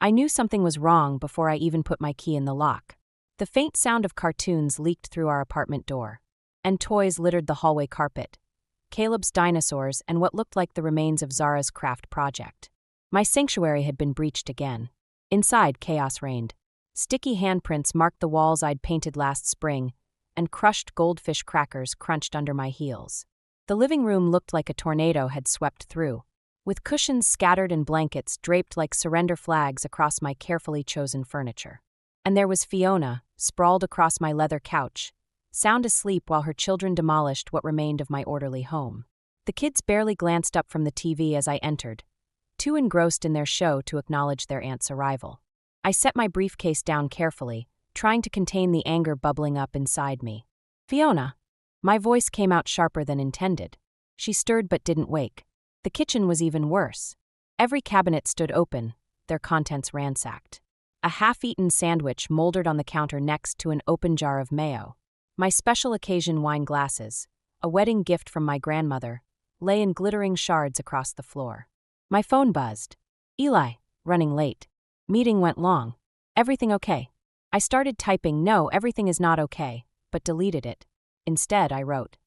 I knew something was wrong before I even put my key in the lock. The faint sound of cartoons leaked through our apartment door, and toys littered the hallway carpet. Caleb's dinosaurs and what looked like the remains of Zara's craft project. My sanctuary had been breached again. Inside, chaos reigned. Sticky handprints marked the walls I'd painted last spring, and crushed goldfish crackers crunched under my heels. The living room looked like a tornado had swept through, with cushions scattered and blankets draped like surrender flags across my carefully chosen furniture. And there was Fiona, sprawled across my leather couch, sound asleep while her children demolished what remained of my orderly home. The kids barely glanced up from the TV as I entered, too engrossed in their show to acknowledge their aunt's arrival. I set my briefcase down carefully, trying to contain the anger bubbling up inside me. "Fiona." My voice came out sharper than intended. She stirred but didn't wake. The kitchen was even worse. Every cabinet stood open, their contents ransacked. A half-eaten sandwich mouldered on the counter next to an open jar of mayo. My special occasion wine glasses, a wedding gift from my grandmother, lay in glittering shards across the floor. My phone buzzed. "Eli, running late. Meeting went long. Everything okay?" I started typing, "No, everything is not okay," but deleted it. Instead, I wrote,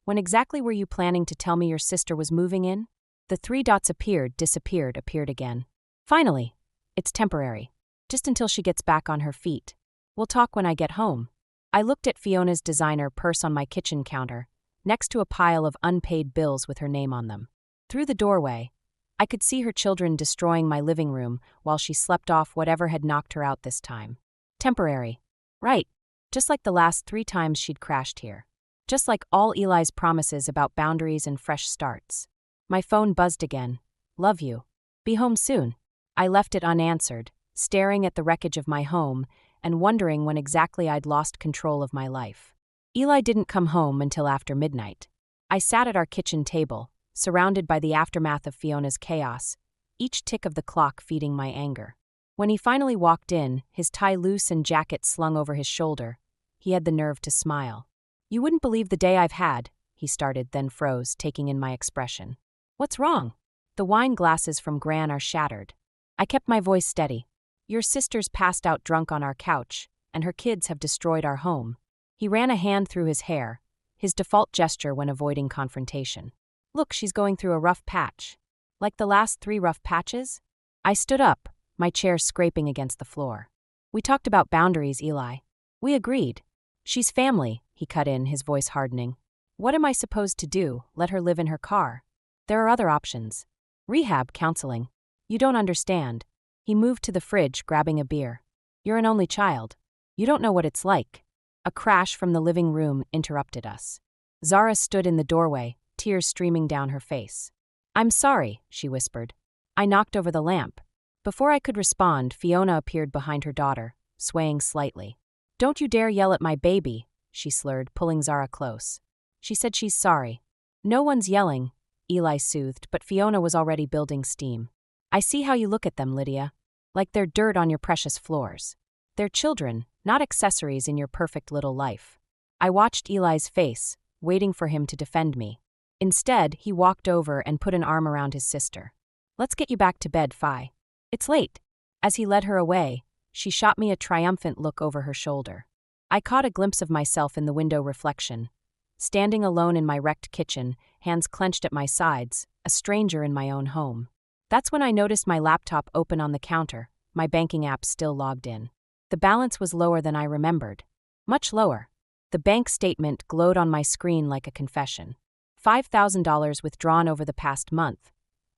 "When exactly were you planning to tell me your sister was moving in?" The 3 dots appeared, disappeared, appeared again. "Finally. It's temporary. Just until she gets back on her feet. We'll talk when I get home." I looked at Fiona's designer purse on my kitchen counter, next to a pile of unpaid bills with her name on them. Through the doorway, I could see her children destroying my living room while she slept off whatever had knocked her out this time. Temporary. Right. Just like the last 3 times she'd crashed here. Just like all Eli's promises about boundaries and fresh starts. My phone buzzed again. "Love you. Be home soon." I left it unanswered, staring at the wreckage of my home and wondering when exactly I'd lost control of my life. Eli didn't come home until after midnight. I sat at our kitchen table, surrounded by the aftermath of Fiona's chaos, each tick of the clock feeding my anger. When he finally walked in, his tie loose and jacket slung over his shoulder, he had the nerve to smile. "You wouldn't believe the day I've had," he started, then froze, taking in my expression. "What's wrong?" "The wine glasses from Gran are shattered." I kept my voice steady. "Your sister's passed out drunk on our couch, and her kids have destroyed our home." He ran a hand through his hair, his default gesture when avoiding confrontation. "Look, she's going through a rough patch." "Like the last 3 rough patches?" I stood up, my chair scraping against the floor. "We talked about boundaries, Eli. We agreed." "She's family," he cut in, his voice hardening. "What am I supposed to do, let her live in her car? There are other options. Rehab, counseling." "You don't understand." He moved to the fridge, grabbing a beer. "You're an only child. You don't know what it's like." A crash from the living room interrupted us. Zara stood in the doorway, tears streaming down her face. "I'm sorry," she whispered. I knocked over the lamp. Before I could respond, Fiona appeared behind her daughter, swaying slightly. "Don't you dare yell at my baby," she slurred, pulling Zara close. "She said she's sorry." "No one's yelling," Eli soothed, but Fiona was already building steam. "I see how you look at them, Lydia. Like they're dirt on your precious floors. They're children, not accessories in your perfect little life." I watched Eli's face, waiting for him to defend me. Instead, he walked over and put an arm around his sister. "Let's get you back to bed, Fi. It's late." As he led her away, she shot me a triumphant look over her shoulder. I caught a glimpse of myself in the window reflection, standing alone in my wrecked kitchen, hands clenched at my sides, a stranger in my own home. That's when I noticed my laptop open on the counter, my banking app still logged in. The balance was lower than I remembered. Much lower. The bank statement glowed on my screen like a confession. $5,000 withdrawn over the past month.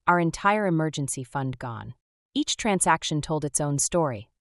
Our entire emergency fund gone. Each transaction told its own story.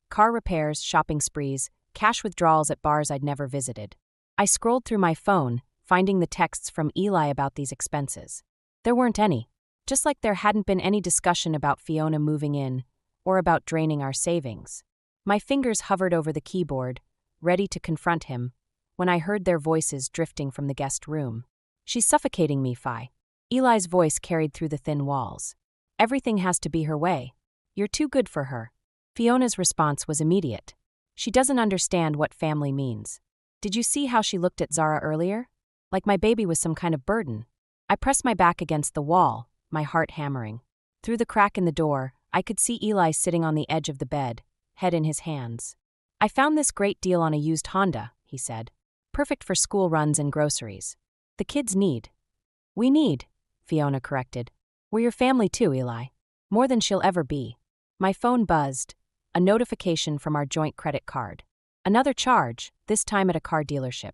Car repairs, shopping sprees, cash withdrawals at bars I'd never visited. I scrolled through my phone, finding the texts from Eli about these expenses. There weren't any. Just like there hadn't been any discussion about Fiona moving in, or about draining our savings. My fingers hovered over the keyboard, ready to confront him, when I heard their voices drifting from the guest room. "She's suffocating me, Fi." Eli's voice carried through the thin walls. "Everything has to be her way. You're too good for her." Fiona's response was immediate. "She doesn't understand what family means. Did you see how she looked at Zara earlier? Like my baby was some kind of burden." I pressed my back against the wall, my heart hammering. Through the crack in the door, I could see Eli sitting on the edge of the bed, head in his hands. I found this great deal on a used Honda, he said. Perfect for school runs and groceries. The kids need. We need, Fiona corrected. We're your family too, Eli. More than she'll ever be. My phone buzzed. A notification from our joint credit card. Another charge, this time at a car dealership.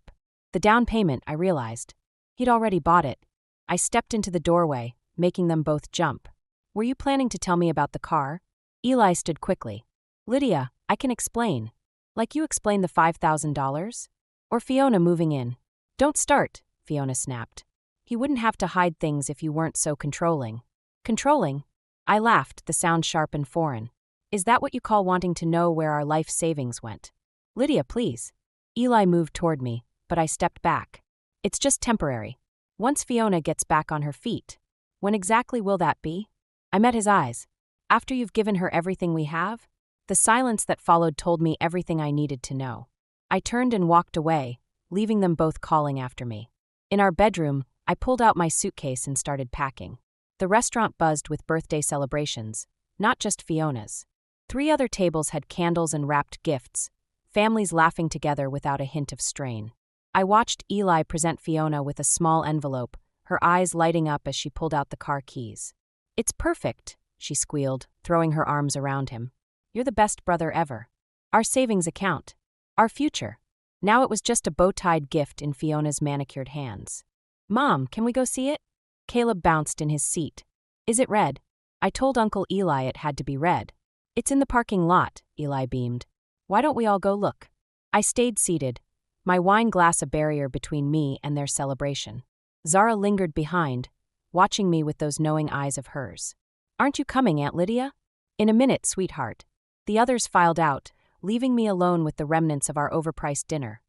The down payment, I realized. He'd already bought it. I stepped into the doorway, making them both jump. Were you planning to tell me about the car? Eli stood quickly. Lydia, I can explain. Like you explained the $5,000? Or Fiona moving in. Don't start, Fiona snapped. He wouldn't have to hide things if you weren't so controlling. Controlling? I laughed, the sound sharp and foreign. Is that what you call wanting to know where our life savings went? Lydia, please. Eli moved toward me, but I stepped back. It's just temporary. Once Fiona gets back on her feet. When exactly will that be? I met his eyes. After you've given her everything we have? The silence that followed told me everything I needed to know. I turned and walked away, leaving them both calling after me. In our bedroom, I pulled out my suitcase and started packing. The restaurant buzzed with birthday celebrations, not just Fiona's. 3 other tables had candles and wrapped gifts, families laughing together without a hint of strain. I watched Eli present Fiona with a small envelope, her eyes lighting up as she pulled out the car keys. It's perfect, she squealed, throwing her arms around him. You're the best brother ever. Our savings account. Our future. Now it was just a bow-tied gift in Fiona's manicured hands. Mom, can we go see it? Caleb bounced in his seat. Is it red? I told Uncle Eli it had to be red. It's in the parking lot, Eli beamed. Why don't we all go look? I stayed seated, my wine glass a barrier between me and their celebration. Zara lingered behind, watching me with those knowing eyes of hers. Aren't you coming, Aunt Lydia? In a minute, sweetheart. The others filed out, leaving me alone with the remnants of our overpriced dinner.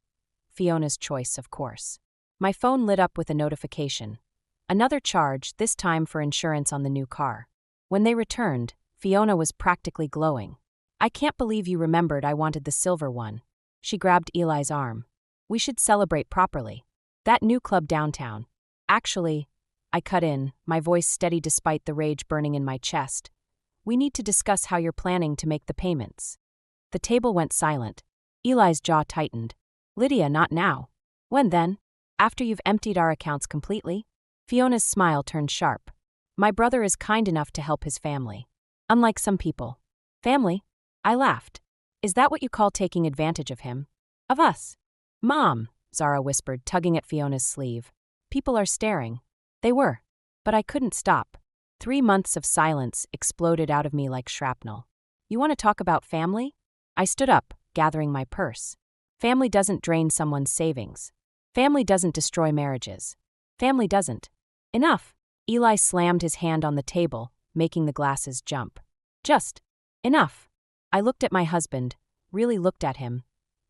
Fiona's choice, of course. My phone lit up with a notification. Another charge, this time for insurance on the new car. When they returned, Fiona was practically glowing. I can't believe you remembered I wanted the silver one. She grabbed Eli's arm. We should celebrate properly. That new club downtown. Actually, I cut in, my voice steady despite the rage burning in my chest. We need to discuss how you're planning to make the payments. The table went silent. Eli's jaw tightened. Lydia, not now. When then? After you've emptied our accounts completely? Fiona's smile turned sharp. My brother is kind enough to help his family. Unlike some people. Family? I laughed. Is that what you call taking advantage of him? Of us? Mom, Zara whispered, tugging at Fiona's sleeve. People are staring. They were. But I couldn't stop. 3 months of silence exploded out of me like shrapnel. You want to talk about family? I stood up, gathering my purse. Family doesn't drain someone's savings. Family doesn't destroy marriages. Family doesn't. Enough. Eli slammed his hand on the table, making the glasses jump. Just. Enough. I looked at my husband, really looked at him,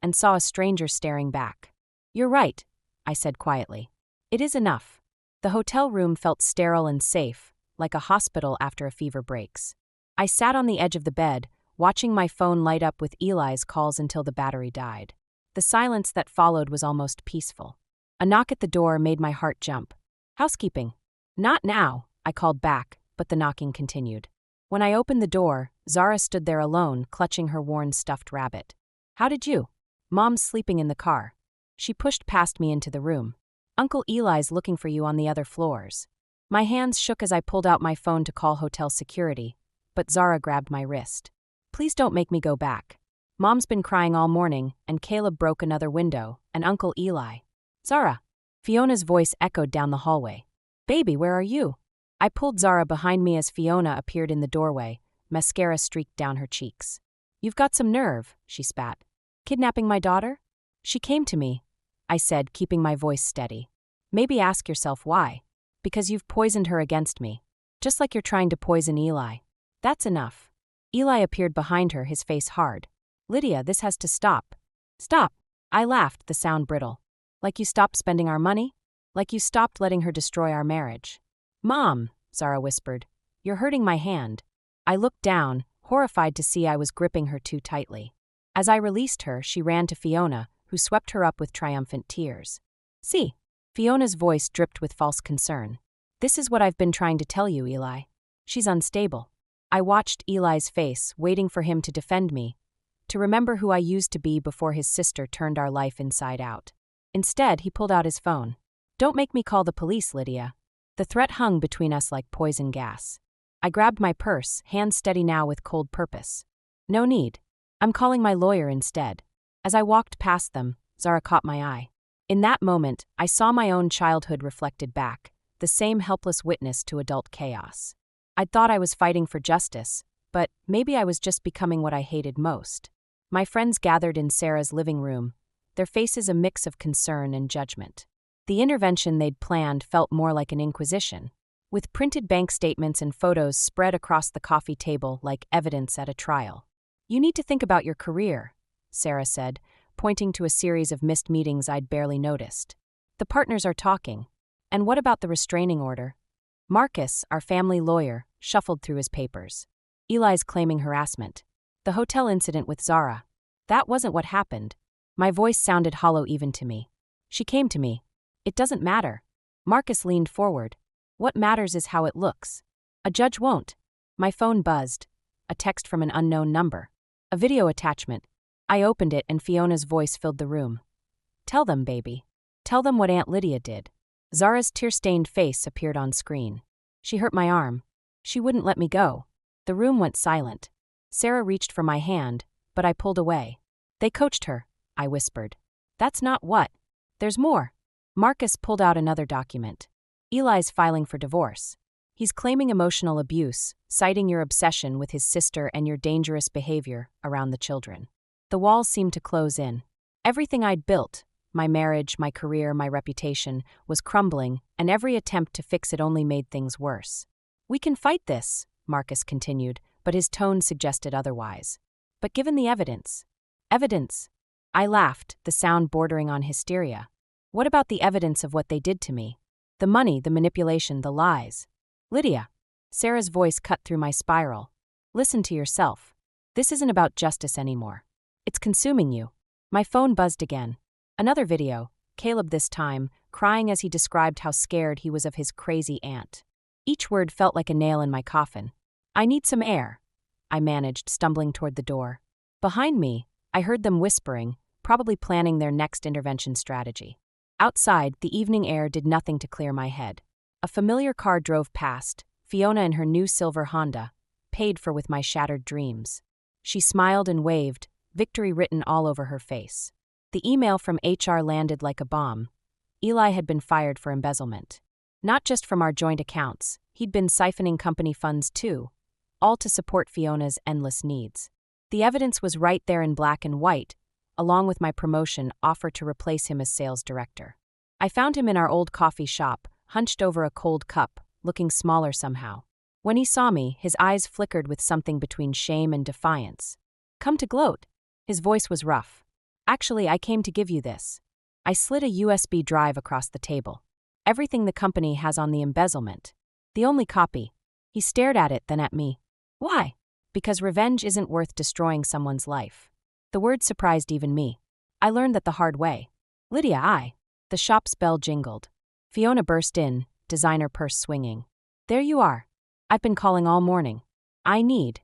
and saw a stranger staring back. You're right, I said quietly. It is enough. The hotel room felt sterile and safe, like a hospital after a fever breaks. I sat on the edge of the bed, watching my phone light up with Eli's calls until the battery died. The silence that followed was almost peaceful. A knock at the door made my heart jump. Housekeeping. Not now, I called back, but the knocking continued. When I opened the door, Zara stood there alone, clutching her worn stuffed rabbit. How did you? Mom's sleeping in the car. She pushed past me into the room. Uncle Eli's looking for you on the other floors. My hands shook as I pulled out my phone to call hotel security, but Zara grabbed my wrist. Please don't make me go back. Mom's been crying all morning, and Caleb broke another window, and Uncle Eli. Zara. Fiona's voice echoed down the hallway. Baby, where are you? I pulled Zara behind me as Fiona appeared in the doorway, mascara streaked down her cheeks. You've got some nerve, she spat. Kidnapping my daughter? She came to me, I said, keeping my voice steady. Maybe ask yourself why. Because you've poisoned her against me. Just like you're trying to poison Eli. That's enough. Eli appeared behind her, his face hard. Lydia, this has to stop. Stop. I laughed, the sound brittle. Like you stopped spending our money? Like you stopped letting her destroy our marriage. Mom, Zara whispered, you're hurting my hand. I looked down, horrified to see I was gripping her too tightly. As I released her, she ran to Fiona, who swept her up with triumphant tears. See? Fiona's voice dripped with false concern. This is what I've been trying to tell you, Eli. She's unstable. I watched Eli's face, waiting for him to defend me, to remember who I used to be before his sister turned our life inside out. Instead, he pulled out his phone. "Don't make me call the police, Lydia." The threat hung between us like poison gas. I grabbed my purse, hands steady now with cold purpose. "No need. I'm calling my lawyer instead." As I walked past them, Zara caught my eye. In that moment, I saw my own childhood reflected back, the same helpless witness to adult chaos. I'd thought I was fighting for justice, but maybe I was just becoming what I hated most. My friends gathered in Sarah's living room, their faces a mix of concern and judgment. The intervention they'd planned felt more like an inquisition, with printed bank statements and photos spread across the coffee table like evidence at a trial. "You need to think about your career," Sarah said, pointing to a series of missed meetings I'd barely noticed. "The partners are talking. And what about the restraining order?" Marcus, our family lawyer, shuffled through his papers. "Eli's claiming harassment. The hotel incident with Zara. That wasn't what happened." My voice sounded hollow even to me. "She came to me. It doesn't matter." Marcus leaned forward. "What matters is how it looks. A judge won't." My phone buzzed. A text from an unknown number. A video attachment. I opened it and Fiona's voice filled the room. "Tell them, baby. Tell them what Aunt Lydia did." Zara's tear-stained face appeared on screen. She hurt my arm. She wouldn't let me go. The room went silent. Sarah reached for my hand, but I pulled away. "They coached her," I whispered. "That's not what. There's more." Marcus pulled out another document. "Eli's filing for divorce. He's claiming emotional abuse, citing your obsession with his sister and your dangerous behavior around the children." The walls seemed to close in. Everything I'd built, my marriage, my career, my reputation, was crumbling, and every attempt to fix it only made things worse. "We can fight this," Marcus continued, but his tone suggested otherwise. "But given the evidence." "Evidence?" I laughed, the sound bordering on hysteria. "What about the evidence of what they did to me? The money, the manipulation, the lies." "Lydia." Sarah's voice cut through my spiral. "Listen to yourself. This isn't about justice anymore. It's consuming you." My phone buzzed again. Another video, Caleb this time, crying as he described how scared he was of his crazy aunt. Each word felt like a nail in my coffin. "I need some air," I managed, stumbling toward the door. Behind me, I heard them whispering, probably planning their next intervention strategy. Outside, the evening air did nothing to clear my head. A familiar car drove past, Fiona in her new silver Honda, paid for with my shattered dreams. She smiled and waved, victory written all over her face. The email from HR landed like a bomb. Eli had been fired for embezzlement. Not just from our joint accounts, he'd been siphoning company funds too, all to support Fiona's endless needs. The evidence was right there in black and white, along with my promotion offer to replace him as sales director. I found him in our old coffee shop, hunched over a cold cup, looking smaller somehow. When he saw me, his eyes flickered with something between shame and defiance. "Come to gloat." His voice was rough. "Actually, I came to give you this." I slid a USB drive across the table. "Everything the company has on the embezzlement. The only copy." He stared at it, then at me. "Why?" "Because revenge isn't worth destroying someone's life." The word surprised even me. I learned that the hard way. "Lydia, The shop's bell jingled. Fiona burst in, designer purse swinging. "There you are. I've been calling all morning. I need."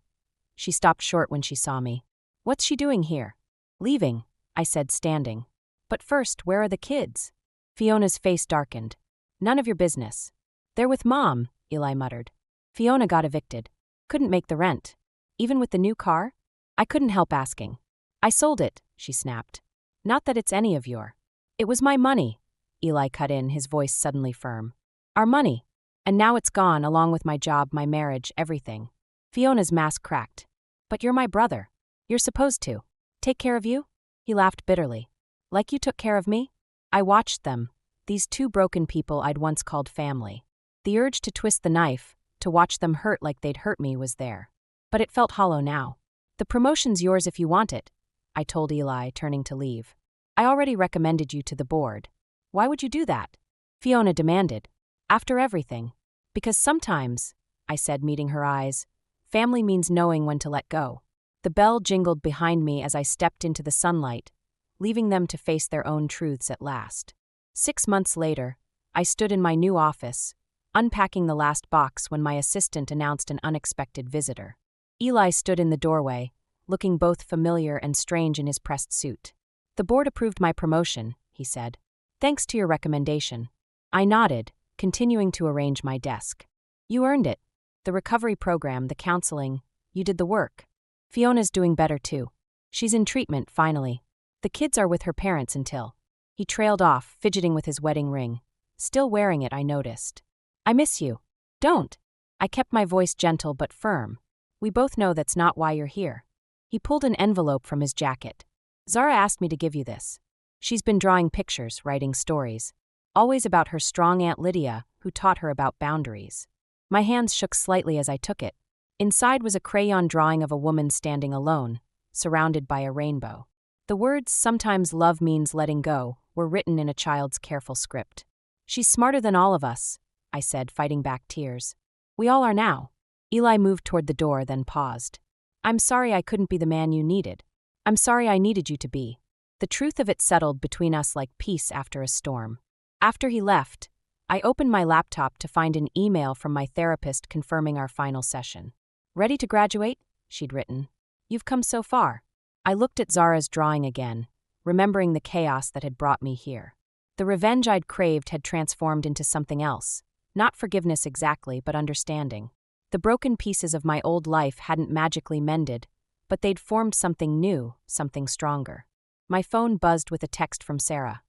She stopped short when she saw me. "What's she doing here?" "Leaving," I said, standing. "But first, where are the kids?" Fiona's face darkened. "None of your business." "They're with Mom," Eli muttered. "Fiona got evicted. Couldn't make the rent. Even with the new car?" I couldn't help asking. "I sold it," she snapped. "Not that it's any of your." "It was my money," Eli cut in, his voice suddenly firm. "Our money. And now it's gone, along with my job, my marriage, everything." Fiona's mask cracked. "But you're my brother. You're supposed to. Take care of you?" He laughed bitterly. "Like you took care of me?" I watched them, these two broken people I'd once called family. The urge to twist the knife, to watch them hurt like they'd hurt me, was there. But it felt hollow now. "The promotion's yours if you want it," I told Eli, turning to leave. "I already recommended you to the board." "Why would you do that?" Fiona demanded. "After everything." "Because sometimes," I said, meeting her eyes, "family means knowing when to let go." The bell jingled behind me as I stepped into the sunlight, leaving them to face their own truths at last. 6 months later, I stood in my new office, unpacking the last box when my assistant announced an unexpected visitor. Eli stood in the doorway, looking both familiar and strange in his pressed suit. "The board approved my promotion," he said. "Thanks to your recommendation." I nodded, continuing to arrange my desk. "You earned it. The recovery program, the counseling, you did the work. Fiona's doing better too. She's in treatment, finally. The kids are with her parents until—" He trailed off, fidgeting with his wedding ring. Still wearing it, I noticed. "I miss you." "Don't." I kept my voice gentle but firm. "We both know that's not why you're here." He pulled an envelope from his jacket. "Zara asked me to give you this. She's been drawing pictures, writing stories. Always about her strong Aunt Lydia, who taught her about boundaries." My hands shook slightly as I took it. Inside was a crayon drawing of a woman standing alone, surrounded by a rainbow. The words, "Sometimes love means letting go," were written in a child's careful script. "She's smarter than all of us," I said, fighting back tears. "We all are now." Eli moved toward the door, then paused. "I'm sorry I couldn't be the man you needed. I'm sorry I needed you to be." The truth of it settled between us like peace after a storm. After he left, I opened my laptop to find an email from my therapist confirming our final session. "Ready to graduate?" she'd written. "You've come so far." I looked at Zara's drawing again, remembering the chaos that had brought me here. The revenge I'd craved had transformed into something else. Not forgiveness exactly, but understanding. The broken pieces of my old life hadn't magically mended, but they'd formed something new, something stronger. My phone buzzed with a text from Sarah.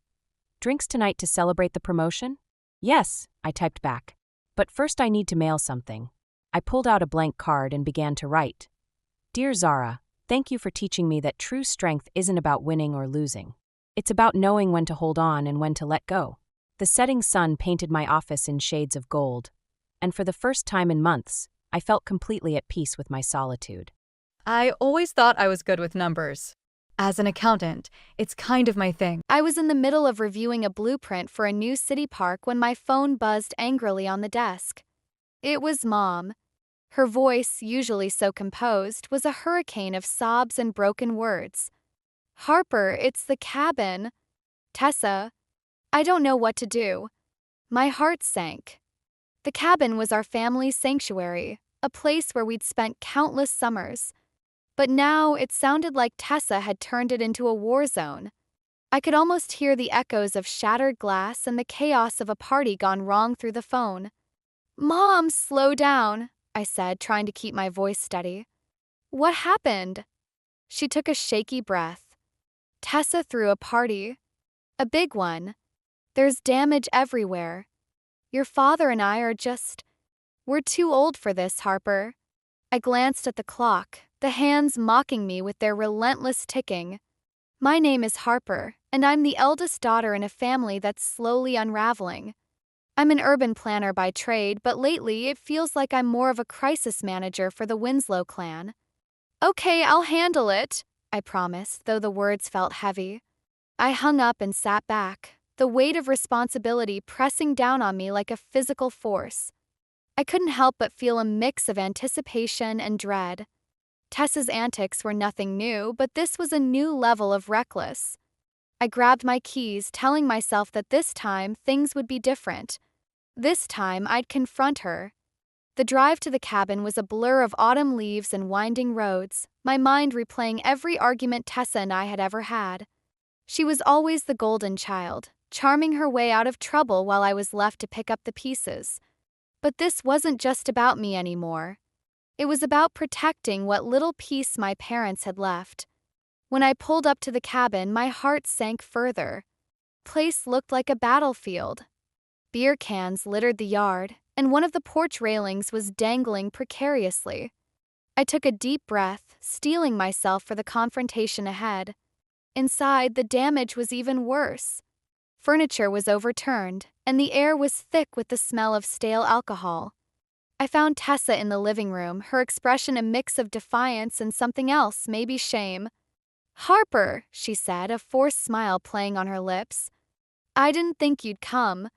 "Drinks tonight to celebrate the promotion?" "Yes," I typed back. "But first I need to mail something." I pulled out a blank card and began to write. "Dear Zara, thank you for teaching me that true strength isn't about winning or losing. It's about knowing when to hold on and when to let go." The setting sun painted my office in shades of gold, and for the first time in months, I felt completely at peace with my solitude. I always thought I was good with numbers. As an accountant, it's kind of my thing. I was in the middle of reviewing a blueprint for a new city park when my phone buzzed angrily on the desk. It was Mom. Her voice, usually so composed, was a hurricane of sobs and broken words. "Harper, it's the cabin." "Tessa, I don't know what to do." My heart sank. The cabin was our family's sanctuary, a place where we'd spent countless summers. But now it sounded like Tessa had turned it into a war zone. I could almost hear the echoes of shattered glass and the chaos of a party gone wrong through the phone. "Mom, slow down," I said, trying to keep my voice steady. "What happened?" She took a shaky breath. "Tessa threw a party. A big one. There's damage everywhere. Your father and I are we're too old for this, Harper." I glanced at the clock, the hands mocking me with their relentless ticking. My name is Harper, and I'm the eldest daughter in a family that's slowly unraveling. I'm an urban planner by trade, but lately it feels like I'm more of a crisis manager for the Winslow clan. "Okay, I'll handle it," I promised, though the words felt heavy. I hung up and sat back, the weight of responsibility pressing down on me like a physical force. I couldn't help but feel a mix of anticipation and dread. Tessa's antics were nothing new, but this was a new level of reckless. I grabbed my keys, telling myself that this time things would be different. This time I'd confront her. The drive to the cabin was a blur of autumn leaves and winding roads, my mind replaying every argument Tessa and I had ever had. She was always the golden child, charming her way out of trouble while I was left to pick up the pieces. But this wasn't just about me anymore. It was about protecting what little peace my parents had left. When I pulled up to the cabin, my heart sank further. The place looked like a battlefield. Beer cans littered the yard, and one of the porch railings was dangling precariously. I took a deep breath, steeling myself for the confrontation ahead. Inside, the damage was even worse. Furniture was overturned, and the air was thick with the smell of stale alcohol. I found Tessa in the living room, her expression a mix of defiance and something else, maybe shame. "Harper," she said, a forced smile playing on her lips. "I didn't think you'd come."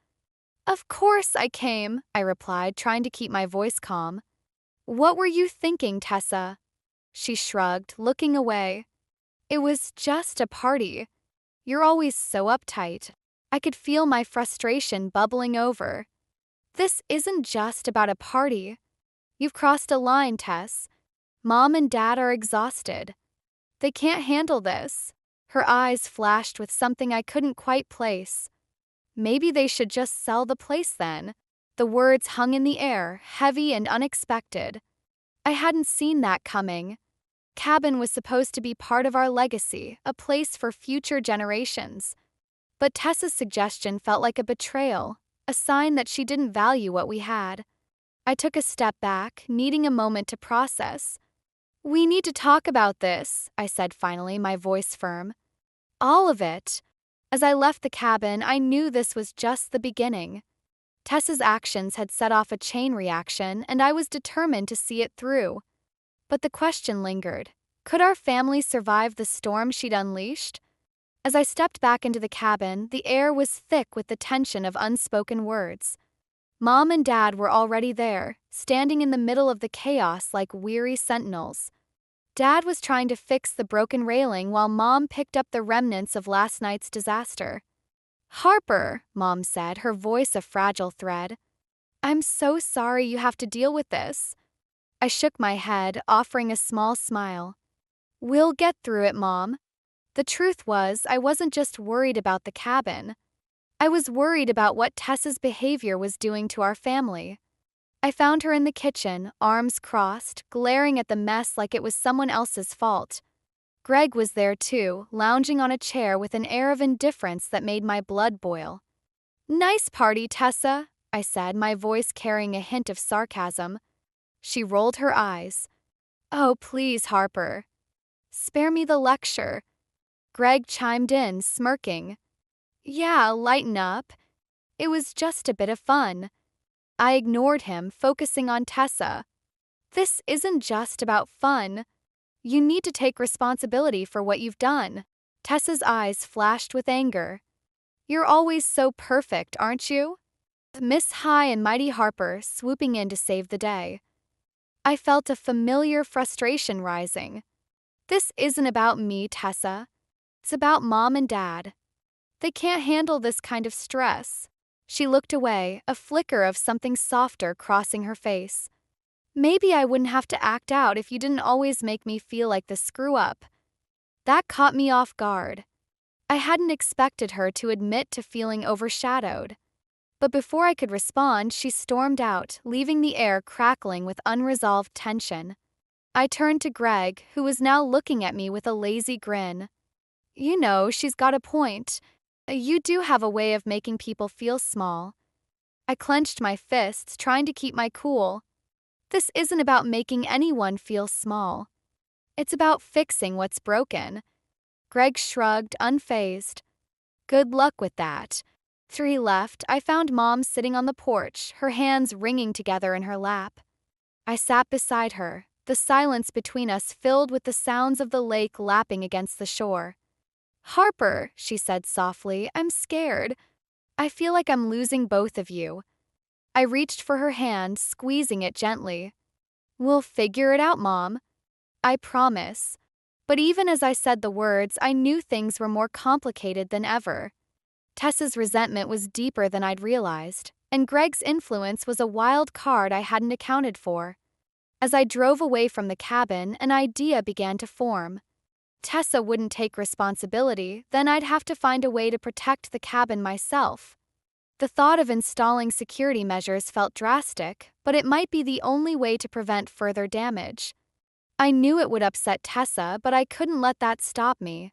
"Of course I came," I replied, trying to keep my voice calm. "What were you thinking, Tessa?" She shrugged, looking away. "It was just a party. You're always so uptight." I could feel my frustration bubbling over. This isn't just about a party. You've crossed a line, Tess. Mom and Dad are exhausted. They can't handle this. Her eyes flashed with something I couldn't quite place. Maybe they should just sell the place then. The words hung in the air, heavy and unexpected. I hadn't seen that coming. Cabin was supposed to be part of our legacy, a place for future generations. But Tessa's suggestion felt like a betrayal, a sign that she didn't value what we had. I took a step back, needing a moment to process. "We need to talk about this," I said finally, my voice firm. "All of it." As I left the cabin, I knew this was just the beginning. Tessa's actions had set off a chain reaction, and I was determined to see it through. But the question lingered. Could our family survive the storm she'd unleashed? As I stepped back into the cabin, the air was thick with the tension of unspoken words. Mom and Dad were already there, standing in the middle of the chaos like weary sentinels. Dad was trying to fix the broken railing while Mom picked up the remnants of last night's disaster. "Harper," Mom said, her voice a fragile thread. "I'm so sorry you have to deal with this." I shook my head, offering a small smile. "We'll get through it, Mom." The truth was, I wasn't just worried about the cabin. I was worried about what Tessa's behavior was doing to our family. I found her in the kitchen, arms crossed, glaring at the mess like it was someone else's fault. Greg was there too, lounging on a chair with an air of indifference that made my blood boil. "Nice party, Tessa," I said, my voice carrying a hint of sarcasm. She rolled her eyes. "Oh, please, Harper. Spare me the lecture." Greg chimed in, smirking. "Yeah, lighten up. It was just a bit of fun." I ignored him, focusing on Tessa. "This isn't just about fun. You need to take responsibility for what you've done." Tessa's eyes flashed with anger. "You're always so perfect, aren't you?" Miss High and Mighty Harper swooping in to save the day. I felt a familiar frustration rising. "This isn't about me, Tessa. It's about Mom and Dad. They can't handle this kind of stress." She looked away, a flicker of something softer crossing her face. "Maybe I wouldn't have to act out if you didn't always make me feel like the screw-up." That caught me off guard. I hadn't expected her to admit to feeling overshadowed. But before I could respond, she stormed out, leaving the air crackling with unresolved tension. I turned to Greg, who was now looking at me with a lazy grin. "You know, she's got a point. You do have a way of making people feel small." I clenched my fists, trying to keep my cool. "This isn't about making anyone feel small. It's about fixing what's broken." Greg shrugged, unfazed. "Good luck with that." After he left, I found Mom sitting on the porch, her hands wringing together in her lap. I sat beside her, the silence between us filled with the sounds of the lake lapping against the shore. "Harper," she said softly, "I'm scared. I feel like I'm losing both of you." I reached for her hand, squeezing it gently. "We'll figure it out, Mom. I promise." But even as I said the words, I knew things were more complicated than ever. Tessa's resentment was deeper than I'd realized, and Greg's influence was a wild card I hadn't accounted for. As I drove away from the cabin, an idea began to form. Tessa wouldn't take responsibility, then I'd have to find a way to protect the cabin myself. The thought of installing security measures felt drastic, but it might be the only way to prevent further damage. I knew it would upset Tessa, but I couldn't let that stop me.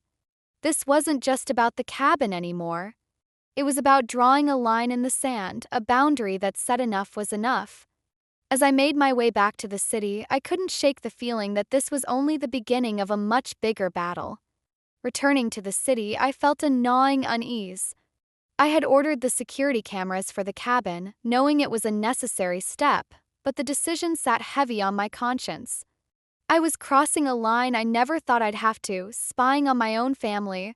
This wasn't just about the cabin anymore. It was about drawing a line in the sand, a boundary that said enough was enough. As I made my way back to the city, I couldn't shake the feeling that this was only the beginning of a much bigger battle. Returning to the city, I felt a gnawing unease. I had ordered the security cameras for the cabin, knowing it was a necessary step, but the decision sat heavy on my conscience. I was crossing a line I never thought I'd have to, spying on my own family.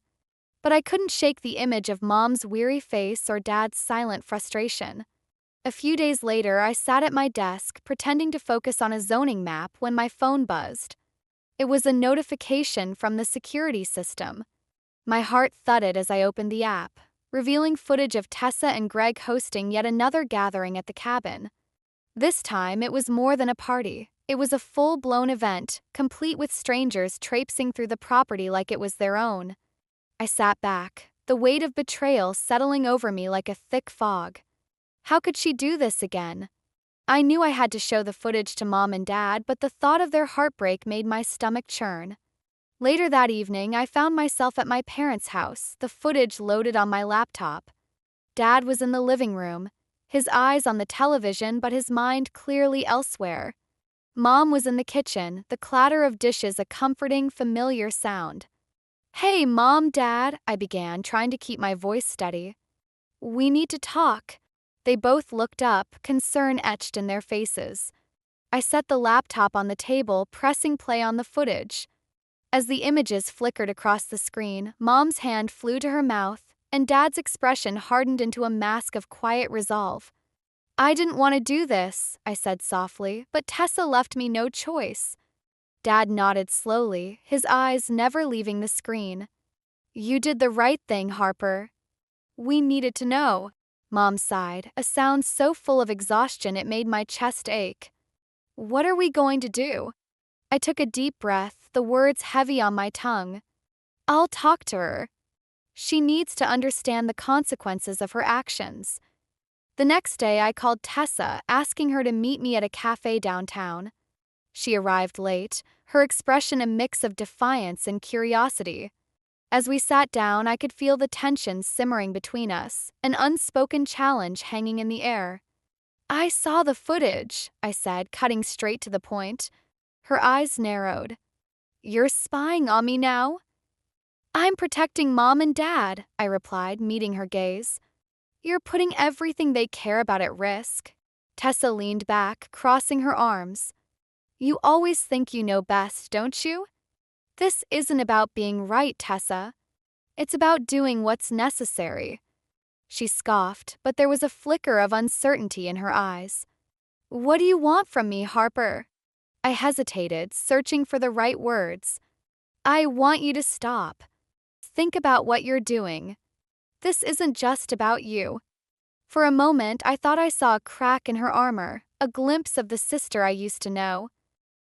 But I couldn't shake the image of Mom's weary face or Dad's silent frustration. A few days later, I sat at my desk, pretending to focus on a zoning map when my phone buzzed. It was a notification from the security system. My heart thudded as I opened the app. revealing footage of Tessa and Greg hosting yet another gathering at the cabin. This time, it was more than a party. It was a full-blown event, complete with strangers traipsing through the property like it was their own. I sat back, the weight of betrayal settling over me like a thick fog. How could she do this again? I knew I had to show the footage to Mom and Dad, but the thought of their heartbreak made my stomach churn. Later that evening, I found myself at my parents' house, the footage loaded on my laptop. Dad was in the living room, his eyes on the television but his mind clearly elsewhere. Mom was in the kitchen, the clatter of dishes a comforting, familiar sound. "Hey, Mom, Dad," I began, trying to keep my voice steady. "We need to talk." They both looked up, concern etched in their faces. I set the laptop on the table, pressing play on the footage. As the images flickered across the screen, Mom's hand flew to her mouth, and Dad's expression hardened into a mask of quiet resolve. "I didn't want to do this," I said softly, "but Tessa left me no choice." Dad nodded slowly, his eyes never leaving the screen. "You did the right thing, Harper." "We needed to know." Mom sighed, a sound so full of exhaustion it made my chest ache. "What are we going to do?" I took a deep breath, the words heavy on my tongue. "I'll talk to her. She needs to understand the consequences of her actions." The next day, I called Tessa, asking her to meet me at a cafe downtown. She arrived late, her expression a mix of defiance and curiosity. As we sat down, I could feel the tension simmering between us, an unspoken challenge hanging in the air. "I saw the footage," I said, cutting straight to the point. Her eyes narrowed. "You're spying on me now?" "I'm protecting Mom and Dad," I replied, meeting her gaze. "You're putting everything they care about at risk." Tessa leaned back, crossing her arms. "You always think you know best, don't you? This isn't about being right, Tessa. It's about doing what's necessary." She scoffed, but there was a flicker of uncertainty in her eyes. "What do you want from me, Harper?" I hesitated, searching for the right words. "I want you to stop. Think about what you're doing. This isn't just about you." For a moment, I thought I saw a crack in her armor, a glimpse of the sister I used to know.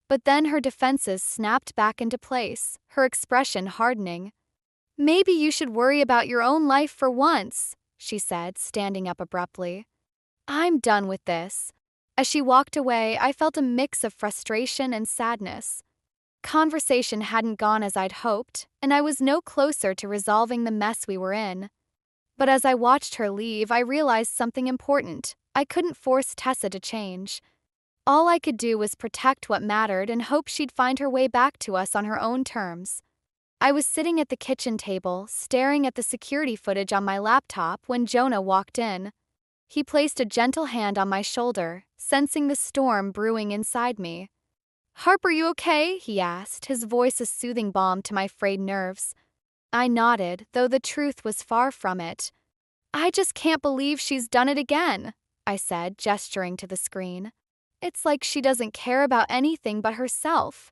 But then her defenses snapped back into place, her expression hardening. "Maybe you should worry about your own life for once," she said, standing up abruptly. "I'm done with this." As she walked away, I felt a mix of frustration and sadness. Conversation hadn't gone as I'd hoped, and I was no closer to resolving the mess we were in. But as I watched her leave, I realized something important. I couldn't force Tessa to change. All I could do was protect what mattered and hope she'd find her way back to us on her own terms. I was sitting at the kitchen table, staring at the security footage on my laptop when Jonah walked in. He placed a gentle hand on my shoulder, sensing the storm brewing inside me. "Harper, you okay?" he asked, his voice a soothing balm to my frayed nerves. I nodded, though the truth was far from it. "I just can't believe she's done it again," I said, gesturing to the screen. "It's like she doesn't care about anything but herself."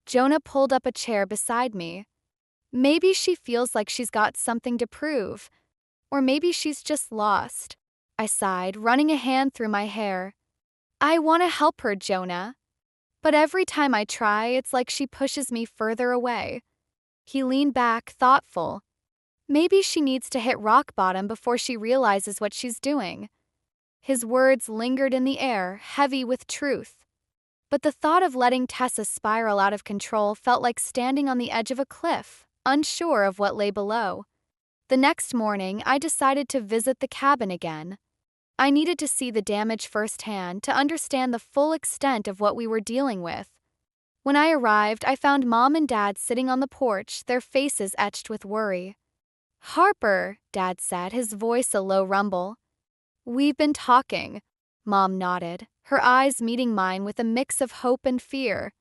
Jonah pulled up a chair beside me. "Maybe she feels like she's got something to prove. Or maybe she's just lost." I sighed, running a hand through my hair. "I want to help her, Jonah. But every time I try, it's like she pushes me further away." He leaned back, thoughtful. "Maybe she needs to hit rock bottom before she realizes what she's doing." His words lingered in the air, heavy with truth. But the thought of letting Tessa spiral out of control felt like standing on the edge of a cliff, unsure of what lay below. The next morning, I decided to visit the cabin again. I needed to see the damage firsthand to understand the full extent of what we were dealing with. When I arrived, I found Mom and Dad sitting on the porch, their faces etched with worry. "Harper," Dad said, his voice a low rumble. "We've been talking." Mom nodded, her eyes meeting mine with a mix of hope and fear.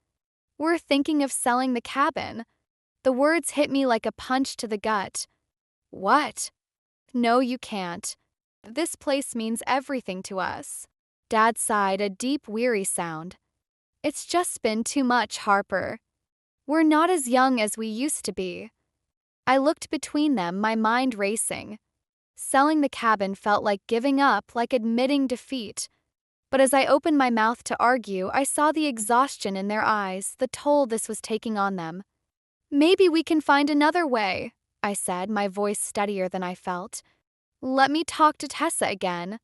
"We're thinking of selling the cabin." The words hit me like a punch to the gut. "What?" "No, you can't. This place means everything to us." Dad sighed, a deep, weary sound. "It's just been too much, Harper. We're not as young as we used to be." I looked between them, my mind racing. Selling the cabin felt like giving up, like admitting defeat. But as I opened my mouth to argue, I saw the exhaustion in their eyes, the toll this was taking on them. Maybe we can find another way, I said, my voice steadier than I felt. Let me talk to Tessa again.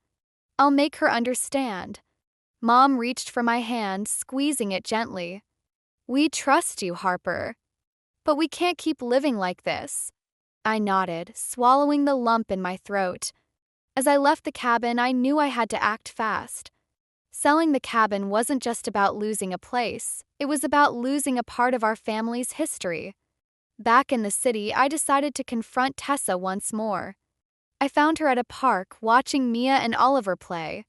I'll make her understand. Mom reached for my hand, squeezing it gently. We trust you, Harper. But we can't keep living like this. I nodded, swallowing the lump in my throat. As I left the cabin, I knew I had to act fast. Selling the cabin wasn't just about losing a place, it was about losing a part of our family's history. Back in the city, I decided to confront Tessa once more. I found her at a park, watching Mia and Oliver play.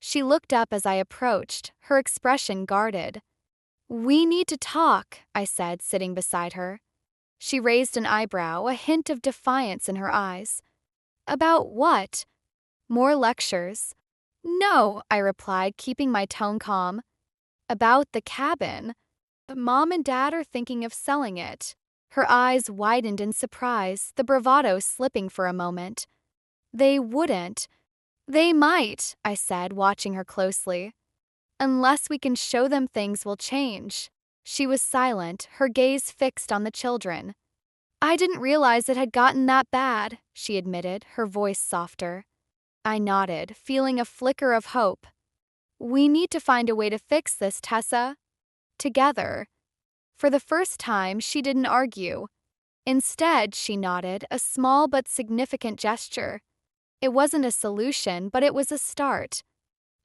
She looked up as I approached, her expression guarded. We need to talk, I said, sitting beside her. She raised an eyebrow, a hint of defiance in her eyes. About what? More lectures? No, I replied, keeping my tone calm. About the cabin. Mom and Dad are thinking of selling it. Her eyes widened in surprise, the bravado slipping for a moment. They wouldn't. They might, I said, watching her closely. Unless we can show them things will change. She was silent, her gaze fixed on the children. I didn't realize it had gotten that bad, she admitted, her voice softer. I nodded, feeling a flicker of hope. We need to find a way to fix this, Tessa. Together. For the first time, she didn't argue. Instead, she nodded, a small but significant gesture. It wasn't a solution, but it was a start.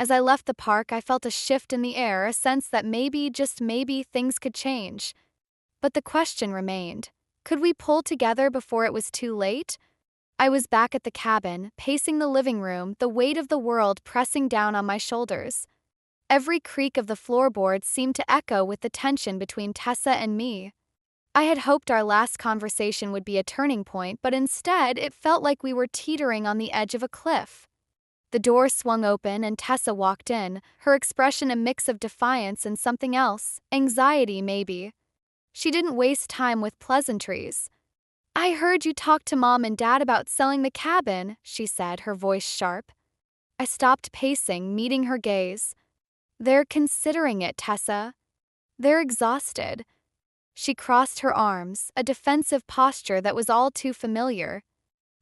As I left the park, I felt a shift in the air, a sense that maybe, just maybe, things could change. But the question remained. Could we pull together before it was too late? I was back at the cabin, pacing the living room, the weight of the world pressing down on my shoulders. Every creak of the floorboards seemed to echo with the tension between Tessa and me. I had hoped our last conversation would be a turning point, but instead it felt like we were teetering on the edge of a cliff. The door swung open and Tessa walked in, her expression a mix of defiance and something else, anxiety maybe. She didn't waste time with pleasantries. I heard you talk to Mom and Dad about selling the cabin, she said, her voice sharp. I stopped pacing, meeting her gaze. They're considering it, Tessa. They're exhausted. She crossed her arms, a defensive posture that was all too familiar.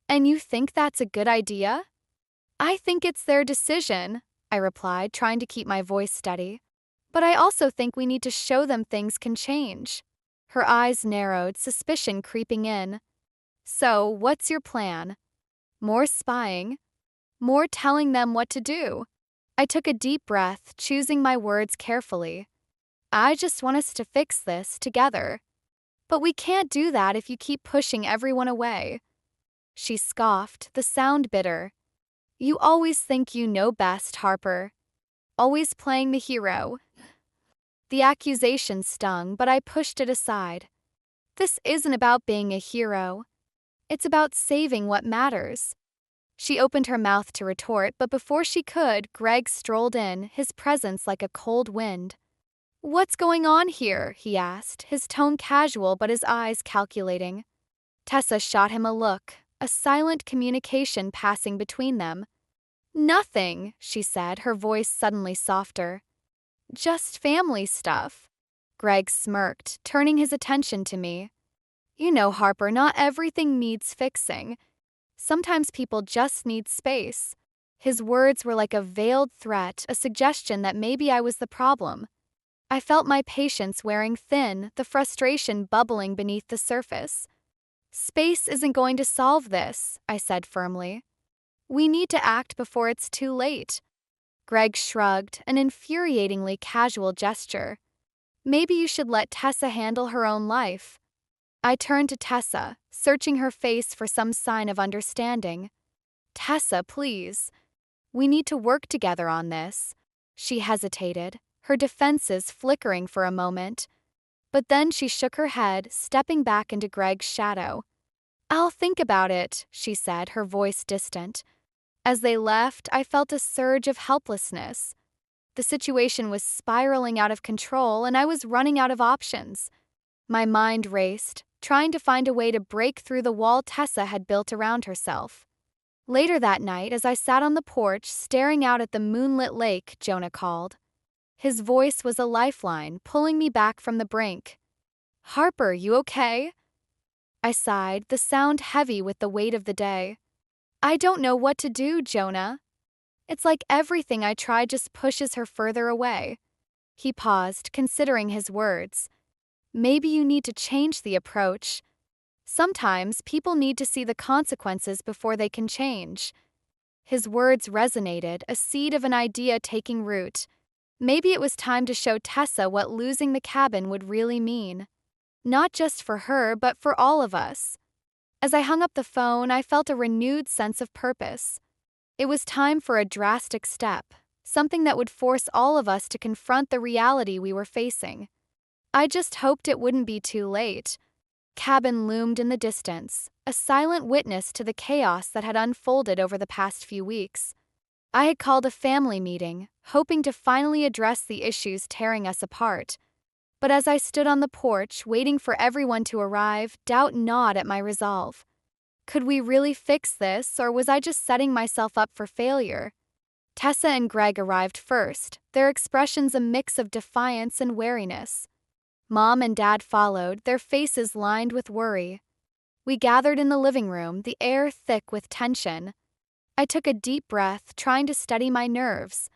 And you think that's a good idea? I think it's their decision, I replied, trying to keep my voice steady. But I also think we need to show them things can change. Her eyes narrowed, suspicion creeping in. So, what's your plan? More spying? More telling them what to do? I took a deep breath, choosing my words carefully. I just want us to fix this together. But we can't do that if you keep pushing everyone away. She scoffed, the sound bitter. You always think you know best, Harper. Always playing the hero. The accusation stung, but I pushed it aside. This isn't about being a hero. It's about saving what matters. She opened her mouth to retort, but before she could, Greg strolled in, his presence like a cold wind. What's going on here? He asked, his tone casual but his eyes calculating. Tessa shot him a look, a silent communication passing between them. Nothing, she said, her voice suddenly softer. Just family stuff. Greg smirked, turning his attention to me. You know, Harper, not everything needs fixing. Sometimes people just need space. His words were like a veiled threat, a suggestion that maybe I was the problem. I felt my patience wearing thin, the frustration bubbling beneath the surface. Space isn't going to solve this, I said firmly. We need to act before it's too late. Greg shrugged, an infuriatingly casual gesture. Maybe you should let Tessa handle her own life. I turned to Tessa, searching her face for some sign of understanding. Tessa, please. We need to work together on this. She hesitated, her defenses flickering for a moment. But then she shook her head, stepping back into Greg's shadow. I'll think about it, she said, her voice distant. As they left, I felt a surge of helplessness. The situation was spiraling out of control, and I was running out of options. My mind raced, trying to find a way to break through the wall Tessa had built around herself. Later that night, as I sat on the porch staring out at the moonlit lake, Jonah called. His voice was a lifeline, pulling me back from the brink. "Harper, you okay?" I sighed, the sound heavy with the weight of the day. "I don't know what to do, Jonah. It's like everything I try just pushes her further away." He paused, considering his words. "Maybe you need to change the approach. Sometimes people need to see the consequences before they can change." His words resonated, a seed of an idea taking root. Maybe it was time to show Tessa what losing the cabin would really mean. Not just for her, but for all of us. As I hung up the phone, I felt a renewed sense of purpose. It was time for a drastic step, something that would force all of us to confront the reality we were facing. I just hoped it wouldn't be too late. Cabin loomed in the distance, a silent witness to the chaos that had unfolded over the past few weeks. I had called a family meeting, hoping to finally address the issues tearing us apart. But as I stood on the porch, waiting for everyone to arrive, doubt gnawed at my resolve. Could we really fix this, or was I just setting myself up for failure? Tessa and Greg arrived first, their expressions a mix of defiance and wariness. Mom and Dad followed, their faces lined with worry. We gathered in the living room, the air thick with tension. I took a deep breath, trying to steady my nerves.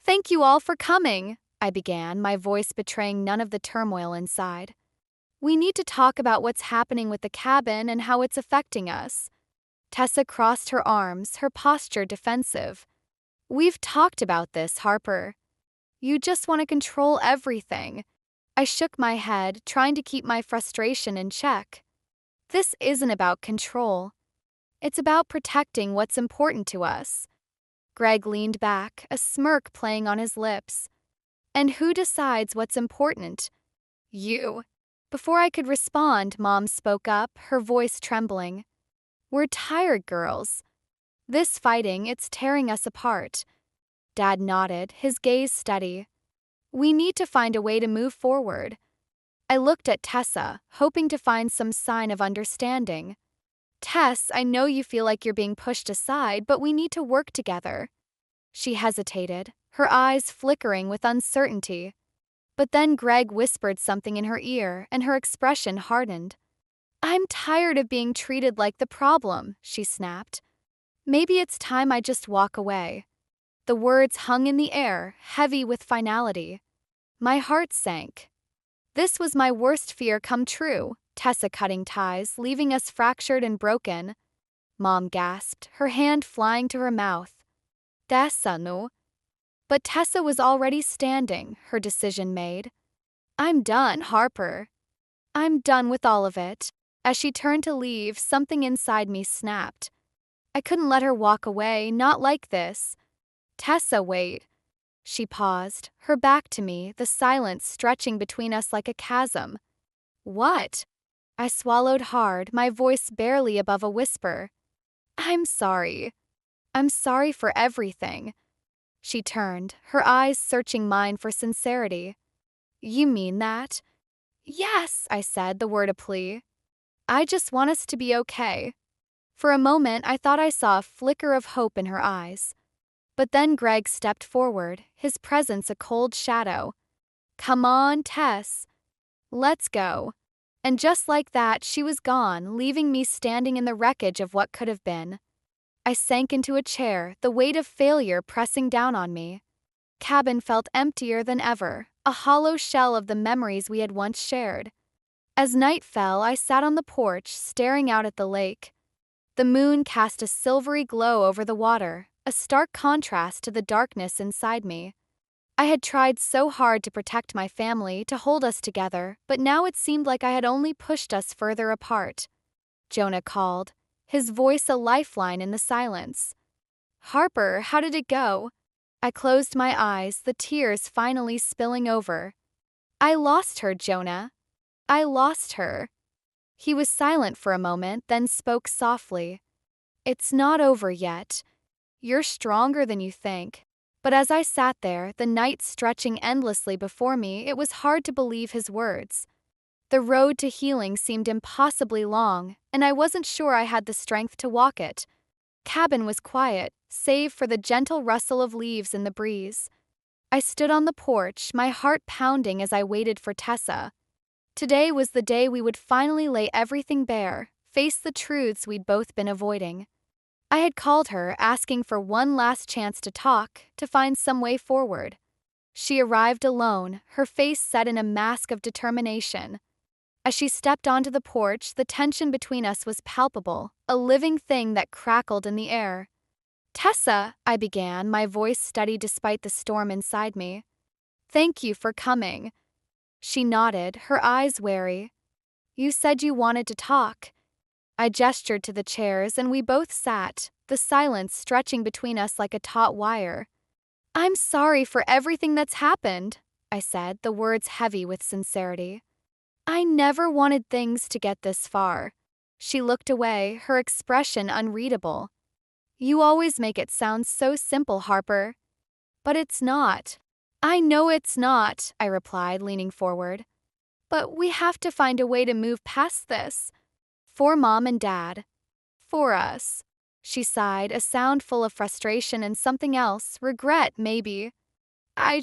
"Thank you all for coming," I began, my voice betraying none of the turmoil inside. "We need to talk about what's happening with the cabin and how it's affecting us." Tessa crossed her arms, her posture defensive. "We've talked about this, Harper. You just want to control everything." I shook my head, trying to keep my frustration in check. "This isn't about control. It's about protecting what's important to us." Greg leaned back, a smirk playing on his lips. "And who decides what's important?" "You." Before I could respond, Mom spoke up, her voice trembling. "We're tired, girls. This fighting, it's tearing us apart." Dad nodded, his gaze steady. "We need to find a way to move forward." I looked at Tessa, hoping to find some sign of understanding. "Tess, I know you feel like you're being pushed aside, but we need to work together." She hesitated, her eyes flickering with uncertainty. But then Greg whispered something in her ear, and her expression hardened. "I'm tired of being treated like the problem," she snapped. "Maybe it's time I just walk away." The words hung in the air, heavy with finality. My heart sank. This was my worst fear come true, Tessa cutting ties, leaving us fractured and broken. Mom gasped, her hand flying to her mouth. "Tessa, no." But Tessa was already standing, her decision made. "I'm done, Harper. I'm done with all of it." As she turned to leave, something inside me snapped. I couldn't let her walk away, not like this. "Tessa, wait." She paused, her back to me, the silence stretching between us like a chasm. "What?" I swallowed hard, my voice barely above a whisper. "I'm sorry. I'm sorry for everything." She turned, her eyes searching mine for sincerity. "You mean that?" "Yes," I said, the word a plea. "I just want us to be okay." For a moment, I thought I saw a flicker of hope in her eyes. But then Greg stepped forward, his presence a cold shadow. "Come on, Tess. Let's go." And just like that, she was gone, leaving me standing in the wreckage of what could have been. I sank into a chair, the weight of failure pressing down on me. Cabin felt emptier than ever, a hollow shell of the memories we had once shared. As night fell, I sat on the porch, staring out at the lake. The moon cast a silvery glow over the water, a stark contrast to the darkness inside me. I had tried so hard to protect my family, to hold us together, but now it seemed like I had only pushed us further apart. Jonah called, his voice a lifeline in the silence. "Harper, how did it go?" I closed my eyes, the tears finally spilling over. "I lost her, Jonah. I lost her." He was silent for a moment, then spoke softly. "It's not over yet. You're stronger than you think." But as I sat there, the night stretching endlessly before me, it was hard to believe his words. The road to healing seemed impossibly long, and I wasn't sure I had the strength to walk it. Cabin was quiet, save for the gentle rustle of leaves in the breeze. I stood on the porch, my heart pounding as I waited for Tessa. Today was the day we would finally lay everything bare, face the truths we'd both been avoiding. I had called her, asking for one last chance to talk, to find some way forward. She arrived alone, her face set in a mask of determination. As she stepped onto the porch, the tension between us was palpable, a living thing that crackled in the air. "Tessa," I began, my voice steady despite the storm inside me. "Thank you for coming." She nodded, her eyes wary. "You said you wanted to talk." I gestured to the chairs and we both sat, the silence stretching between us like a taut wire. "I'm sorry for everything that's happened," I said, the words heavy with sincerity. "I never wanted things to get this far." She looked away, her expression unreadable. "You always make it sound so simple, Harper." "But it's not." "I know it's not," I replied, leaning forward. "But we have to find a way to move past this. For Mom and Dad. For us." She sighed, a sound full of frustration and something else, regret maybe. I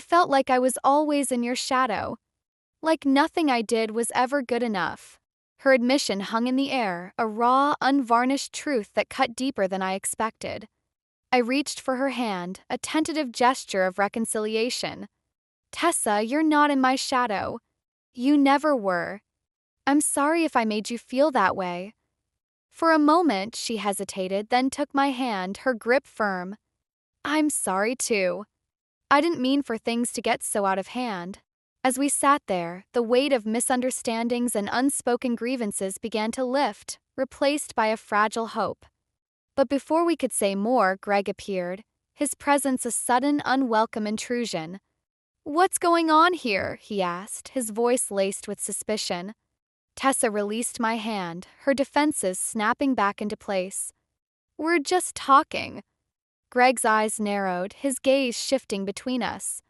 felt like I was always in your shadow. Like nothing I did was ever good enough." Her admission hung in the air, a raw, unvarnished truth that cut deeper than I expected. I reached for her hand, a tentative gesture of reconciliation. "Tessa, you're not in my shadow. You never were. I'm sorry if I made you feel that way." For a moment, she hesitated, then took my hand, her grip firm. "I'm sorry too. I didn't mean for things to get so out of hand." As we sat there, the weight of misunderstandings and unspoken grievances began to lift, replaced by a fragile hope. But before we could say more, Greg appeared, his presence a sudden, unwelcome intrusion. "What's going on here?" he asked, his voice laced with suspicion. Tessa released my hand, her defenses snapping back into place. "We're just talking." Greg's eyes narrowed, his gaze shifting between us.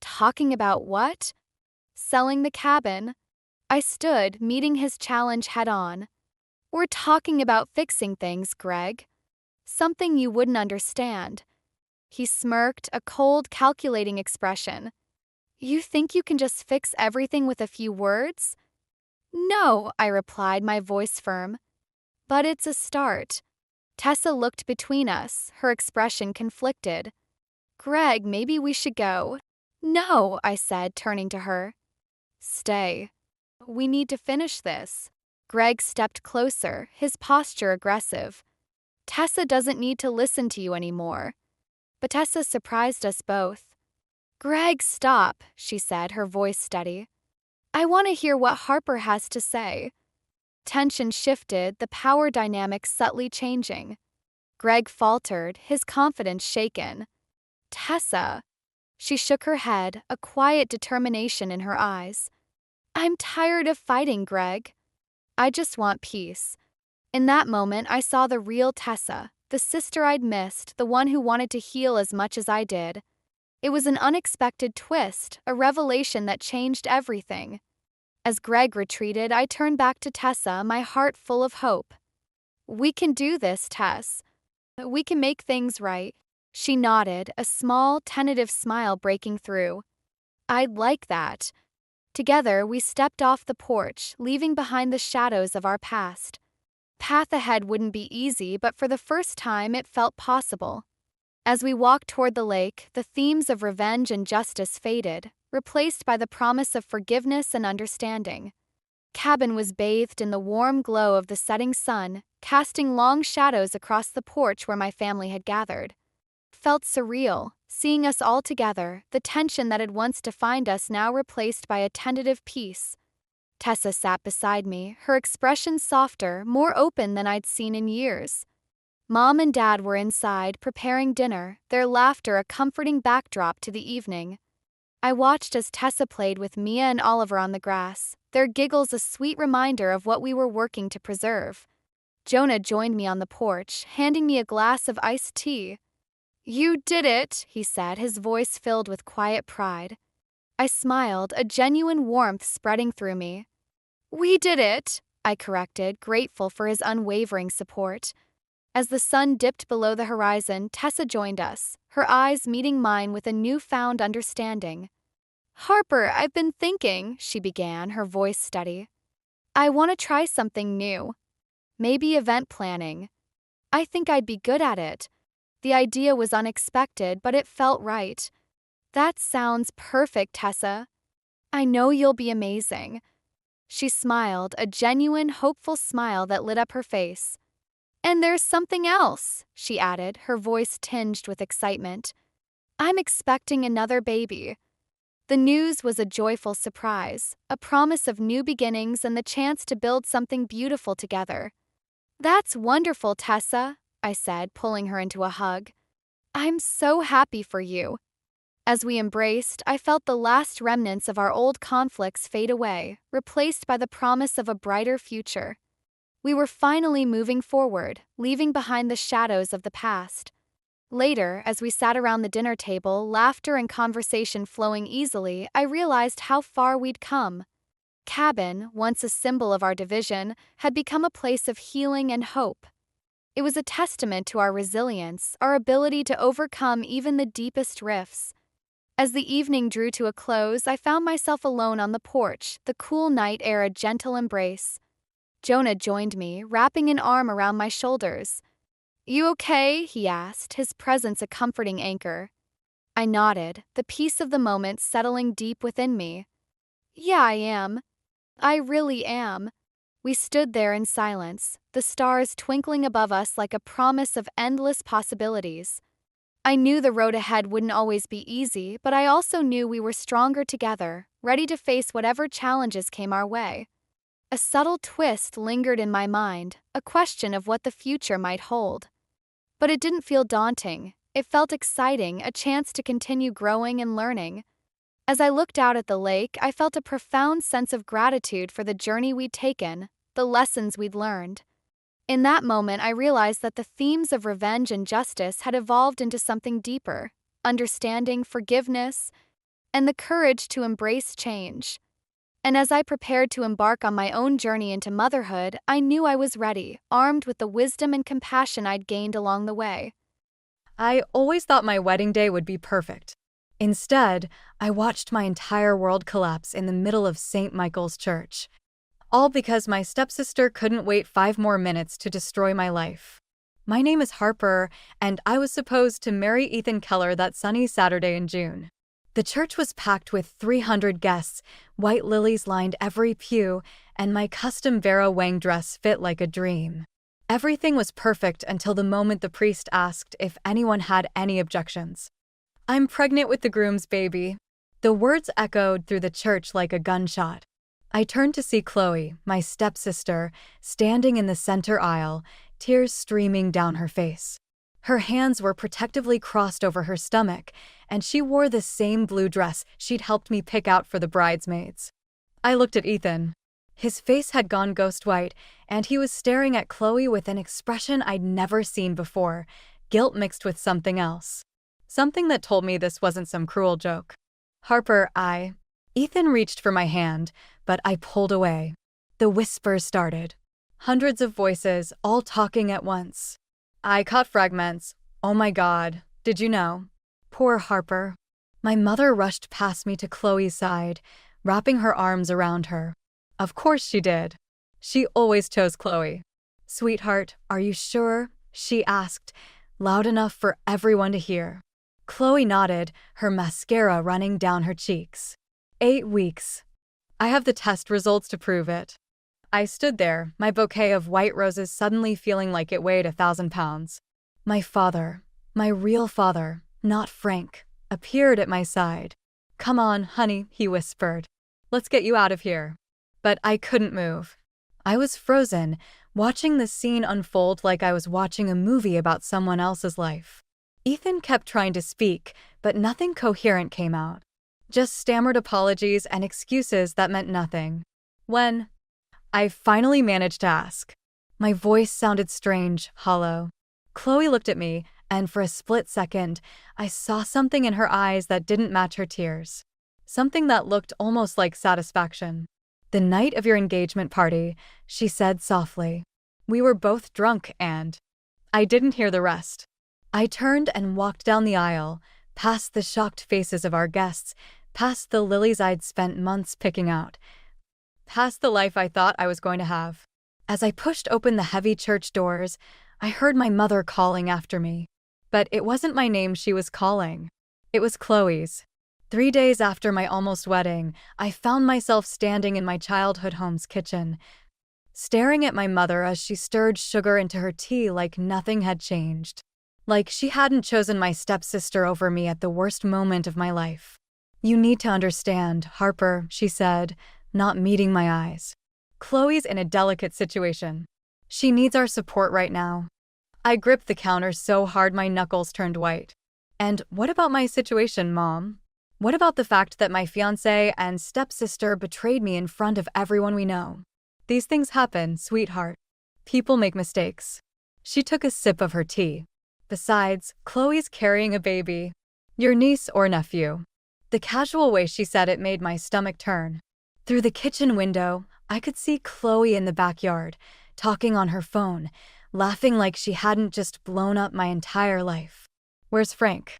"Talking about what?" "Selling the cabin." I stood, meeting his challenge head-on. "We're talking about fixing things, Greg. Something you wouldn't understand." He smirked, a cold, calculating expression. "You think you can just fix everything with a few words?" "No," I replied, my voice firm. "But it's a start." Tessa looked between us, her expression conflicted. "Greg, maybe we should go." "No," I said, turning to her. "Stay. We need to finish this." Greg stepped closer, his posture aggressive. "Tessa doesn't need to listen to you anymore." But Tessa surprised us both. "Greg, stop," she said, her voice steady. "I want to hear what Harper has to say." Tension shifted, the power dynamic subtly changing. Greg faltered, his confidence shaken. "Tessa." She shook her head, a quiet determination in her eyes. "I'm tired of fighting, Greg. I just want peace." In that moment, I saw the real Tessa, the sister I'd missed, the one who wanted to heal as much as I did. It was an unexpected twist, a revelation that changed everything. As Greg retreated, I turned back to Tessa, my heart full of hope. "We can do this, Tess. We can make things right." She nodded, a small, tentative smile breaking through. "I'd like that." Together, we stepped off the porch, leaving behind the shadows of our past. Path ahead wouldn't be easy, but for the first time it felt possible. As we walked toward the lake, the themes of revenge and justice faded, replaced by the promise of forgiveness and understanding. Cabin was bathed in the warm glow of the setting sun, casting long shadows across the porch where my family had gathered. Felt surreal, seeing us all together, the tension that had once defined us now replaced by a tentative peace. Tessa sat beside me, her expression softer, more open than I'd seen in years. Mom and Dad were inside, preparing dinner, their laughter a comforting backdrop to the evening. I watched as Tessa played with Mia and Oliver on the grass, their giggles a sweet reminder of what we were working to preserve. Jonah joined me on the porch, handing me a glass of iced tea. "You did it," he said, his voice filled with quiet pride. I smiled, a genuine warmth spreading through me. "We did it," I corrected, grateful for his unwavering support. As the sun dipped below the horizon, Tessa joined us, her eyes meeting mine with a newfound understanding. "Harper, I've been thinking," she began, her voice steady. "I want to try something new. Maybe event planning. I think I'd be good at it." The idea was unexpected, but it felt right. "That sounds perfect, Tessa. I know you'll be amazing." She smiled, a genuine, hopeful smile that lit up her face. "And there's something else," she added, her voice tinged with excitement. "I'm expecting another baby." The news was a joyful surprise, a promise of new beginnings and the chance to build something beautiful together. "That's wonderful, Tessa," I said, pulling her into a hug. "I'm so happy for you." As we embraced, I felt the last remnants of our old conflicts fade away, replaced by the promise of a brighter future. We were finally moving forward, leaving behind the shadows of the past. Later, as we sat around the dinner table, laughter and conversation flowing easily, I realized how far we'd come. Cabin, once a symbol of our division, had become a place of healing and hope. It was a testament to our resilience, our ability to overcome even the deepest rifts. As the evening drew to a close, I found myself alone on the porch, the cool night air a gentle embrace. Jonah joined me, wrapping an arm around my shoulders. "You okay?" he asked, his presence a comforting anchor. I nodded, the peace of the moment settling deep within me. "Yeah, I am. I really am." We stood there in silence, the stars twinkling above us like a promise of endless possibilities. I knew the road ahead wouldn't always be easy, but I also knew we were stronger together, ready to face whatever challenges came our way. A subtle twist lingered in my mind, a question of what the future might hold. But it didn't feel daunting. It felt exciting, a chance to continue growing and learning. As I looked out at the lake, I felt a profound sense of gratitude for the journey we'd taken, the lessons we'd learned. In that moment, I realized that the themes of revenge and justice had evolved into something deeper: understanding, forgiveness, and the courage to embrace change. And as I prepared to embark on my own journey into motherhood, I knew I was ready, armed with the wisdom and compassion I'd gained along the way. I always thought my wedding day would be perfect. Instead, I watched my entire world collapse in the middle of St. Michael's Church. All because my stepsister couldn't wait 5 more minutes to destroy my life. My name is Harper, and I was supposed to marry Ethan Keller that sunny Saturday in June. The church was packed with 300 guests, white lilies lined every pew, and my custom Vera Wang dress fit like a dream. Everything was perfect until the moment the priest asked if anyone had any objections. "I'm pregnant with the groom's baby." The words echoed through the church like a gunshot. I turned to see Chloe, my stepsister, standing in the center aisle, tears streaming down her face. Her hands were protectively crossed over her stomach, and she wore the same blue dress she'd helped me pick out for the bridesmaids. I looked at Ethan. His face had gone ghost white, and he was staring at Chloe with an expression I'd never seen before, guilt mixed with something else. Something that told me this wasn't some cruel joke. "Harper, Ethan reached for my hand, but I pulled away. The whispers started. Hundreds of voices, all talking at once. I caught fragments. "Oh my God, did you know? Poor Harper." My mother rushed past me to Chloe's side, wrapping her arms around her. Of course she did. She always chose Chloe. "Sweetheart, are you sure?" she asked, loud enough for everyone to hear. Chloe nodded, her mascara running down her cheeks. 8 weeks. I have the test results to prove it. I stood there, my bouquet of white roses suddenly feeling like it weighed 1,000 pounds. My father, my real father, not Frank, appeared at my side. "Come on, honey," he whispered. "Let's get you out of here." But I couldn't move. I was frozen, watching the scene unfold like I was watching a movie about someone else's life. Ethan kept trying to speak, but nothing coherent came out. Just stammered apologies and excuses that meant nothing. When I finally managed to ask, my voice sounded strange, hollow. Chloe looked at me, and for a split second, I saw something in her eyes that didn't match her tears. Something that looked almost like satisfaction. "The night of your engagement party," she said softly. "We were both drunk and..." I didn't hear the rest. I turned and walked down the aisle, past the shocked faces of our guests, past the lilies I'd spent months picking out, past the life I thought I was going to have. As I pushed open the heavy church doors, I heard my mother calling after me. But it wasn't my name she was calling. It was Chloe's. 3 days after my almost wedding, I found myself standing in my childhood home's kitchen, staring at my mother as she stirred sugar into her tea like nothing had changed. Like she hadn't chosen my stepsister over me at the worst moment of my life. "You need to understand, Harper," she said, not meeting my eyes. "Chloe's in a delicate situation. She needs our support right now." I gripped the counter so hard my knuckles turned white. "And what about my situation, Mom? What about the fact that my fiancé and stepsister betrayed me in front of everyone we know? These things happen, sweetheart. People make mistakes." She took a sip of her tea. "Besides, Chloe's carrying a baby. Your niece or nephew." The casual way she said it made my stomach turn. Through the kitchen window, I could see Chloe in the backyard, talking on her phone, laughing like she hadn't just blown up my entire life. "Where's Frank?"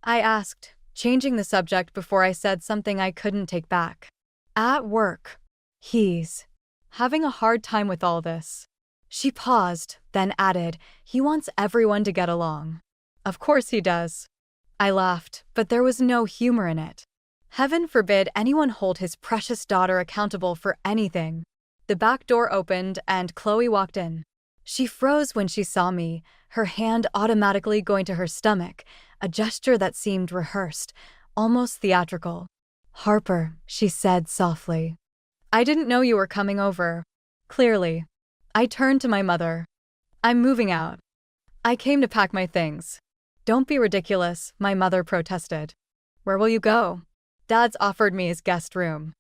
I asked, changing the subject before I said something I couldn't take back. "At work. He's having a hard time with all this." She paused, then added, "He wants everyone to get along." "Of course he does." I laughed, but there was no humor in it. Heaven forbid anyone hold his precious daughter accountable for anything. The back door opened and Chloe walked in. She froze when she saw me, her hand automatically going to her stomach, a gesture that seemed rehearsed, almost theatrical. "Harper," she said softly. "I didn't know you were coming over." Clearly. I turned to my mother. "I'm moving out. I came to pack my things." "Don't be ridiculous," my mother protested. "Where will you go?" Dad's offered me his guest room.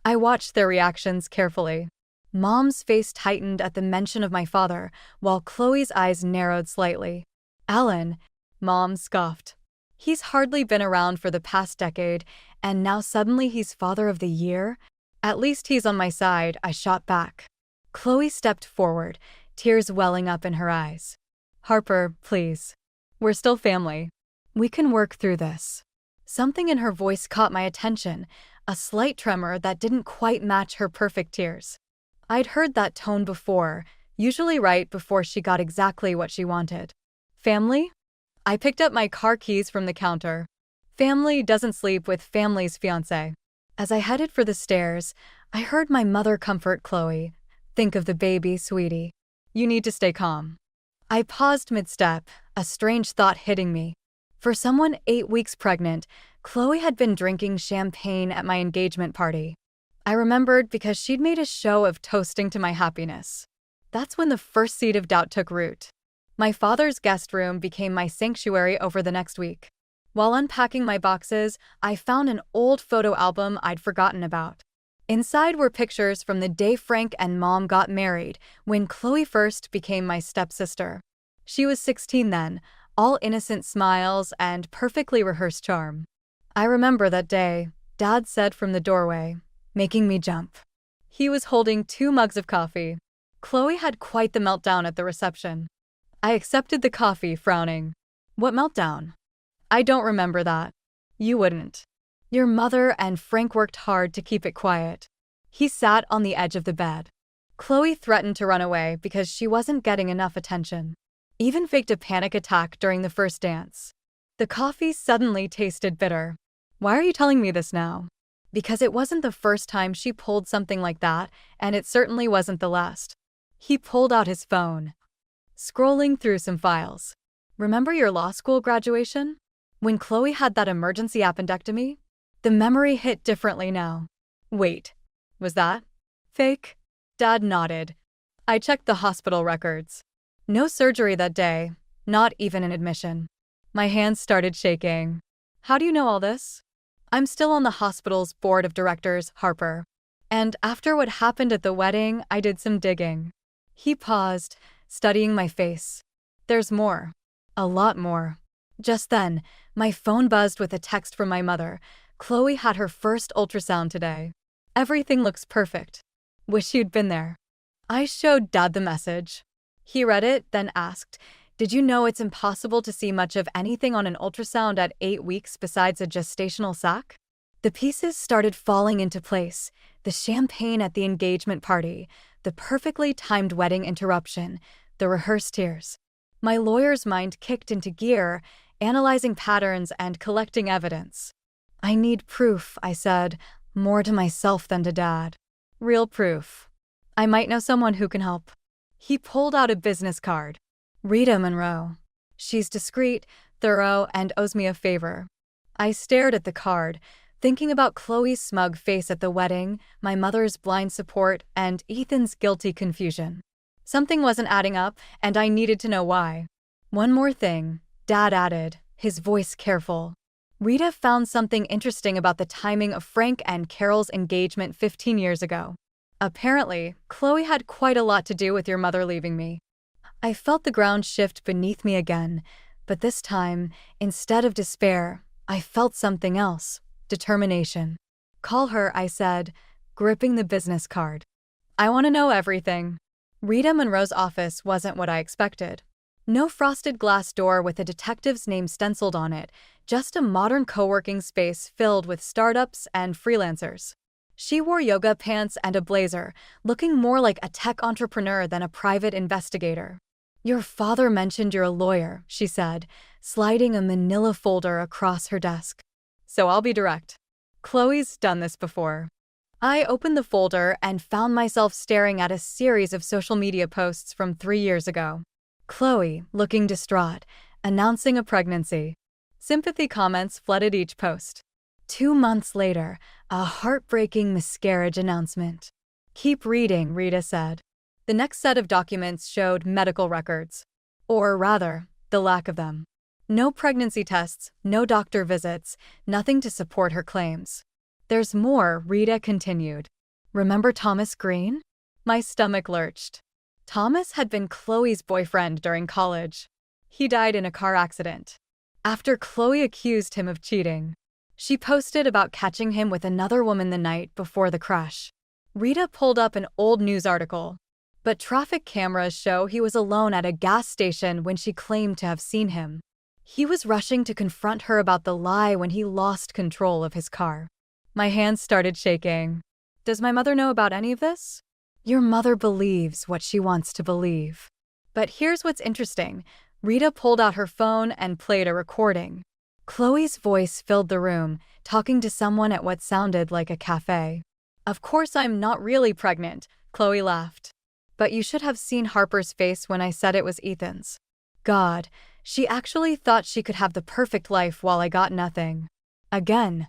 I watched their reactions carefully. Mom's face tightened at the mention of my father, while Chloe's eyes narrowed slightly. "Alan," Mom scoffed. "He's hardly been around for the past decade, and now suddenly he's father of the year? At least he's on my side," I shot back. Chloe stepped forward, tears welling up in her eyes. "Harper, please. We're still family. We can work through this." Something in her voice caught my attention, a slight tremor that didn't quite match her perfect tears. I'd heard that tone before, usually right before she got exactly what she wanted. "Family?" I picked up my car keys from the counter. Family doesn't sleep with family's fiancé. As I headed for the stairs, I heard my mother comfort Chloe. "Think of the baby, sweetie. You need to stay calm." I paused mid-step, a strange thought hitting me. For someone 8 weeks pregnant, Chloe had been drinking champagne at my engagement party. I remembered because she'd made a show of toasting to my happiness. That's when the first seed of doubt took root. My father's guest room became my sanctuary over the next week. While unpacking my boxes, I found an old photo album I'd forgotten about. Inside were pictures from the day Frank and Mom got married, when Chloe first became my stepsister. She was 16 then, all innocent smiles and perfectly rehearsed charm. I remember that day, Dad said from the doorway, making me jump. He was holding 2 mugs of coffee. Chloe had quite the meltdown at the reception. I accepted the coffee, frowning. "What meltdown?" "I don't remember that." "You wouldn't. Your mother and Frank worked hard to keep it quiet." He sat on the edge of the bed. Chloe threatened to run away because she wasn't getting enough attention. Even faked a panic attack during the first dance. The coffee suddenly tasted bitter. "Why are you telling me this now?" "Because it wasn't the first time she pulled something like that, and it certainly wasn't the last." He pulled out his phone, scrolling through some files. "Remember your law school graduation? When Chloe had that emergency appendectomy?" The memory hit differently now. "Wait, was that fake?" Dad nodded. I checked the hospital records. No surgery that day, not even an admission. My hands started shaking. "How do you know all this?" "I'm still on the hospital's board of directors, Harper. And after what happened at the wedding, I did some digging." He paused, studying my face. "There's more. A lot more." Just then, my phone buzzed with a text from my mother. "Chloe had her first ultrasound today. Everything looks perfect. Wish you'd been there." I showed Dad the message. He read it, then asked, Did you know it's impossible to see much of anything on an ultrasound at 8 weeks besides a gestational sac? The pieces started falling into place. The champagne at the engagement party, the perfectly timed wedding interruption, the rehearsed tears. My lawyer's mind kicked into gear, analyzing patterns and collecting evidence. I need proof, I said, more to myself than to Dad. Real proof. I might know someone who can help. He pulled out a business card. Rita Monroe. She's discreet, thorough, and owes me a favor. I stared at the card, thinking about Chloe's smug face at the wedding, my mother's blind support, and Ethan's guilty confusion. Something wasn't adding up, and I needed to know why. One more thing, Dad added, his voice careful. Rita found something interesting about the timing of Frank and Carol's engagement 15 years ago. Apparently, Chloe had quite a lot to do with your mother leaving me. I felt the ground shift beneath me again, but this time, instead of despair, I felt something else. Determination. Call her, I said, gripping the business card. I want to know everything. Rita Monroe's office wasn't what I expected. No frosted glass door with a detective's name stenciled on it, just a modern co-working space filled with startups and freelancers. She wore yoga pants and a blazer, looking more like a tech entrepreneur than a private investigator. Your father mentioned you're a lawyer, she said, sliding a manila folder across her desk. So I'll be direct. Chloe's done this before. I opened the folder and found myself staring at a series of social media posts from 3 years ago. Chloe, looking distraught, announcing a pregnancy. Sympathy comments flooded each post. 2 months later, a heartbreaking miscarriage announcement. Keep reading, Rita said. The next set of documents showed medical records. Or rather, the lack of them. No pregnancy tests, no doctor visits, nothing to support her claims. There's more, Rita continued. Remember Thomas Green? My stomach lurched. Thomas had been Chloe's boyfriend during college. He died in a car accident. After Chloe accused him of cheating, she posted about catching him with another woman the night before the crash. Rita pulled up an old news article, but traffic cameras show he was alone at a gas station when she claimed to have seen him. He was rushing to confront her about the lie when he lost control of his car. My hands started shaking. Does my mother know about any of this? Your mother believes what she wants to believe. But here's what's interesting. Rita pulled out her phone and played a recording. Chloe's voice filled the room, talking to someone at what sounded like a cafe. Of course I'm not really pregnant, Chloe laughed. But you should have seen Harper's face when I said it was Ethan's. God, she actually thought she could have the perfect life while I got nothing. Again.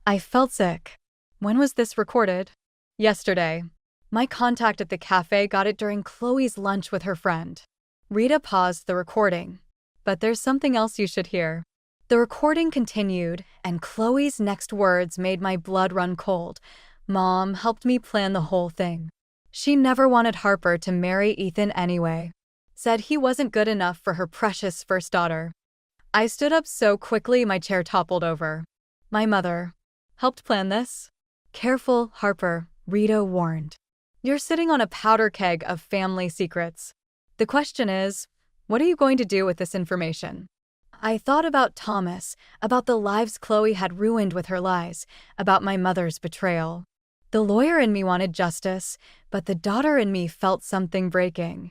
I felt sick. When was this recorded? Yesterday. My contact at the cafe got it during Chloe's lunch with her friend. Rita paused the recording. But there's something else you should hear. The recording continued, and Chloe's next words made my blood run cold. Mom helped me plan the whole thing. She never wanted Harper to marry Ethan anyway. Said he wasn't good enough for her precious first daughter. I stood up so quickly my chair toppled over. My mother helped plan this? Careful, Harper, Rita warned. You're sitting on a powder keg of family secrets. The question is, what are you going to do with this information? I thought about Thomas, about the lives Chloe had ruined with her lies, about my mother's betrayal. The lawyer in me wanted justice, but the daughter in me felt something breaking.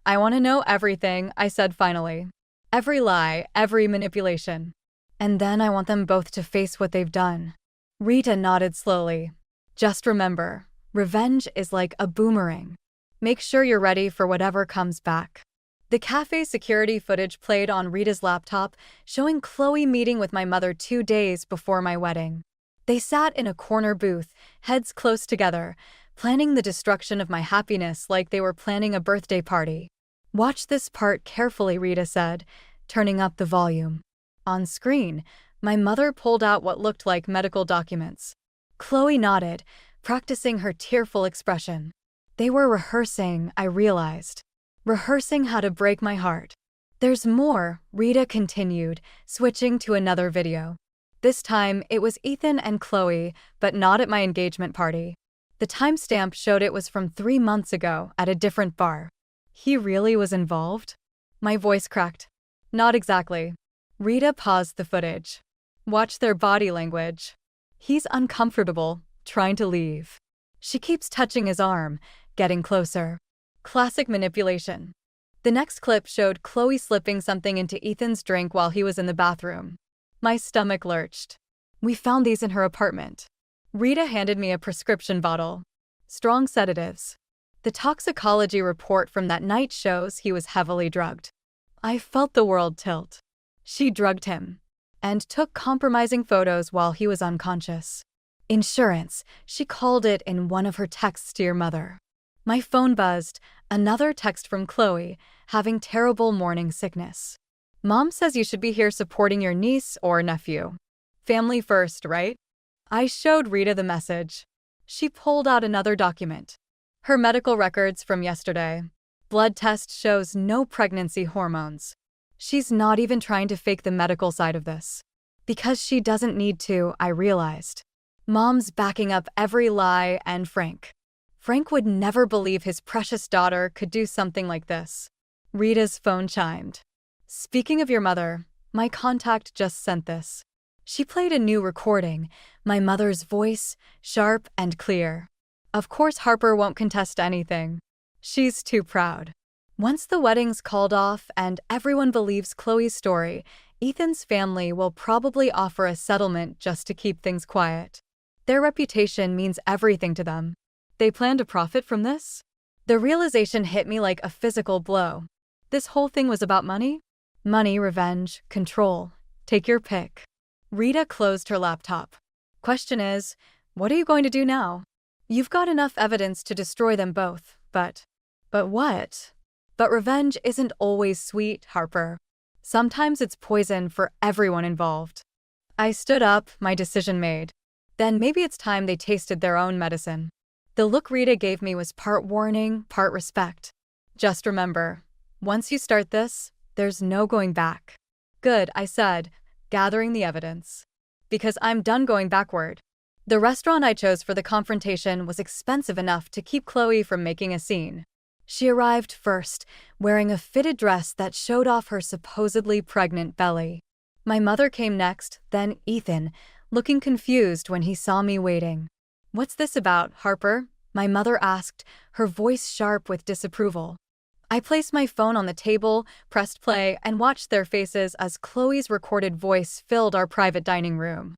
I want to know everything, I said finally. Every lie, every manipulation. And then I want them both to face what they've done. Rita nodded slowly. Just remember, revenge is like a boomerang. Make sure you're ready for whatever comes back. The cafe security footage played on Rita's laptop, showing Chloe meeting with my mother 2 days before my wedding. They sat in a corner booth, heads close together, planning the destruction of my happiness like they were planning a birthday party. Watch this part carefully, Rita said, turning up the volume. On screen, my mother pulled out what looked like medical documents. Chloe nodded, practicing her tearful expression. They were rehearsing, I realized. Rehearsing how to break my heart. There's more, Rita continued, switching to another video. This time, it was Ethan and Chloe, but not at my engagement party. The timestamp showed it was from 3 months ago at a different bar. He really was involved? My voice cracked. Not exactly. Rita paused the footage. Watch their body language. He's uncomfortable, trying to leave. She keeps touching his arm, getting closer. Classic manipulation. The next clip showed Chloe slipping something into Ethan's drink while he was in the bathroom. My stomach lurched. We found these in her apartment. Rita handed me a prescription bottle. Strong sedatives. The toxicology report from that night shows he was heavily drugged. I felt the world tilt. She drugged him and took compromising photos while he was unconscious. Insurance, she called it in one of her texts to your mother. My phone buzzed, another text from Chloe, having terrible morning sickness. Mom says you should be here supporting your niece or nephew. Family first, right? I showed Rita the message. She pulled out another document. Her medical records from yesterday. Blood test shows no pregnancy hormones. She's not even trying to fake the medical side of this. Because she doesn't need to, I realized. Mom's backing up every lie, and Frank would never believe his precious daughter could do something like this. Rita's phone chimed. Speaking of your mother, my contact just sent this. She played a new recording, my mother's voice, sharp and clear. Of course Harper won't contest anything. She's too proud. Once the wedding's called off and everyone believes Chloe's story, Ethan's family will probably offer a settlement just to keep things quiet. Their reputation means everything to them. They plan to profit from this? The realization hit me like a physical blow. This whole thing was about money? Money, revenge, control. Take your pick. Rita closed her laptop. Question is, what are you going to do now? You've got enough evidence to destroy them both, but what? But revenge isn't always sweet, Harper. Sometimes it's poison for everyone involved. I stood up, my decision made. Then maybe it's time they tasted their own medicine. The look Rita gave me was part warning, part respect. Just remember, once you start this, there's no going back. Good, I said, gathering the evidence. Because I'm done going backward. The restaurant I chose for the confrontation was expensive enough to keep Chloe from making a scene. She arrived first, wearing a fitted dress that showed off her supposedly pregnant belly. My mother came next, then Ethan, looking confused when he saw me waiting. What's this about, Harper? My mother asked, her voice sharp with disapproval. I placed my phone on the table, pressed play, and watched their faces as Chloe's recorded voice filled our private dining room.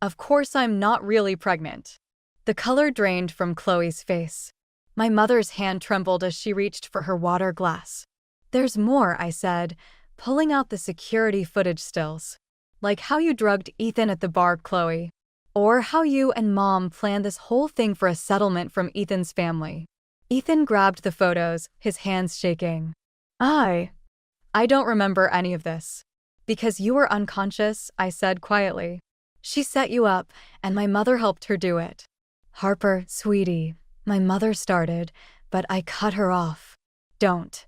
Of course I'm not really pregnant. The color drained from Chloe's face. My mother's hand trembled as she reached for her water glass. There's more, I said, pulling out the security footage stills. Like how you drugged Ethan at the bar, Chloe. Or how you and Mom planned this whole thing for a settlement from Ethan's family. Ethan grabbed the photos, his hands shaking. I don't remember any of this. Because you were unconscious, I said quietly. She set you up, and my mother helped her do it. Harper, sweetie, my mother started, but I cut her off. Don't.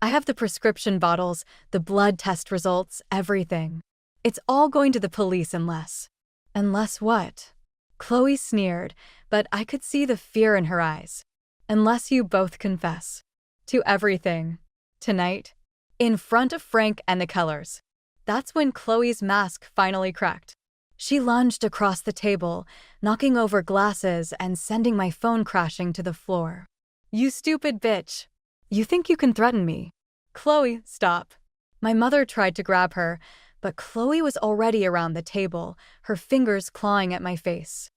I have the prescription bottles, the blood test results, everything. It's all going to the police unless. Unless what? Chloe sneered, but I could see the fear in her eyes. Unless you both confess. To everything. Tonight. In front of Frank and the Kellers. That's when Chloe's mask finally cracked. She lunged across the table, knocking over glasses and sending my phone crashing to the floor. You stupid bitch. You think you can threaten me? Chloe, stop. My mother tried to grab her, but Chloe was already around the table, her fingers clawing at my face.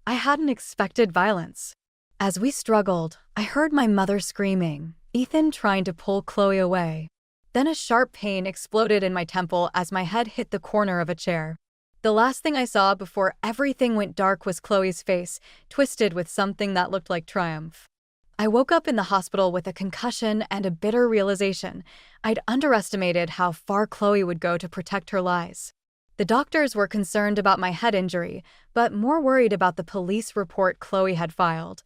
I hadn't expected violence. As we struggled, I heard my mother screaming, Ethan trying to pull Chloe away. Then a sharp pain exploded in my temple as my head hit the corner of a chair. The last thing I saw before everything went dark was Chloe's face, twisted with something that looked like triumph. I woke up in the hospital with a concussion and a bitter realization. I'd underestimated how far Chloe would go to protect her lies. The doctors were concerned about my head injury, but more worried about the police report Chloe had filed,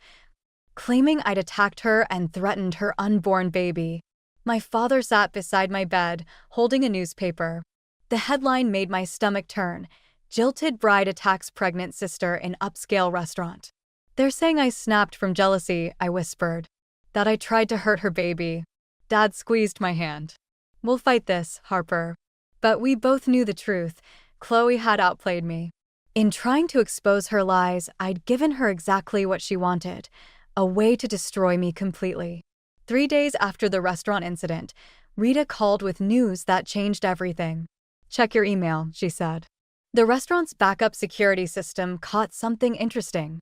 claiming I'd attacked her and threatened her unborn baby. My father sat beside my bed, holding a newspaper. The headline made my stomach turn. Jilted bride attacks pregnant sister in upscale restaurant. They're saying I snapped from jealousy, I whispered. That I tried to hurt her baby. Dad squeezed my hand. We'll fight this, Harper. But we both knew the truth. Chloe had outplayed me. In trying to expose her lies, I'd given her exactly what she wanted, a way to destroy me completely. 3 days after the restaurant incident, Rita called with news that changed everything. "Check your email," she said. The restaurant's backup security system caught something interesting.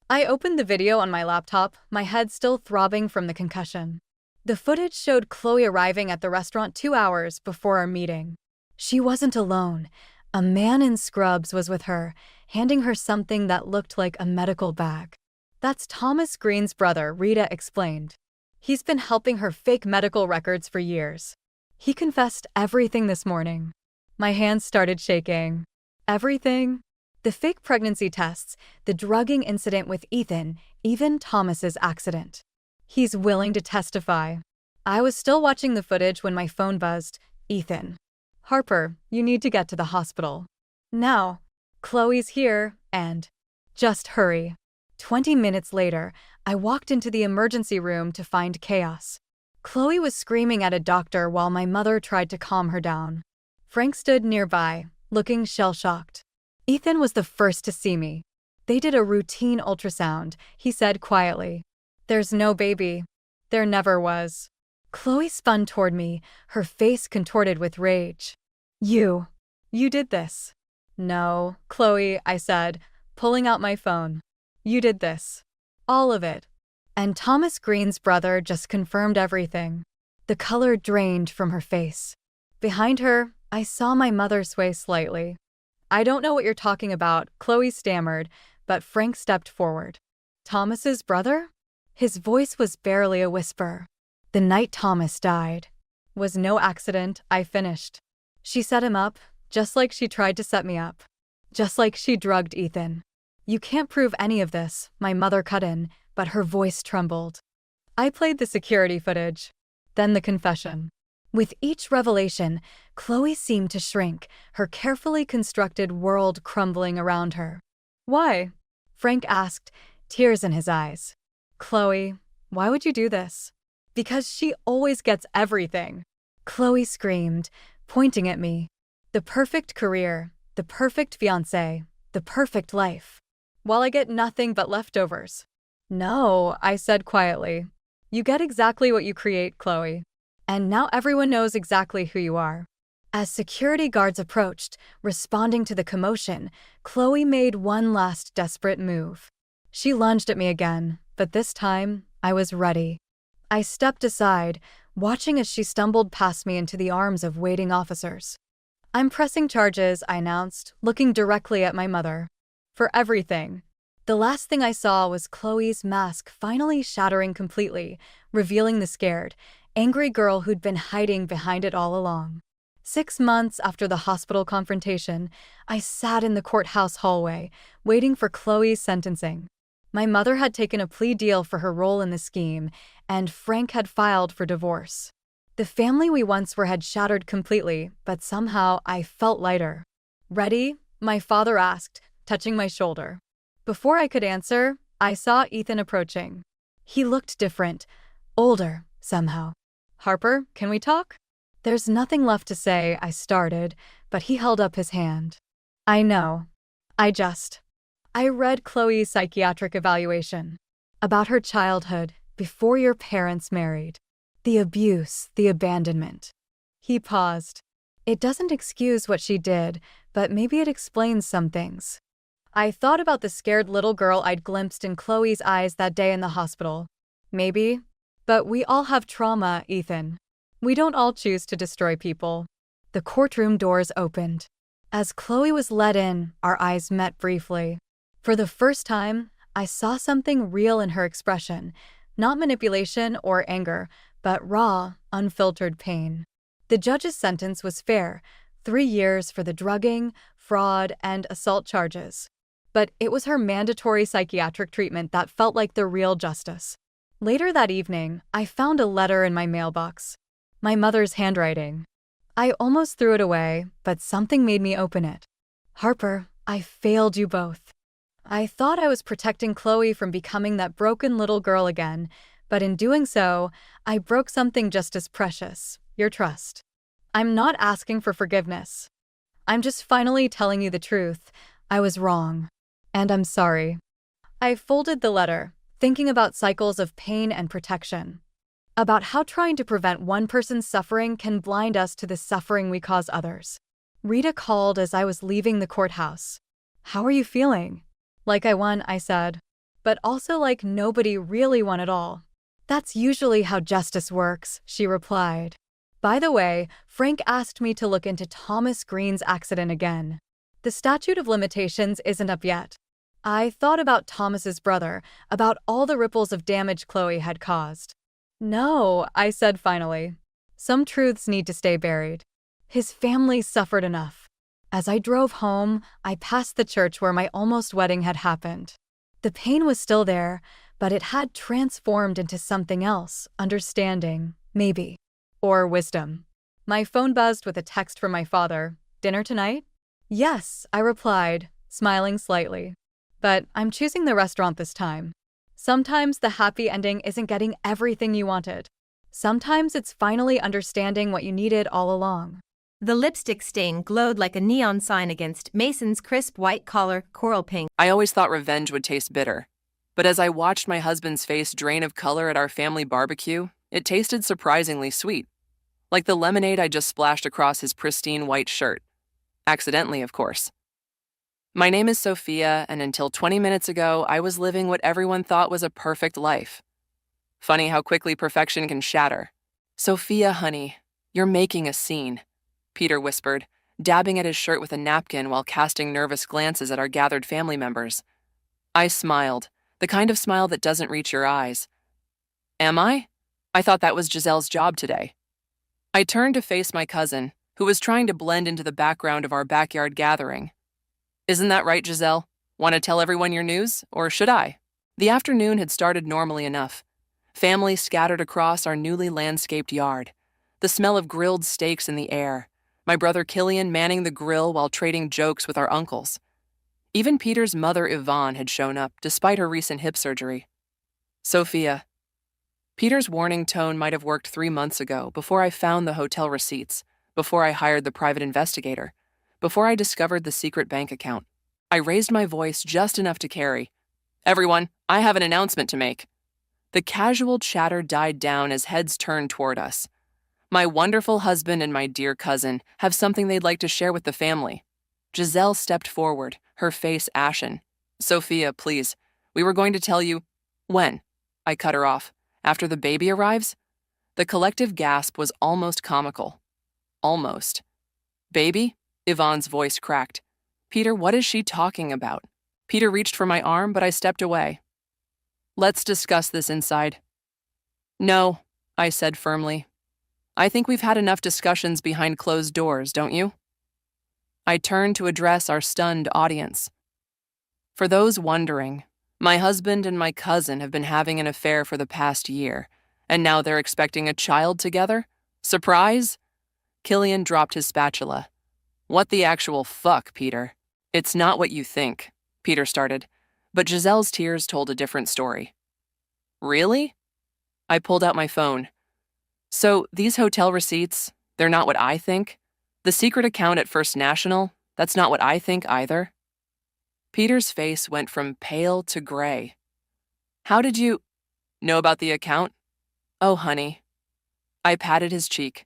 I opened the video on my laptop, my head still throbbing from the concussion. The footage showed Chloe arriving at the restaurant 2 hours before our meeting. She wasn't alone. A man in scrubs was with her, handing her something that looked like a medical bag. "That's Thomas Green's brother," Rita explained. "He's been helping her fake medical records for years. He confessed everything this morning." My hands started shaking. Everything? The fake pregnancy tests, the drugging incident with Ethan, even Thomas's accident. He's willing to testify. I was still watching the footage when my phone buzzed. "Ethan. Harper, you need to get to the hospital. Now. Chloe's here, and just hurry." 20 minutes later, I walked into the emergency room to find chaos. Chloe was screaming at a doctor while my mother tried to calm her down. Frank stood nearby, looking shell-shocked. Ethan was the first to see me. "They did a routine ultrasound," he said quietly. "There's no baby. There never was." Chloe spun toward me, her face contorted with rage. You did this." "No, Chloe," I said, pulling out my phone. "You did this. All of it." And Thomas Green's brother just confirmed everything. The color drained from her face. Behind her, I saw my mother sway slightly. "I don't know what you're talking about," Chloe stammered, but Frank stepped forward. "Thomas's brother?" His voice was barely a whisper. "The night Thomas died. Was no accident," I finished. "She set him up, just like she tried to set me up. Just like she drugged Ethan." "You can't prove any of this," my mother cut in, but her voice trembled. I played the security footage. Then the confession. With each revelation, Chloe seemed to shrink, her carefully constructed world crumbling around her. "Why?" Frank asked, tears in his eyes. "Chloe, why would you do this?" "Because she always gets everything," Chloe screamed, pointing at me. "The perfect career, the perfect fiancé, the perfect life. While I get nothing but leftovers." "No," I said quietly. "You get exactly what you create, Chloe. And now everyone knows exactly who you are." As security guards approached, responding to the commotion, Chloe made one last desperate move. She lunged at me again, but this time, I was ready. I stepped aside, watching as she stumbled past me into the arms of waiting officers. "I'm pressing charges," I announced, looking directly at my mother. "For everything." The last thing I saw was Chloe's mask finally shattering completely, revealing the scared, angry girl who'd been hiding behind it all along. 6 months after the hospital confrontation, I sat in the courthouse hallway, waiting for Chloe's sentencing. My mother had taken a plea deal for her role in the scheme, and Frank had filed for divorce. The family we once were had shattered completely, but somehow I felt lighter. "Ready?" my father asked, touching my shoulder. Before I could answer, I saw Ethan approaching. He looked different, older, somehow. "Harper, can we talk?" "There's nothing left to say," I started, but he held up his hand. "I know. I read Chloe's psychiatric evaluation. About her childhood, before your parents married. The abuse, the abandonment." He paused. "It doesn't excuse what she did, but maybe it explains some things." I thought about the scared little girl I'd glimpsed in Chloe's eyes that day in the hospital. Maybe. But we all have trauma, Ethan. We don't all choose to destroy people. The courtroom doors opened. As Chloe was let in, our eyes met briefly. For the first time, I saw something real in her expression, not manipulation or anger, but raw, unfiltered pain. The judge's sentence was fair, 3 years for the drugging, fraud, and assault charges. But it was her mandatory psychiatric treatment that felt like the real justice. Later that evening, I found a letter in my mailbox. My mother's handwriting. I almost threw it away, but something made me open it. "Harper, I failed you both. I thought I was protecting Chloe from becoming that broken little girl again, but in doing so, I broke something just as precious, your trust. I'm not asking for forgiveness. I'm just finally telling you the truth. I was wrong. And I'm sorry. I folded the letter, thinking about cycles of pain and protection. About how trying to prevent one person's suffering can blind us to the suffering we cause others. Rita called as I was leaving the courthouse. "How are you feeling?" "Like I won," I said. "But also like nobody really won at all." "That's usually how justice works," she replied. By the way, Frank asked me to look into Thomas Green's accident again. The statute of limitations isn't up yet. I thought about Thomas's brother, about all the ripples of damage Chloe had caused. "No," I said finally. "Some truths need to stay buried. His family suffered enough." As I drove home, I passed the church where my almost wedding had happened. The pain was still there, but it had transformed into something else, understanding, maybe, or wisdom. My phone buzzed with a text from my father. "Dinner tonight?" "Yes," I replied, smiling slightly. "But I'm choosing the restaurant this time." Sometimes the happy ending isn't getting everything you wanted. Sometimes it's finally understanding what you needed all along. The lipstick stain glowed like a neon sign against Mason's crisp white collar, coral pink. I always thought revenge would taste bitter. But as I watched my husband's face drain of color at our family barbecue, it tasted surprisingly sweet. Like the lemonade I just splashed across his pristine white shirt. Accidentally, of course. My name is Sophia, and until 20 minutes ago, I was living what everyone thought was a perfect life. Funny how quickly perfection can shatter. "Sophia, honey, you're making a scene," Peter whispered, dabbing at his shirt with a napkin while casting nervous glances at our gathered family members. I smiled, the kind of smile that doesn't reach your eyes. "Am I? I thought that was Giselle's job today." I turned to face my cousin, who was trying to blend into the background of our backyard gathering. "Isn't that right, Giselle? Want to tell everyone your news, or should I?" The afternoon had started normally enough. Family scattered across our newly landscaped yard. The smell of grilled steaks in the air. My brother Killian manning the grill while trading jokes with our uncles. Even Peter's mother Yvonne had shown up, despite her recent hip surgery. "Sophia." Peter's warning tone might have worked 3 months ago, before I found the hotel receipts, before I hired the private investigator, before I discovered the secret bank account. I raised my voice just enough to carry. "Everyone, I have an announcement to make." The casual chatter died down as heads turned toward us. My wonderful husband and my dear cousin have something they'd like to share with the family. Giselle stepped forward, her face ashen. "Sophia, please. We were going to tell you—" "When?" I cut her off. "After the baby arrives?" The collective gasp was almost comical. Almost. "Baby?" Yvonne's voice cracked. "Peter, what is she talking about?" Peter reached for my arm, but I stepped away. "Let's discuss this inside." "No," I said firmly. "I think we've had enough discussions behind closed doors, don't you?" I turned to address our stunned audience. For those wondering, my husband and my cousin have been having an affair for the past year, and now they're expecting a child together? Surprise? Killian dropped his spatula. "What the actual fuck, Peter?" "It's not what you think," Peter started, but Giselle's tears told a different story. "Really?" I pulled out my phone. "So, these hotel receipts, they're not what I think? The secret account at First National, that's not what I think either?" Peter's face went from pale to gray. "How did you know about the account?" "Oh, honey." I patted his cheek.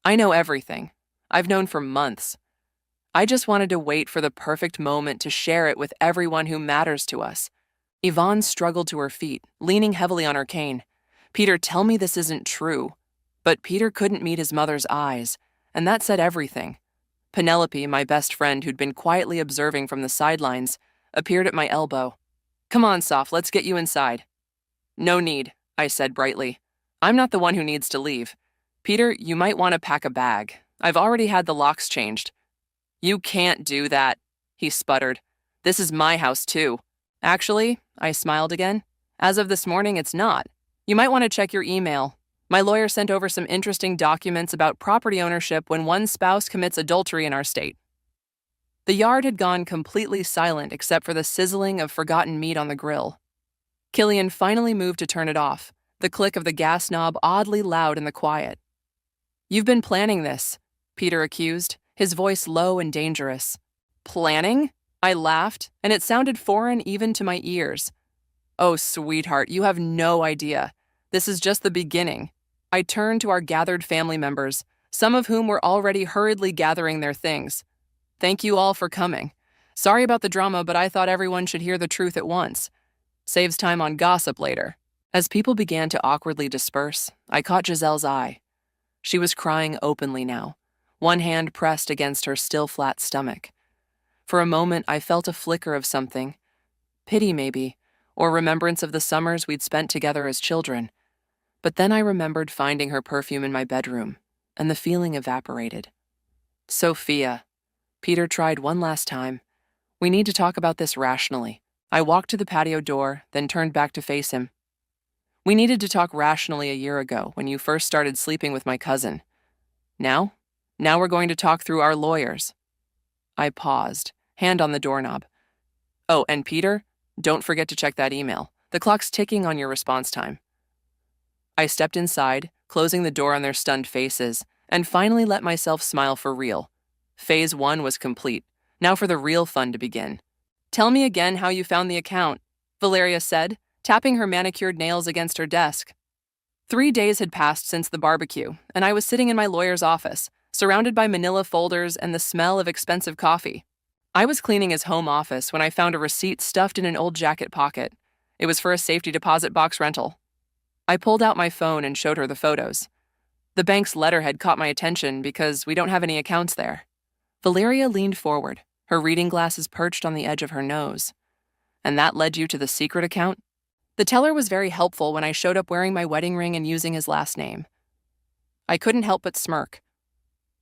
"I know everything. I've known for months. I just wanted to wait for the perfect moment to share it with everyone who matters to us." Yvonne struggled to her feet, leaning heavily on her cane. "Peter, tell me this isn't true." But Peter couldn't meet his mother's eyes, and that said everything. Penelope, my best friend who'd been quietly observing from the sidelines, appeared at my elbow. "Come on, Soph, let's get you inside." "No need," I said brightly. "I'm not the one who needs to leave. Peter, you might want to pack a bag. I've already had the locks changed." "You can't do that," he sputtered. "This is my house, too." "Actually," I smiled again, "as of this morning, it's not. You might want to check your email. My lawyer sent over some interesting documents about property ownership when one spouse commits adultery in our state." The yard had gone completely silent except for the sizzling of forgotten meat on the grill. Killian finally moved to turn it off, the click of the gas knob oddly loud in the quiet. "You've been planning this." Peter accused, his voice low and dangerous. Planning? I laughed, and it sounded foreign even to my ears. Oh, sweetheart, you have no idea. This is just the beginning. I turned to our gathered family members, some of whom were already hurriedly gathering their things. Thank you all for coming. Sorry about the drama, but I thought everyone should hear the truth at once. Saves time on gossip later. As people began to awkwardly disperse, I caught Giselle's eye. She was crying openly now, one hand pressed against her still flat stomach. For a moment, I felt a flicker of something. Pity, maybe, or remembrance of the summers we'd spent together as children. But then I remembered finding her perfume in my bedroom, and the feeling evaporated. Sophia. Peter tried one last time. We need to talk about this rationally. I walked to the patio door, then turned back to face him. We needed to talk rationally a year ago when you first started sleeping with my cousin. Now we're going to talk through our lawyers. I paused, hand on the doorknob. Oh, and Peter, don't forget to check that email. The clock's ticking on your response time. I stepped inside, closing the door on their stunned faces, and finally let myself smile for real. Phase 1 was complete. Now for the real fun to begin. Tell me again how you found the account, Valeria said, tapping her manicured nails against her desk. 3 days had passed since the barbecue, and I was sitting in my lawyer's office, surrounded by manila folders and the smell of expensive coffee. I was cleaning his home office when I found a receipt stuffed in an old jacket pocket. It was for a safety deposit box rental. I pulled out my phone and showed her the photos. The bank's letterhead caught my attention because we don't have any accounts there. Valeria leaned forward, her reading glasses perched on the edge of her nose. And that led you to the secret account? The teller was very helpful when I showed up wearing my wedding ring and using his last name. I couldn't help but smirk.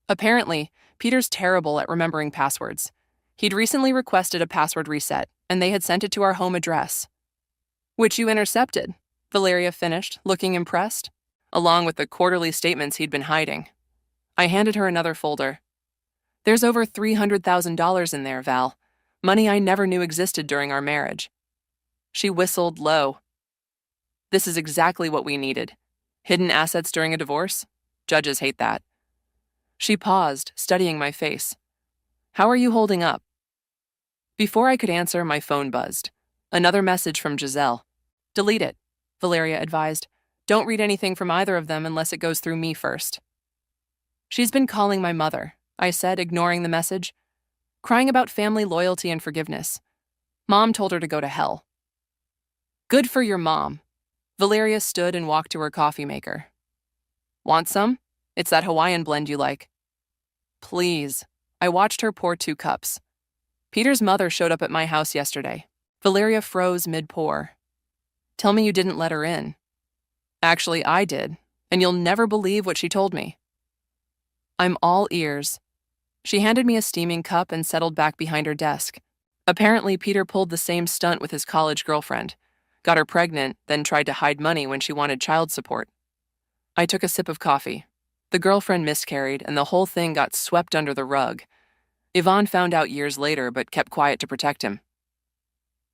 Apparently, Peter's terrible at remembering passwords. He'd recently requested a password reset, and they had sent it to our home address. Which you intercepted, Valeria finished, looking impressed, along with the quarterly statements he'd been hiding. I handed her another folder. There's over $300,000 in there, Val. Money I never knew existed during our marriage. She whistled low. This is exactly what we needed. Hidden assets during a divorce? Judges hate that. She paused, studying my face. How are you holding up? Before I could answer, my phone buzzed. Another message from Giselle. Delete it, Valeria advised. Don't read anything from either of them unless it goes through me first. She's been calling my mother, I said, ignoring the message. Crying about family loyalty and forgiveness. Mom told her to go to hell. Good for your mom. Valeria stood and walked to her coffee maker. Want some? It's that Hawaiian blend you like. Please. I watched her pour 2 cups. Peter's mother showed up at my house yesterday. Valeria froze mid-pour. Tell me you didn't let her in. Actually, I did, and you'll never believe what she told me. I'm all ears. She handed me a steaming cup and settled back behind her desk. Apparently, Peter pulled the same stunt with his college girlfriend. Got her pregnant, then tried to hide money when she wanted child support. I took a sip of coffee. The girlfriend miscarried, and the whole thing got swept under the rug. Yvonne found out years later, but kept quiet to protect him.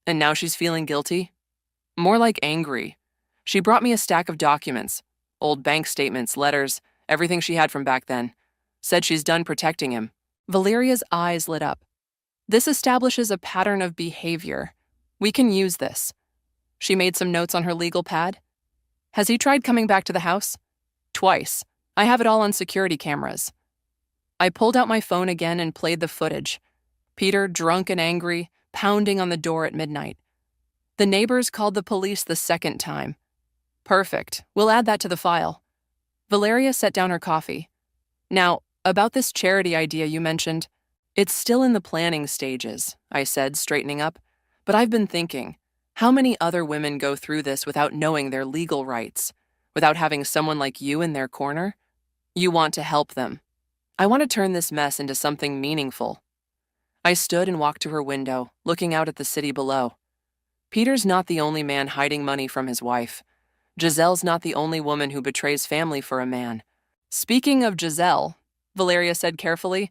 And now she's feeling guilty? More like angry. She brought me a stack of documents, old bank statements, letters, everything she had from back then. Said she's done protecting him. Valeria's eyes lit up. This establishes a pattern of behavior. We can use this. She made some notes on her legal pad. Has he tried coming back to the house? Twice. I have it all on security cameras. I pulled out my phone again and played the footage. Peter, drunk and angry, pounding on the door at midnight. The neighbors called the police the second time. Perfect. We'll add that to the file. Valeria set down her coffee. Now, about this charity idea you mentioned, it's still in the planning stages, I said, straightening up. But I've been thinking, how many other women go through this without knowing their legal rights, without having someone like you in their corner? You want to help them. I want to turn this mess into something meaningful. I stood and walked to her window, looking out at the city below. Peter's not the only man hiding money from his wife. Giselle's not the only woman who betrays family for a man. Speaking of Giselle, Valeria said carefully,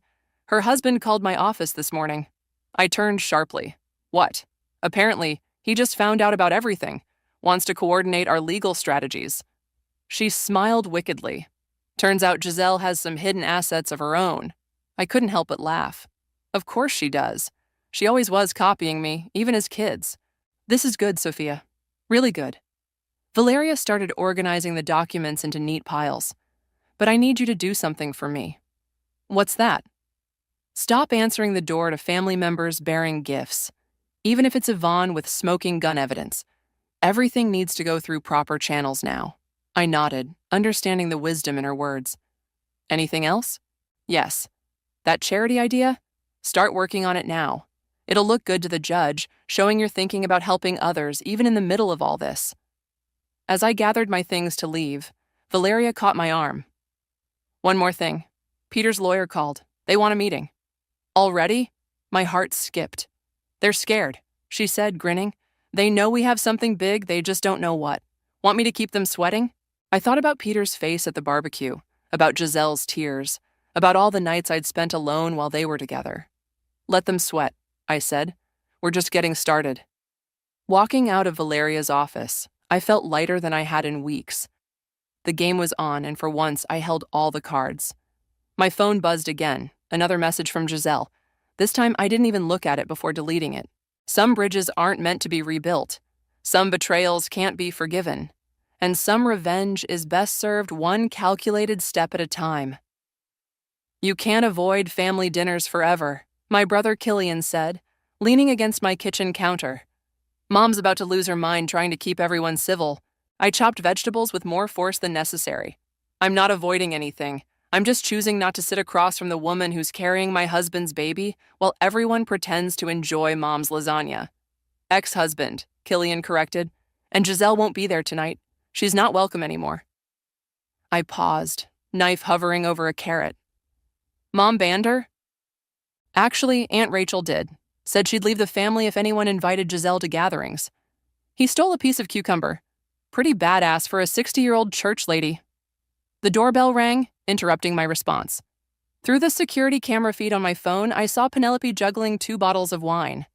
her husband called my office this morning. I turned sharply. What? Apparently, he just found out about everything. Wants to coordinate our legal strategies. She smiled wickedly. Turns out Giselle has some hidden assets of her own. I couldn't help but laugh. Of course she does. She always was copying me, even as kids. This is good, Sophia. Really good. Valeria started organizing the documents into neat piles. But I need you to do something for me. What's that? Stop answering the door to family members bearing gifts. Even if it's Yvonne with smoking gun evidence. Everything needs to go through proper channels now. I nodded, understanding the wisdom in her words. Anything else? Yes. That charity idea? Start working on it now. It'll look good to the judge, showing you're thinking about helping others even in the middle of all this. As I gathered my things to leave, Valeria caught my arm. One more thing. Peter's lawyer called. They want a meeting. Already? My heart skipped. They're scared, she said, grinning. They know we have something big, they just don't know what. Want me to keep them sweating? I thought about Peter's face at the barbecue, about Giselle's tears, about all the nights I'd spent alone while they were together. Let them sweat, I said. We're just getting started. Walking out of Valeria's office, I felt lighter than I had in weeks. The game was on, and for once I held all the cards. My phone buzzed again, another message from Giselle. This time I didn't even look at it before deleting it. Some bridges aren't meant to be rebuilt. Some betrayals can't be forgiven. And some revenge is best served one calculated step at a time. You can't avoid family dinners forever, my brother Killian said, leaning against my kitchen counter. Mom's about to lose her mind trying to keep everyone civil. I chopped vegetables with more force than necessary. I'm not avoiding anything. I'm just choosing not to sit across from the woman who's carrying my husband's baby while everyone pretends to enjoy Mom's lasagna. Ex-husband, Killian corrected, and Giselle won't be there tonight. She's not welcome anymore. I paused, knife hovering over a carrot. Mom banned her? Actually, Aunt Rachel did. Said she'd leave the family if anyone invited Giselle to gatherings. He stole a piece of cucumber. Pretty badass for a 60-year-old church lady. The doorbell rang, interrupting my response. Through the security camera feed on my phone, I saw Penelope juggling 2 bottles of wine.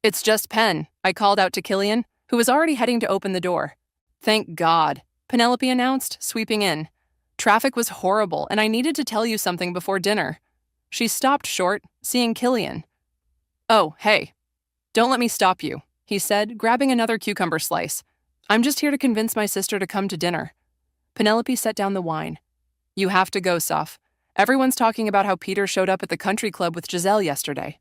It's just Pen, I called out to Killian, who was already heading to open the door. Thank God, Penelope announced, sweeping in. Traffic was horrible, and I needed to tell you something before dinner. She stopped short, seeing Killian. Oh, hey. Don't let me stop you, he said, grabbing another cucumber slice. I'm just here to convince my sister to come to dinner. Penelope set down the wine. You have to go, Soph. Everyone's talking about how Peter showed up at the country club with Giselle yesterday.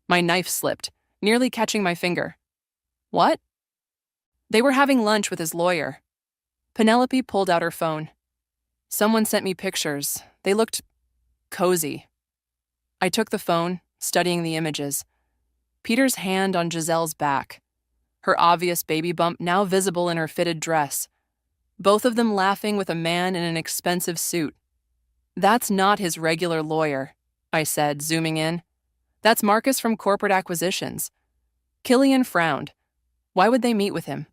My knife slipped, nearly catching my finger. What? They were having lunch with his lawyer. Penelope pulled out her phone. Someone sent me pictures. They looked cozy. I took the phone, studying the images. Peter's hand on Giselle's back. Her obvious baby bump now visible in her fitted dress. Both of them laughing with a man in an expensive suit. That's not his regular lawyer, I said, zooming in. That's Marcus from corporate acquisitions. Killian frowned. Why would they meet with him?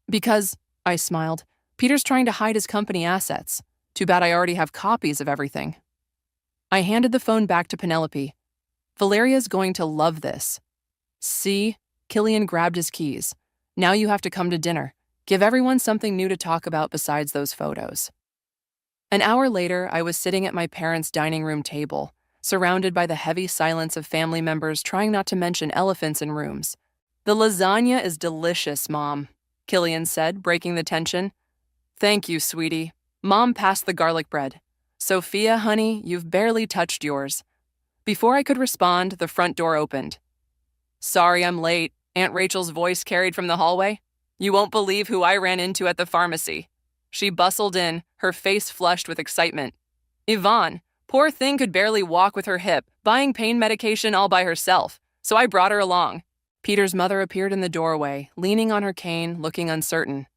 Because, I smiled, Peter's trying to hide his company assets. Too bad I already have copies of everything. I handed the phone back to Penelope. Valeria's going to love this. See? Killian grabbed his keys. Now you have to come to dinner. Give everyone something new to talk about besides those photos. An hour later, I was sitting at my parents' dining room table, surrounded by the heavy silence of family members trying not to mention elephants in rooms. The lasagna is delicious, Mom, Killian said, breaking the tension. Thank you, sweetie. Mom passed the garlic bread. Sophia, honey, you've barely touched yours. Before I could respond, the front door opened. Sorry I'm late, Aunt Rachel's voice carried from the hallway. You won't believe who I ran into at the pharmacy. She bustled in, her face flushed with excitement. Yvonne, poor thing could barely walk with her hip, buying pain medication all by herself, so I brought her along. Peter's mother appeared in the doorway, leaning on her cane, looking uncertain.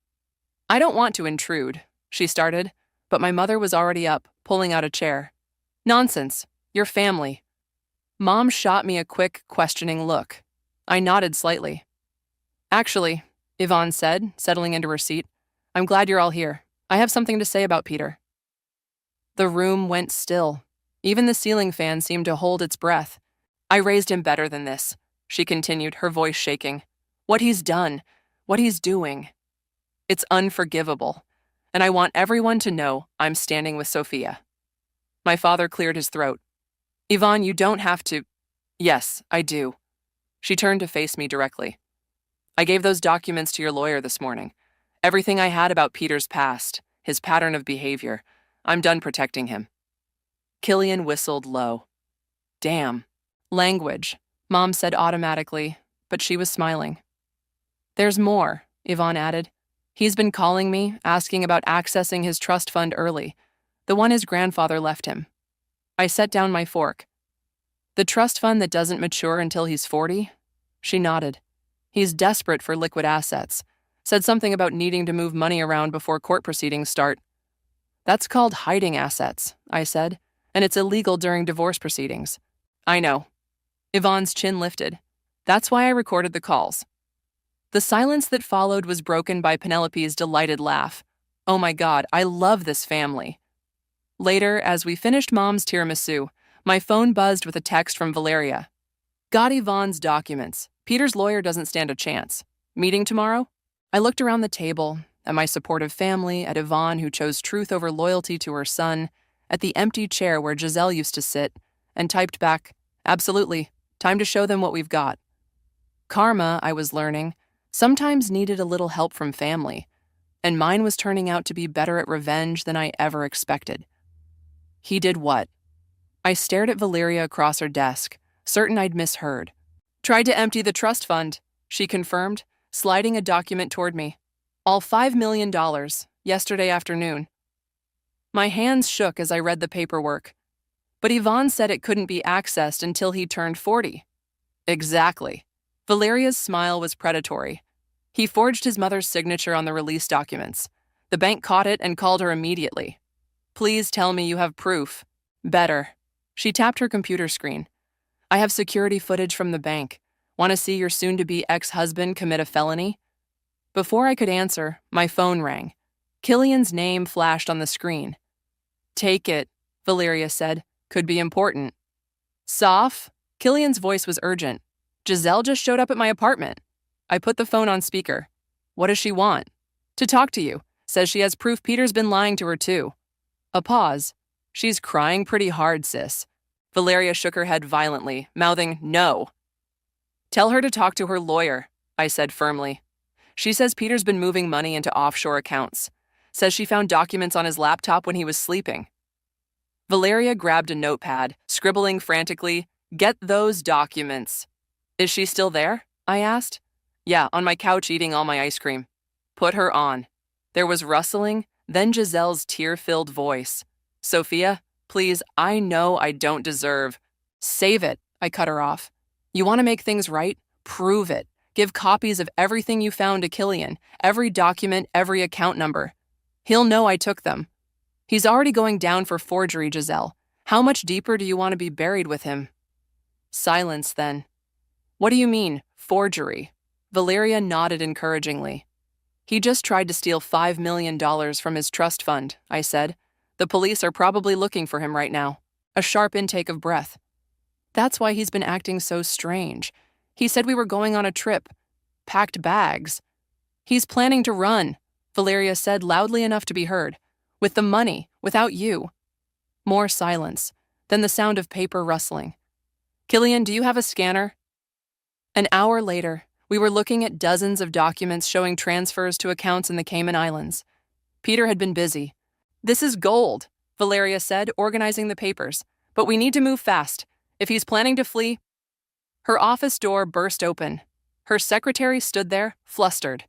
I don't want to intrude, she started, but my mother was already up, pulling out a chair. Nonsense, your family. Mom shot me a quick, questioning look. I nodded slightly. Actually, Yvonne said, settling into her seat, I'm glad you're all here. I have something to say about Peter. The room went still. Even the ceiling fan seemed to hold its breath. I raised him better than this, she continued, her voice shaking. What he's done, what he's doing. It's unforgivable. and I want everyone to know I'm standing with Sophia. My father cleared his throat. Yvonne, you don't have to. Yes, I do. She turned to face me directly. I gave those documents to your lawyer this morning. Everything I had about Peter's past, his pattern of behavior. I'm done protecting him. Killian whistled low. Damn. Language, Mom said automatically, but she was smiling. There's more, Yvonne added. He's been calling me, asking about accessing his trust fund early, the one his grandfather left him. I set down my fork. The trust fund that doesn't mature until he's 40? She nodded. He's desperate for liquid assets. Said something about needing to move money around before court proceedings start. That's called hiding assets, I said, and it's illegal during divorce proceedings. I know. Yvonne's chin lifted. That's why I recorded the calls. The silence that followed was broken by Penelope's delighted laugh. Oh my God, I love this family. Later, as we finished Mom's tiramisu, my phone buzzed with a text from Valeria. Got Yvonne's documents. Peter's lawyer doesn't stand a chance. Meeting tomorrow? I looked around the table, at my supportive family, at Yvonne who chose truth over loyalty to her son, at the empty chair where Giselle used to sit, and typed back, absolutely, time to show them what we've got. Karma, I was learning, sometimes needed a little help from family, and mine was turning out to be better at revenge than I ever expected. He did what? I stared at Valeria across her desk, certain I'd misheard. Tried to empty the trust fund, she confirmed, sliding a document toward me. All $5 million, yesterday afternoon. My hands shook as I read the paperwork. But Yvonne said it couldn't be accessed until he turned 40. Exactly. Valeria's smile was predatory. He forged his mother's signature on the release documents. The bank caught it and called her immediately. Please tell me you have proof. Better. She tapped her computer screen. I have security footage from the bank. Want to see your soon-to-be ex-husband commit a felony? Before I could answer, my phone rang. Killian's name flashed on the screen. Take it, Valeria said. Could be important. Soph? Killian's voice was urgent. Giselle just showed up at my apartment. I put the phone on speaker. What does she want? To talk to you. Says she has proof Peter's been lying to her too. A pause. She's crying pretty hard, sis. Valeria shook her head violently, mouthing no. Tell her to talk to her lawyer, I said firmly. She says Peter's been moving money into offshore accounts. Says she found documents on his laptop when he was sleeping. Valeria grabbed a notepad, scribbling frantically, "Get those documents." Is she still there? I asked. Yeah, on my couch eating all my ice cream. Put her on. There was rustling, then Giselle's tear-filled voice. Sophia, please, I know I don't deserve. Save it, I cut her off. You want to make things right? Prove it. Give copies of everything you found to Killian, every document, every account number. He'll know I took them. He's already going down for forgery, Giselle. How much deeper do you want to be buried with him? Silence, then. What do you mean, forgery? Valeria nodded encouragingly. He just tried to steal $5 million from his trust fund, I said. The police are probably looking for him right now. A sharp intake of breath. That's why he's been acting so strange. He said we were going on a trip. Packed bags. He's planning to run, Valeria said loudly enough to be heard. With the money, without you. More silence, then the sound of paper rustling. Killian, do you have a scanner? An hour later, we were looking at dozens of documents showing transfers to accounts in the Cayman Islands. Peter had been busy. This is gold, Valeria said, organizing the papers. But we need to move fast. If he's planning to flee... Her office door burst open. Her secretary stood there, flustered.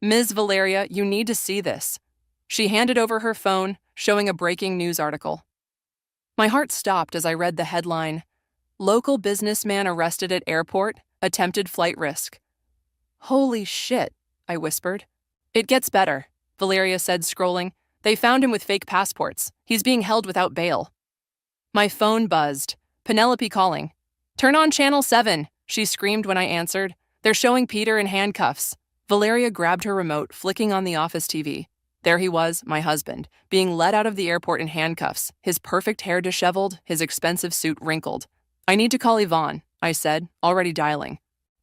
Ms. Valeria, you need to see this. She handed over her phone, showing a breaking news article. My heart stopped as I read the headline, Local businessman arrested at airport, attempted flight risk. Holy shit, I whispered. It gets better, Valeria said, scrolling. They found him with fake passports. He's being held without bail. My phone buzzed. Penelope calling. Turn on Channel 7, she screamed when I answered. They're showing Peter in handcuffs. Valeria grabbed her remote, flicking on the office TV. There he was, my husband, being led out of the airport in handcuffs, his perfect hair disheveled, his expensive suit wrinkled. I need to call Yvonne, I said, already dialing.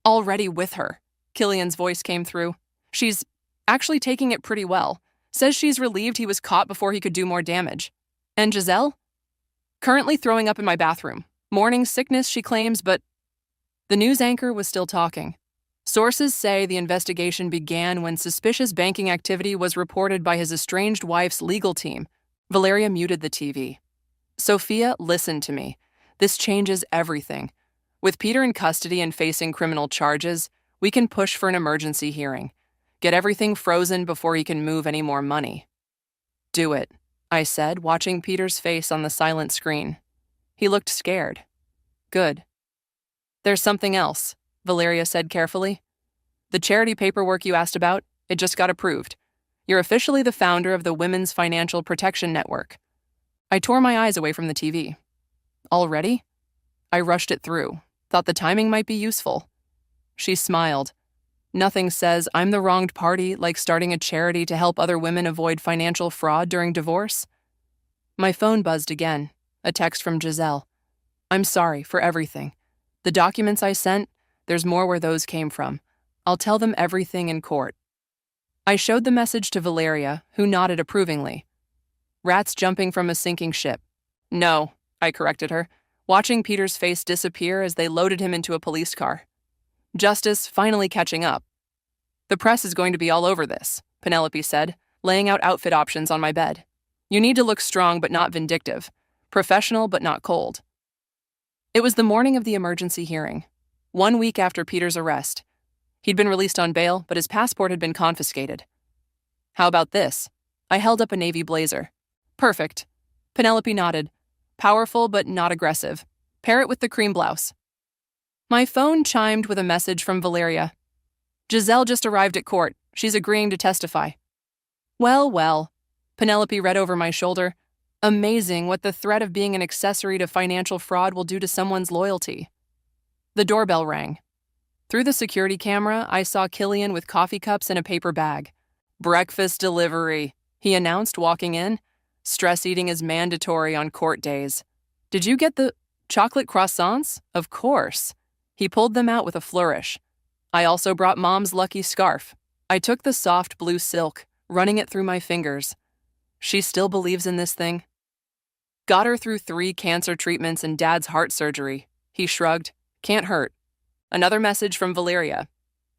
Already with her. Killian's voice came through. She's actually taking it pretty well. Says she's relieved he was caught before he could do more damage. And Giselle? Currently throwing up in my bathroom. Morning sickness, she claims, but the news anchor was still talking. Sources say the investigation began when suspicious banking activity was reported by his estranged wife's legal team. Valeria muted the TV. Sophia, listen to me. This changes everything. With Peter in custody and facing criminal charges, we can push for an emergency hearing. Get everything frozen before he can move any more money. Do it, I said, watching Peter's face on the silent screen. He looked scared. Good. There's something else, Valeria said carefully. The charity paperwork you asked about, it just got approved. You're officially the founder of the Women's Financial Protection Network. I tore my eyes away from the TV. Already? I rushed it through, thought the timing might be useful. She smiled. Nothing says I'm the wronged party like starting a charity to help other women avoid financial fraud during divorce. My phone buzzed again, a text from Giselle. I'm sorry for everything. The documents I sent, there's more where those came from. I'll tell them everything in court. I showed the message to Valeria, who nodded approvingly. Rats jumping from a sinking ship. No, I corrected her, watching Peter's face disappear as they loaded him into a police car. Justice finally catching up. The press is going to be all over this, Penelope said, laying out outfit options on my bed. You need to look strong but not vindictive, professional but not cold. It was the morning of the emergency hearing, 1 week after Peter's arrest. He'd been released on bail, but his passport had been confiscated. How about this? I held up a navy blazer. Perfect. Penelope nodded. Powerful but not aggressive. Pair it with the cream blouse. My phone chimed with a message from Valeria. Giselle just arrived at court. She's agreeing to testify. Well, well. Penelope read over my shoulder. Amazing what the threat of being an accessory to financial fraud will do to someone's loyalty. The doorbell rang. Through the security camera, I saw Killian with coffee cups and a paper bag. Breakfast delivery, he announced, walking in. Stress eating is mandatory on court days. Did you get the chocolate croissants? Of course. He pulled them out with a flourish. I also brought Mom's lucky scarf. I took the soft blue silk, running it through my fingers. She still believes in this thing. Got her through 3 cancer treatments and Dad's heart surgery. He shrugged. Can't hurt. Another message from Valeria.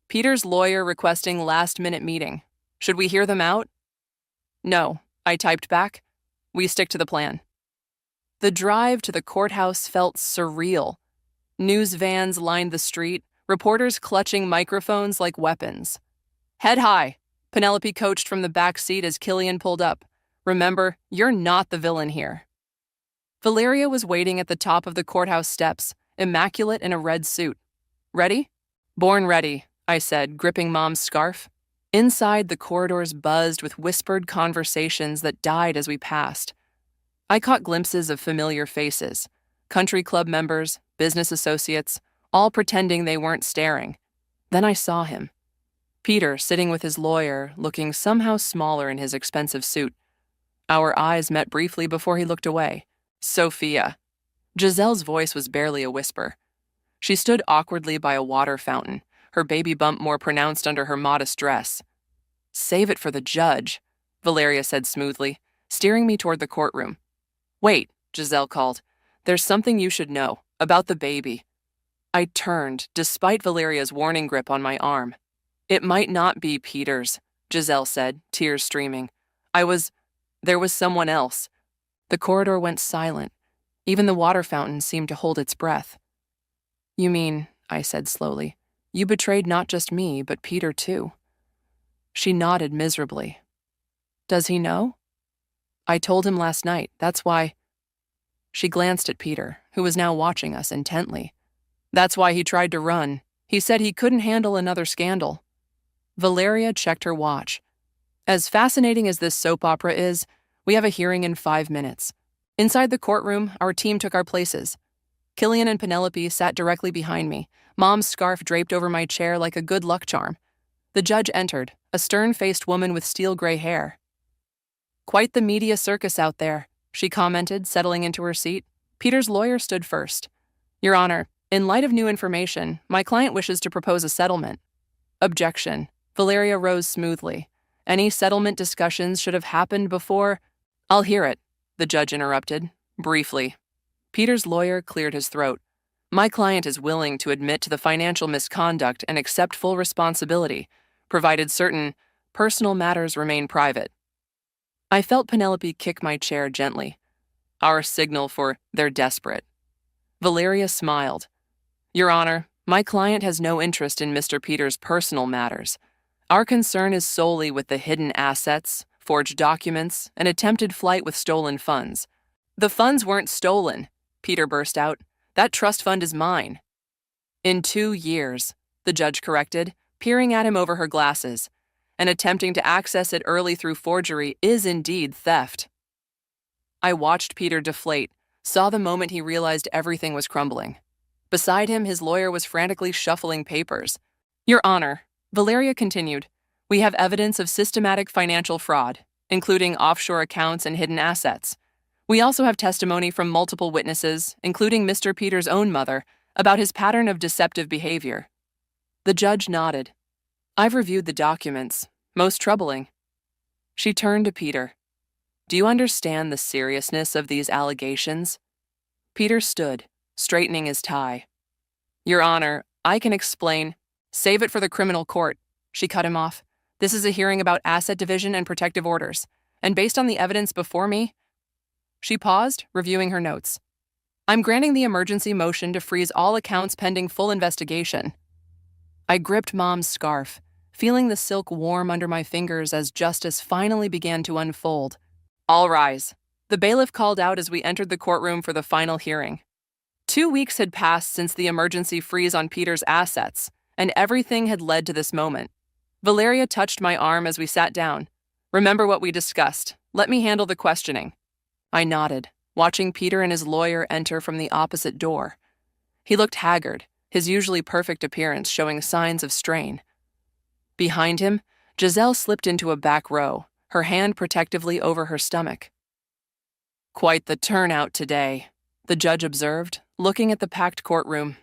Peter's lawyer requesting last-minute meeting. Should we hear them out? No, I typed back. We stick to the plan. The drive to the courthouse felt surreal. News vans lined the street, reporters clutching microphones like weapons. Head high, Penelope coached from the back seat as Killian pulled up. Remember, you're not the villain here. Valeria was waiting at the top of the courthouse steps, immaculate in a red suit. Ready? Born ready, I said, gripping Mom's scarf. Inside, the corridors buzzed with whispered conversations that died as we passed. I caught glimpses of familiar faces, country club members, business associates, all pretending they weren't staring. Then I saw him. Peter sitting with his lawyer, looking somehow smaller in his expensive suit. Our eyes met briefly before he looked away. Sophia. Giselle's voice was barely a whisper. She stood awkwardly by a water fountain, her baby bump more pronounced under her modest dress. Save it for the judge, Valeria said smoothly, steering me toward the courtroom. Wait, Giselle called. There's something you should know about the baby. I turned, despite Valeria's warning grip on my arm. It might not be Peter's, Giselle said, tears streaming. There was someone else. The corridor went silent. Even the water fountain seemed to hold its breath. You mean, I said slowly, you betrayed not just me, but Peter too. She nodded miserably. Does he know? I told him last night, that's why. She glanced at Peter, who was now watching us intently. That's why he tried to run. He said he couldn't handle another scandal. Valeria checked her watch. As fascinating as this soap opera is, we have a hearing in 5 minutes. Inside the courtroom, our team took our places. Killian and Penelope sat directly behind me, Mom's scarf draped over my chair like a good luck charm. The judge entered, a stern-faced woman with steel gray hair. Quite the media circus out there, she commented, settling into her seat. Peter's lawyer stood first. Your Honor, in light of new information, my client wishes to propose a settlement. Objection. Valeria rose smoothly. Any settlement discussions should have happened before. I'll hear it, the judge interrupted, briefly. Peter's lawyer cleared his throat. My client is willing to admit to the financial misconduct and accept full responsibility, provided certain personal matters remain private. I felt Penelope kick my chair gently. Our signal for they're desperate. Valeria smiled. Your Honor, my client has no interest in Mr. Peters' personal matters. Our concern is solely with the hidden assets, forged documents, and attempted flight with stolen funds. The funds weren't stolen, Peter burst out. That trust fund is mine. In 2 years, the judge corrected, peering at him over her glasses, and attempting to access it early through forgery is indeed theft. I watched Peter deflate, saw the moment he realized everything was crumbling. Beside him, his lawyer was frantically shuffling papers. Your Honor, Valeria continued, we have evidence of systematic financial fraud, including offshore accounts and hidden assets. We also have testimony from multiple witnesses, including Mr. Peters' own mother, about his pattern of deceptive behavior. The judge nodded. I've reviewed the documents. Most troubling. She turned to Peter. Do you understand the seriousness of these allegations? Peter stood, straightening his tie. Your Honor, I can explain. Save it for the criminal court, she cut him off. This is a hearing about asset division and protective orders, and based on the evidence before me. She paused, reviewing her notes. I'm granting the emergency motion to freeze all accounts pending full investigation. I gripped Mom's scarf, feeling the silk warm under my fingers as justice finally began to unfold. All rise. The bailiff called out as we entered the courtroom for the final hearing. 2 weeks had passed since the emergency freeze on Peter's assets, and everything had led to this moment. Valeria touched my arm as we sat down. Remember what we discussed. Let me handle the questioning. I nodded, watching Peter and his lawyer enter from the opposite door. He looked haggard, his usually perfect appearance showing signs of strain. Behind him, Giselle slipped into a back row, her hand protectively over her stomach. Quite the turnout today, the judge observed, looking at the packed courtroom.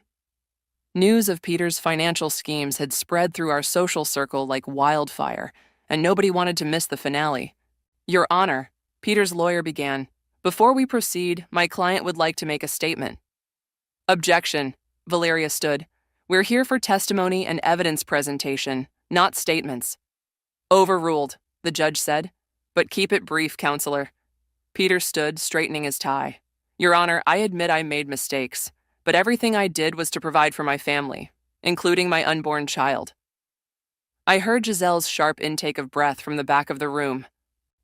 News of Peter's financial schemes had spread through our social circle like wildfire, and nobody wanted to miss the finale. Your Honor, Peter's lawyer began. Before we proceed, my client would like to make a statement. Objection, Valeria stood. We're here for testimony and evidence presentation, not statements. Overruled, the judge said. But keep it brief, counselor. Peter stood, straightening his tie. Your Honor, I admit I made mistakes, but everything I did was to provide for my family, including my unborn child. I heard Giselle's sharp intake of breath from the back of the room.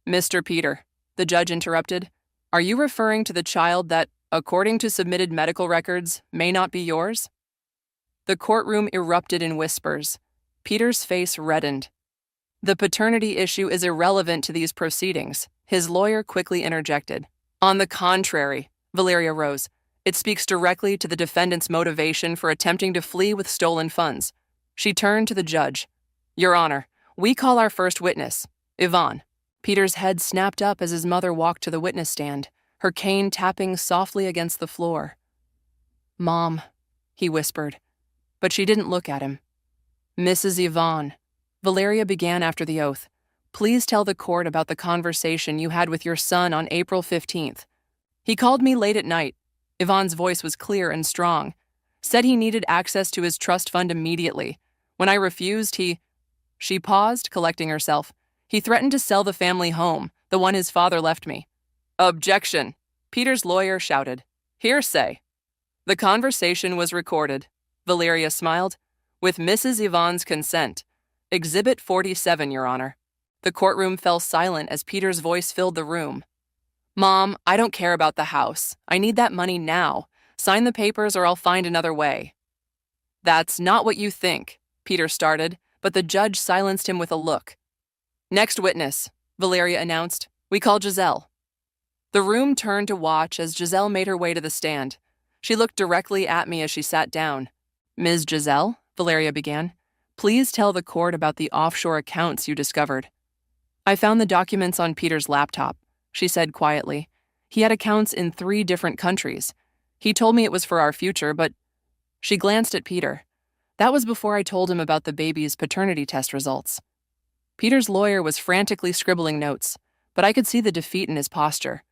Mr. Peter, the judge interrupted, are you referring to the child that, according to submitted medical records, may not be yours? The courtroom erupted in whispers. Peter's face reddened. The paternity issue is irrelevant to these proceedings, his lawyer quickly interjected. On the contrary, Valeria rose. It speaks directly to the defendant's motivation for attempting to flee with stolen funds. She turned to the judge. Your Honor, we call our first witness, Yvonne. Peter's head snapped up as his mother walked to the witness stand, her cane tapping softly against the floor. Mom, he whispered, but she didn't look at him. Mrs. Yvonne, Valeria began after the oath. Please tell the court about the conversation you had with your son on April 15th. He called me late at night. Yvonne's voice was clear and strong. Said he needed access to his trust fund immediately. When I refused, She paused, collecting herself. He threatened to sell the family home, the one his father left me. Objection, Peter's lawyer shouted. Hearsay. The conversation was recorded. Valeria smiled. With Mrs. Yvonne's consent. Exhibit 47, Your Honor. The courtroom fell silent as Peter's voice filled the room. Mom, I don't care about the house. I need that money now. Sign the papers or I'll find another way. That's not what you think, Peter started, but the judge silenced him with a look. Next witness, Valeria announced. We call Giselle. The room turned to watch as Giselle made her way to the stand. She looked directly at me as she sat down. Ms. Giselle, Valeria began, please tell the court about the offshore accounts you discovered. I found the documents on Peter's laptop, she said quietly. He had accounts in 3 different countries. He told me it was for our future, but... She glanced at Peter. That was before I told him about the baby's paternity test results. Peter's lawyer was frantically scribbling notes, but I could see the defeat in his posture.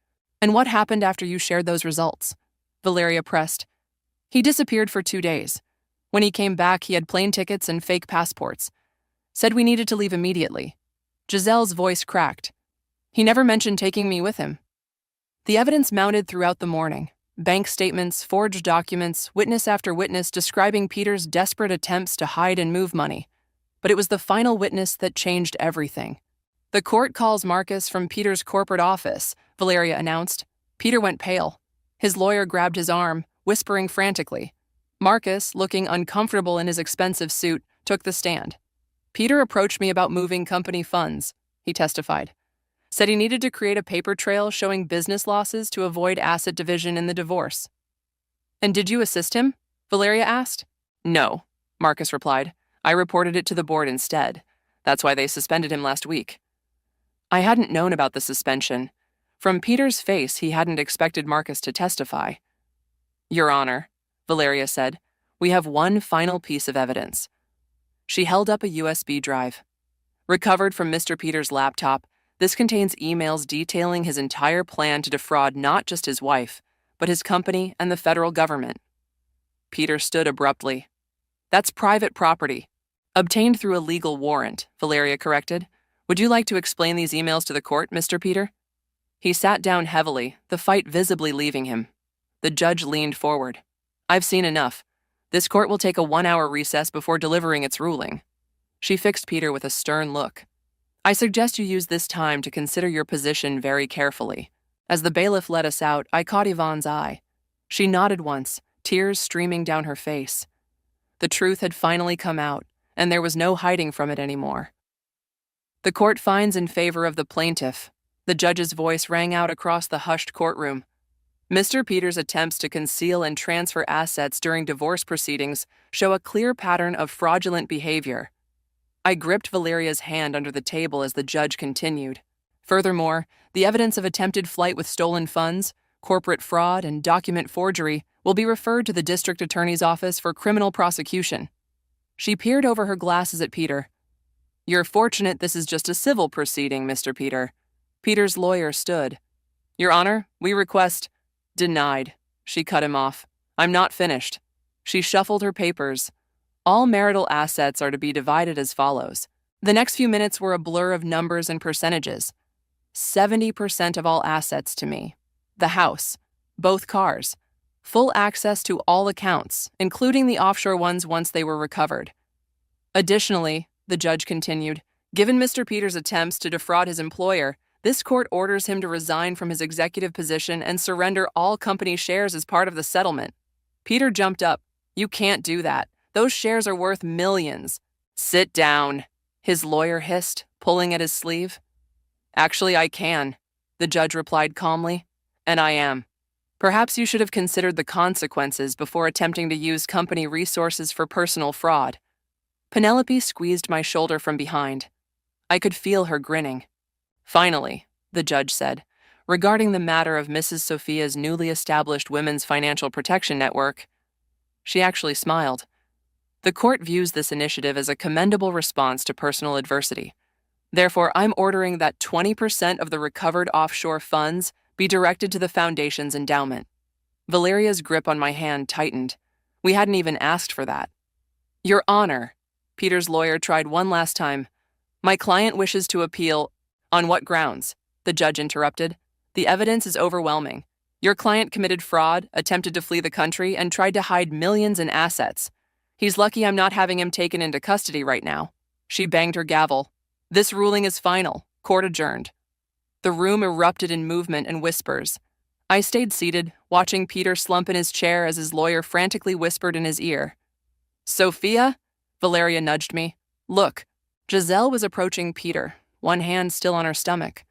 And what happened after you shared those results? Valeria pressed. He disappeared for 2 days. When he came back, he had plane tickets and fake passports. Said we needed to leave immediately. Giselle's voice cracked. He never mentioned taking me with him. The evidence mounted throughout the morning. Bank statements, forged documents, witness after witness describing Peter's desperate attempts to hide and move money. But it was the final witness that changed everything. The court calls Marcus from Peter's corporate office, Valeria announced. Peter went pale. His lawyer grabbed his arm, whispering frantically. Marcus, looking uncomfortable in his expensive suit, took the stand. Peter approached me about moving company funds, he testified. Said he needed to create a paper trail showing business losses to avoid asset division in the divorce. And did you assist him? Valeria asked. No, Marcus replied. I reported it to the board instead. That's why they suspended him last week. I hadn't known about the suspension. From Peter's face, he hadn't expected Marcus to testify. Your Honor, Valeria said, we have one final piece of evidence. She held up a USB drive. Recovered from Mr. Peter's laptop, this contains emails detailing his entire plan to defraud not just his wife, but his company and the federal government. Peter stood abruptly. That's private property. Obtained through a legal warrant, Valeria corrected. Would you like to explain these emails to the court, Mr. Peter? He sat down heavily, the fight visibly leaving him. The judge leaned forward. I've seen enough. This court will take a 1-hour recess before delivering its ruling. She fixed Peter with a stern look. I suggest you use this time to consider your position very carefully. As the bailiff let us out, I caught Yvonne's eye. She nodded once, tears streaming down her face. The truth had finally come out, and there was no hiding from it anymore. The court finds in favor of the plaintiff. The judge's voice rang out across the hushed courtroom. Mr. Peters' attempts to conceal and transfer assets during divorce proceedings show a clear pattern of fraudulent behavior. I gripped Valeria's hand under the table as the judge continued. Furthermore, the evidence of attempted flight with stolen funds, corporate fraud, and document forgery will be referred to the district attorney's office for criminal prosecution. She peered over her glasses at Peter. You're fortunate this is just a civil proceeding, Mr. Peter. Peter's lawyer stood. Your Honor, we request... Denied. She cut him off. I'm not finished. She shuffled her papers. All marital assets are to be divided as follows. The next few minutes were a blur of numbers and percentages. 70% of all assets to me. The house. Both cars. Full access to all accounts, including the offshore ones once they were recovered. Additionally, the judge continued, given Mr. Peters' attempts to defraud his employer, this court orders him to resign from his executive position and surrender all company shares as part of the settlement. Peter jumped up. You can't do that. Those shares are worth millions. Sit down, his lawyer hissed, pulling at his sleeve. Actually, I can, the judge replied calmly, and I am. Perhaps you should have considered the consequences before attempting to use company resources for personal fraud. Penelope squeezed my shoulder from behind. I could feel her grinning. Finally, the judge said, regarding the matter of Mrs. Sophia's newly established Women's Financial Protection Network. She actually smiled. The court views this initiative as a commendable response to personal adversity. Therefore, I'm ordering that 20% of the recovered offshore funds be directed to the foundation's endowment. Valeria's grip on my hand tightened. We hadn't even asked for that. Your Honor, Peter's lawyer tried one last time. My client wishes to appeal. On what grounds? The judge interrupted. The evidence is overwhelming. Your client committed fraud, attempted to flee the country, and tried to hide millions in assets. He's lucky I'm not having him taken into custody right now. She banged her gavel. This ruling is final. Court adjourned. The room erupted in movement and whispers. I stayed seated, watching Peter slump in his chair as his lawyer frantically whispered in his ear. Sophia? Valeria nudged me. Look. Giselle was approaching Peter, one hand still on her stomach.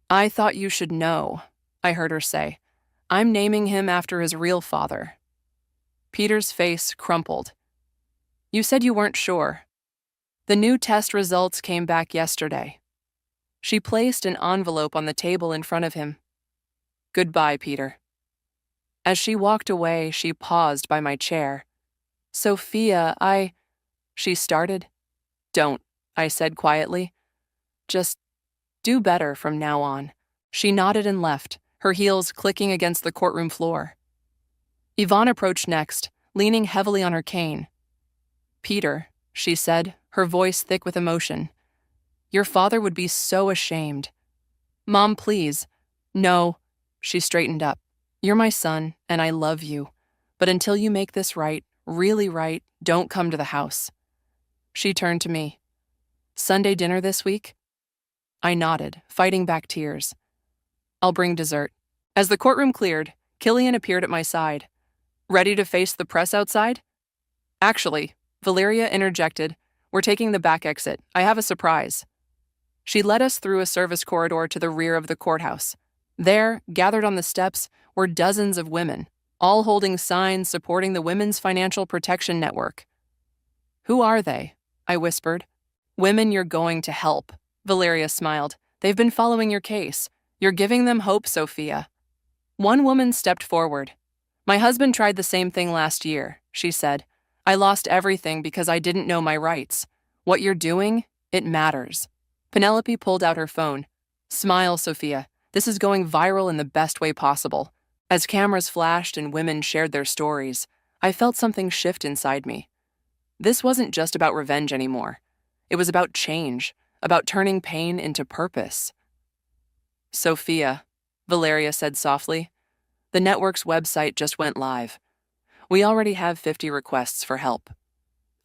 I thought you should know, I heard her say. I'm naming him after his real father. Peter's face crumpled. You said you weren't sure. The new test results came back yesterday. She placed an envelope on the table in front of him. Goodbye, Peter. As she walked away, she paused by my chair. Sophia, she started. Don't, I said quietly. Just do better from now on. She nodded and left, her heels clicking against the courtroom floor. Yvonne approached next, leaning heavily on her cane. Peter, she said, her voice thick with emotion. Your father would be so ashamed. Mom, please. No. She straightened up. You're my son, and I love you. But until you make this right, really right, don't come to the house. She turned to me. Sunday dinner this week? I nodded, fighting back tears. I'll bring dessert. As the courtroom cleared, Killian appeared at my side. Ready to face the press outside? Actually, Valeria interjected, we're taking the back exit. I have a surprise. She led us through a service corridor to the rear of the courthouse. There, gathered on the steps, were dozens of women, all holding signs supporting the Women's Financial Protection Network. Who are they? I whispered. Women you're going to help. Valeria smiled. They've been following your case. You're giving them hope, Sophia. One woman stepped forward. My husband tried the same thing last year, she said. I lost everything because I didn't know my rights. What you're doing, it matters. Penelope pulled out her phone. Smile, Sophia. This is going viral in the best way possible. As cameras flashed and women shared their stories, I felt something shift inside me. This wasn't just about revenge anymore. It was about change, about turning pain into purpose. Sophia, Valeria said softly, the network's website just went live. We already have 50 requests for help.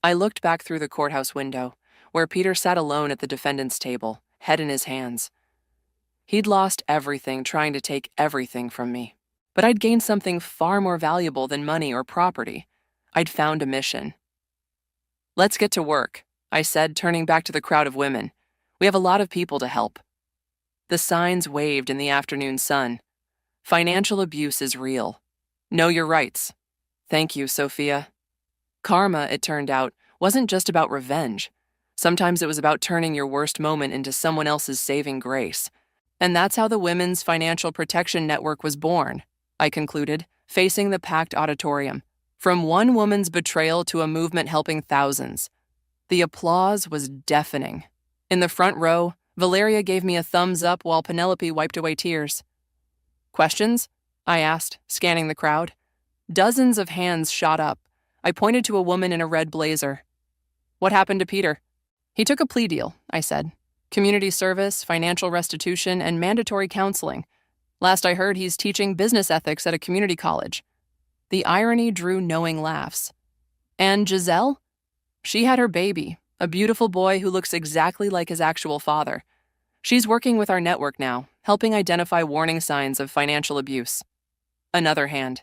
I looked back through the courthouse window, where Peter sat alone at the defendant's table, head in his hands. He'd lost everything trying to take everything from me. But I'd gained something far more valuable than money or property. I'd found a mission. Let's get to work, I said, turning back to the crowd of women. We have a lot of people to help. The signs waved in the afternoon sun. Financial abuse is real. Know your rights. Thank you, Sophia. Karma, it turned out, wasn't just about revenge. Sometimes it was about turning your worst moment into someone else's saving grace. And that's how the Women's Financial Protection Network was born, I concluded, facing the packed auditorium. From one woman's betrayal to a movement helping thousands. The applause was deafening. In the front row, Valeria gave me a thumbs up while Penelope wiped away tears. Questions? I asked, scanning the crowd. Dozens of hands shot up. I pointed to a woman in a red blazer. What happened to Peter? He took a plea deal, I said. Community service, financial restitution, and mandatory counseling. Last I heard, he's teaching business ethics at a community college. The irony drew knowing laughs. And Giselle? She had her baby, a beautiful boy who looks exactly like his actual father. She's working with our network now, helping identify warning signs of financial abuse. Another hand.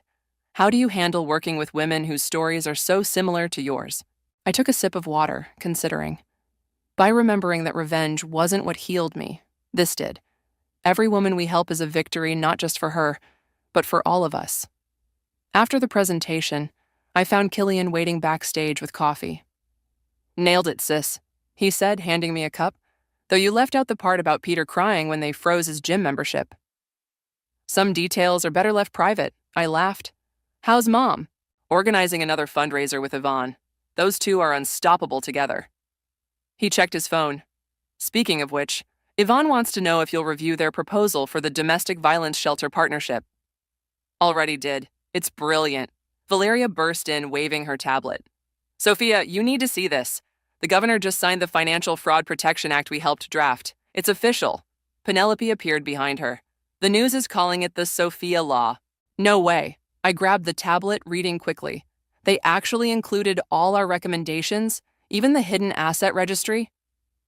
How do you handle working with women whose stories are so similar to yours? I took a sip of water, considering. By remembering that revenge wasn't what healed me, this did. Every woman we help is a victory not just for her, but for all of us. After the presentation, I found Killian waiting backstage with coffee. Nailed it, sis, he said, handing me a cup, though you left out the part about Peter crying when they froze his gym membership. Some details are better left private, I laughed. How's Mom? Organizing another fundraiser with Yvonne. Those two are unstoppable together. He checked his phone. Speaking of which, Yvonne wants to know if you'll review their proposal for the Domestic Violence Shelter Partnership. Already did. It's brilliant. Valeria burst in, waving her tablet. Sophia, you need to see this. The governor just signed the Financial Fraud Protection Act we helped draft. It's official. Penelope appeared behind her. The news is calling it the Sophia Law. No way. I grabbed the tablet, reading quickly. They actually included all our recommendations, even the hidden asset registry.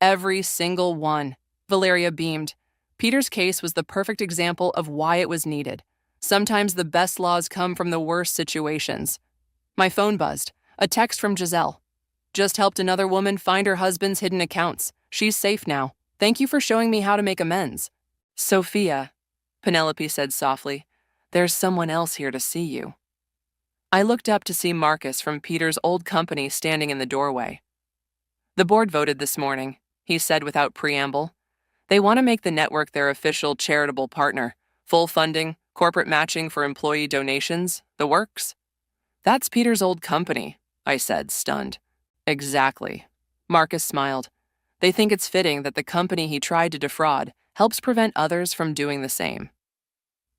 Every single one. Valeria beamed. Peter's case was the perfect example of why it was needed. Sometimes the best laws come from the worst situations. My phone buzzed. A text from Giselle. Just helped another woman find her husband's hidden accounts. She's safe now. Thank you for showing me how to make amends. Sophia, Penelope said softly, there's someone else here to see you. I looked up to see Marcus from Peter's old company standing in the doorway. The board voted this morning, he said without preamble. They want to make the network their official charitable partner. Full funding, corporate matching for employee donations, the works. That's Peter's old company, I said, stunned. Exactly. Marcus smiled. They think it's fitting that the company he tried to defraud helps prevent others from doing the same.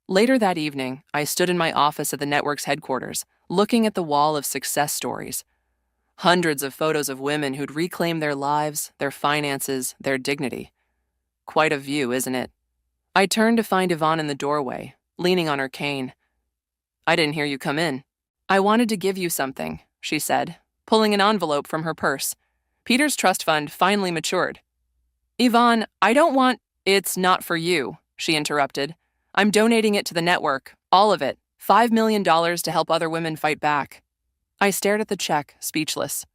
Later that evening, I stood in my office at the network's headquarters, looking at the wall of success stories. Hundreds of photos of women who'd reclaimed their lives, their finances, their dignity. Quite a view, isn't it? I turned to find Yvonne in the doorway, leaning on her cane. "I didn't hear you come in." "I wanted to give you something," she said, pulling an envelope from her purse. "Peter's trust fund finally matured." "Yvonne, I don't want—" "It's not for you," she interrupted. "I'm donating it to the network, all of it, $5 million to help other women fight back." I stared at the check, speechless.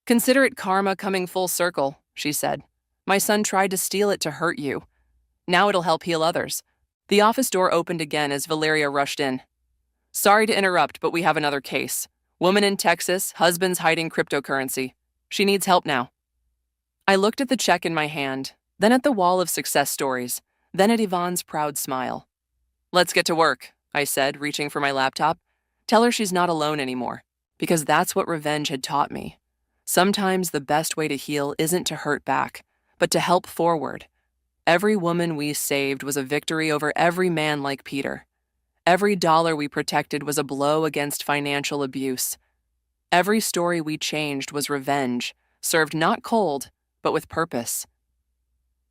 "Consider it karma coming full circle," she said. "My son tried to steal it to hurt you. Now it'll help heal others." The office door opened again as Valeria rushed in. "Sorry to interrupt, but we have another case. Woman in Texas, husband's hiding cryptocurrency. She needs help now." I looked at the check in my hand, then at the wall of success stories, then at Yvonne's proud smile. "Let's get to work," I said, reaching for my laptop. "Tell her she's not alone anymore, because that's what revenge had taught me. Sometimes the best way to heal isn't to hurt back, but to help forward. Every woman we saved was a victory over every man like Peter. Every dollar we protected was a blow against financial abuse. Every story we changed was revenge, served not cold, but with purpose."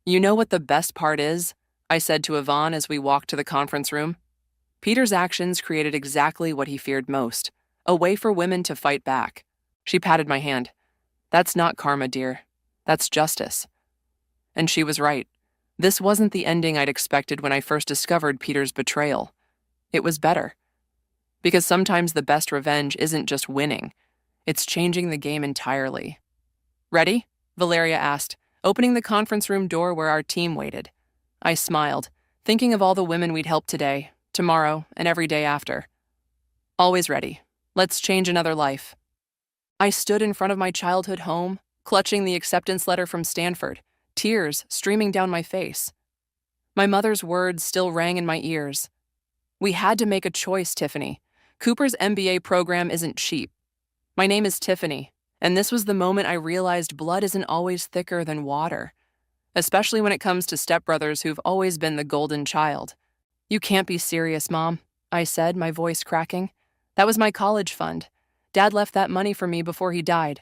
"You know what the best part is?" I said to Yvonne as we walked to the conference room. "Peter's actions created exactly what he feared most, a way for women to fight back." She patted my hand. "That's not karma, dear. That's justice." And she was right. This wasn't the ending I'd expected when I first discovered Peter's betrayal. It was better. Because sometimes the best revenge isn't just winning. It's changing the game entirely. "Ready?" Valeria asked, opening the conference room door where our team waited. I smiled, thinking of all the women we'd helped today, tomorrow, and every day after. "Always ready. Let's change another life." I stood in front of my childhood home, clutching the acceptance letter from Stanford, tears streaming down my face. My mother's words still rang in my ears. "We had to make a choice, Tiffany. Cooper's MBA program isn't cheap. My name is Tiffany, and this was the moment I realized blood isn't always thicker than water, especially when it comes to stepbrothers who've always been the golden child." "You can't be serious, Mom," I said, my voice cracking. "That was my college fund. Dad left that money for me before he died."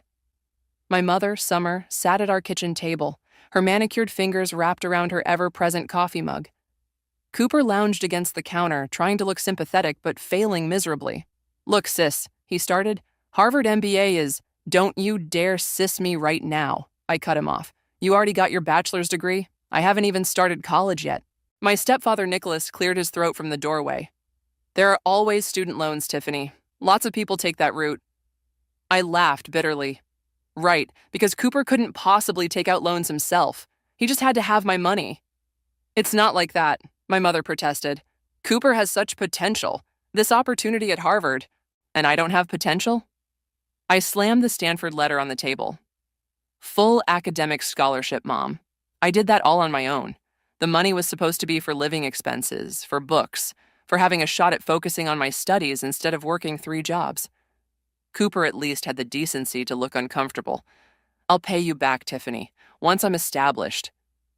My mother, Summer, sat at our kitchen table, her manicured fingers wrapped around her ever-present coffee mug. Cooper lounged against the counter, trying to look sympathetic but failing miserably. "Look, sis," he started, "Harvard MBA is—" "Don't you dare sis me right now," I cut him off. "You already got your bachelor's degree? I haven't even started college yet." My stepfather Nicholas cleared his throat from the doorway. "There are always student loans, Tiffany. Lots of people take that route." I laughed bitterly. "Right, because Cooper couldn't possibly take out loans himself. He just had to have my money." "It's not like that," my mother protested. "Cooper has such potential. This opportunity at Harvard. And I don't have potential?" I slammed the Stanford letter on the table. "Full academic scholarship, Mom. I did that all on my own. The money was supposed to be for living expenses, for books, for having a shot at focusing on my studies instead of working 3 jobs. Cooper at least had the decency to look uncomfortable. I'll pay you back, Tiffany, once I'm established."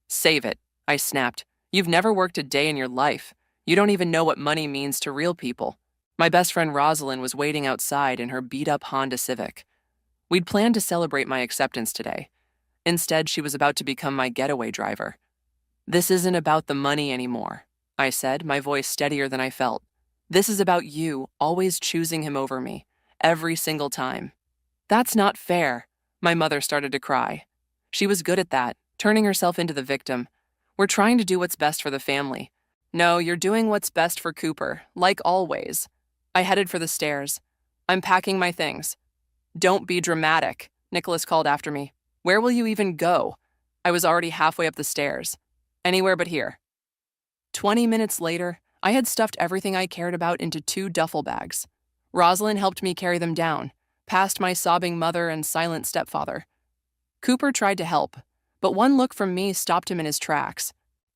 "Save it," I snapped. "You've never worked a day in your life. You don't even know what money means to real people." My best friend Rosalind was waiting outside in her beat-up Honda Civic. We'd planned to celebrate my acceptance today. Instead, she was about to become my getaway driver. "This isn't about the money anymore," I said, my voice steadier than I felt. "This is about you always choosing him over me, every single time." "That's not fair." My mother started to cry. She was good at that, turning herself into the victim. "We're trying to do what's best for the family." "No, you're doing what's best for Cooper, like always." I headed for the stairs. "I'm packing my things." "Don't be dramatic," Nicholas called after me. "Where will you even go?" I was already halfway up the stairs. "Anywhere but here." 20 minutes later, I had stuffed everything I cared about into 2 duffel bags. Rosalind helped me carry them down, past my sobbing mother and silent stepfather. Cooper tried to help, but one look from me stopped him in his tracks.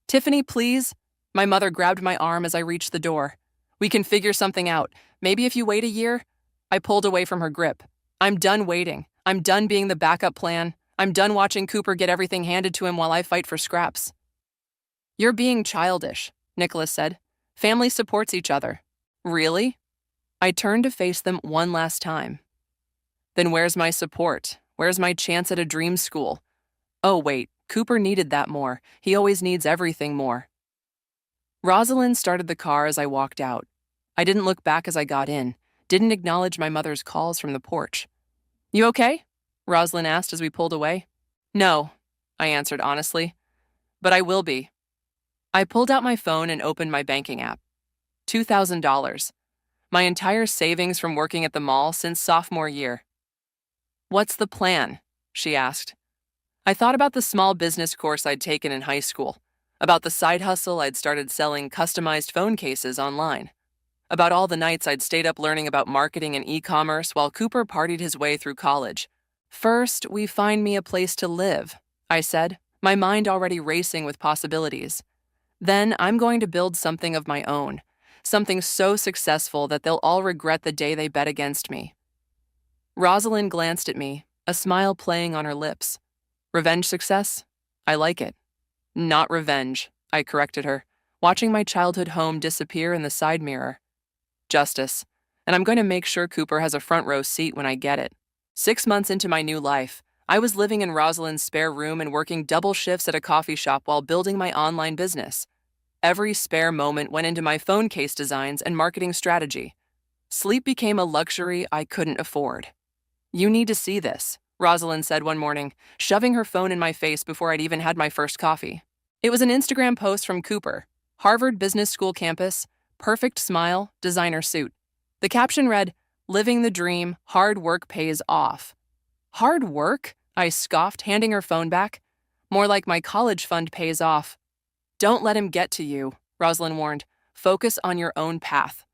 "Tiffany, please." My mother grabbed my arm as I reached the door. "We can figure something out. Maybe if you wait a year." I pulled away from her grip. "I'm done waiting. I'm done being the backup plan. I'm done watching Cooper get everything handed to him while I fight for scraps. You're being childish, Nicholas said. Family supports each other. Really? I turned to face them one last time. Then where's my support? Where's my chance at a dream school? Oh, wait, Cooper needed that more. He always needs everything more. Rosalind started the car as I walked out. I didn't look back as I got in, didn't acknowledge my mother's calls from the porch. You okay? Rosalind asked as we pulled away. No, I answered honestly, but I will be. I pulled out my phone and opened my banking app. $2,000. My entire savings from working at the mall since sophomore year. What's the plan? She asked. I thought about the small business course I'd taken in high school, about the side hustle I'd started selling customized phone cases online, about all the nights I'd stayed up learning about marketing and e-commerce while Cooper partied his way through college. First, we find me a place to live, I said, my mind already racing with possibilities. Then I'm going to build something of my own, something so successful that they'll all regret the day they bet against me. Rosalind glanced at me, a smile playing on her lips. Revenge success? I like it. Not revenge, I corrected her, watching my childhood home disappear in the side mirror. Justice, and I'm going to make sure Cooper has a front row seat when I get it. 6 months into my new life, I was living in Rosalind's spare room and working double shifts at a coffee shop while building my online business. Every spare moment went into my phone case designs and marketing strategy. Sleep became a luxury I couldn't afford. You need to see this, Rosalind said one morning, shoving her phone in my face before I'd even had my first coffee. It was an Instagram post from Cooper, Harvard Business School campus, perfect smile, designer suit. The caption read, "Living the dream, hard work pays off." Hard work? I scoffed, handing her phone back. More like my college fund pays off. Don't let him get to you, Rosalind warned. Focus on your own path.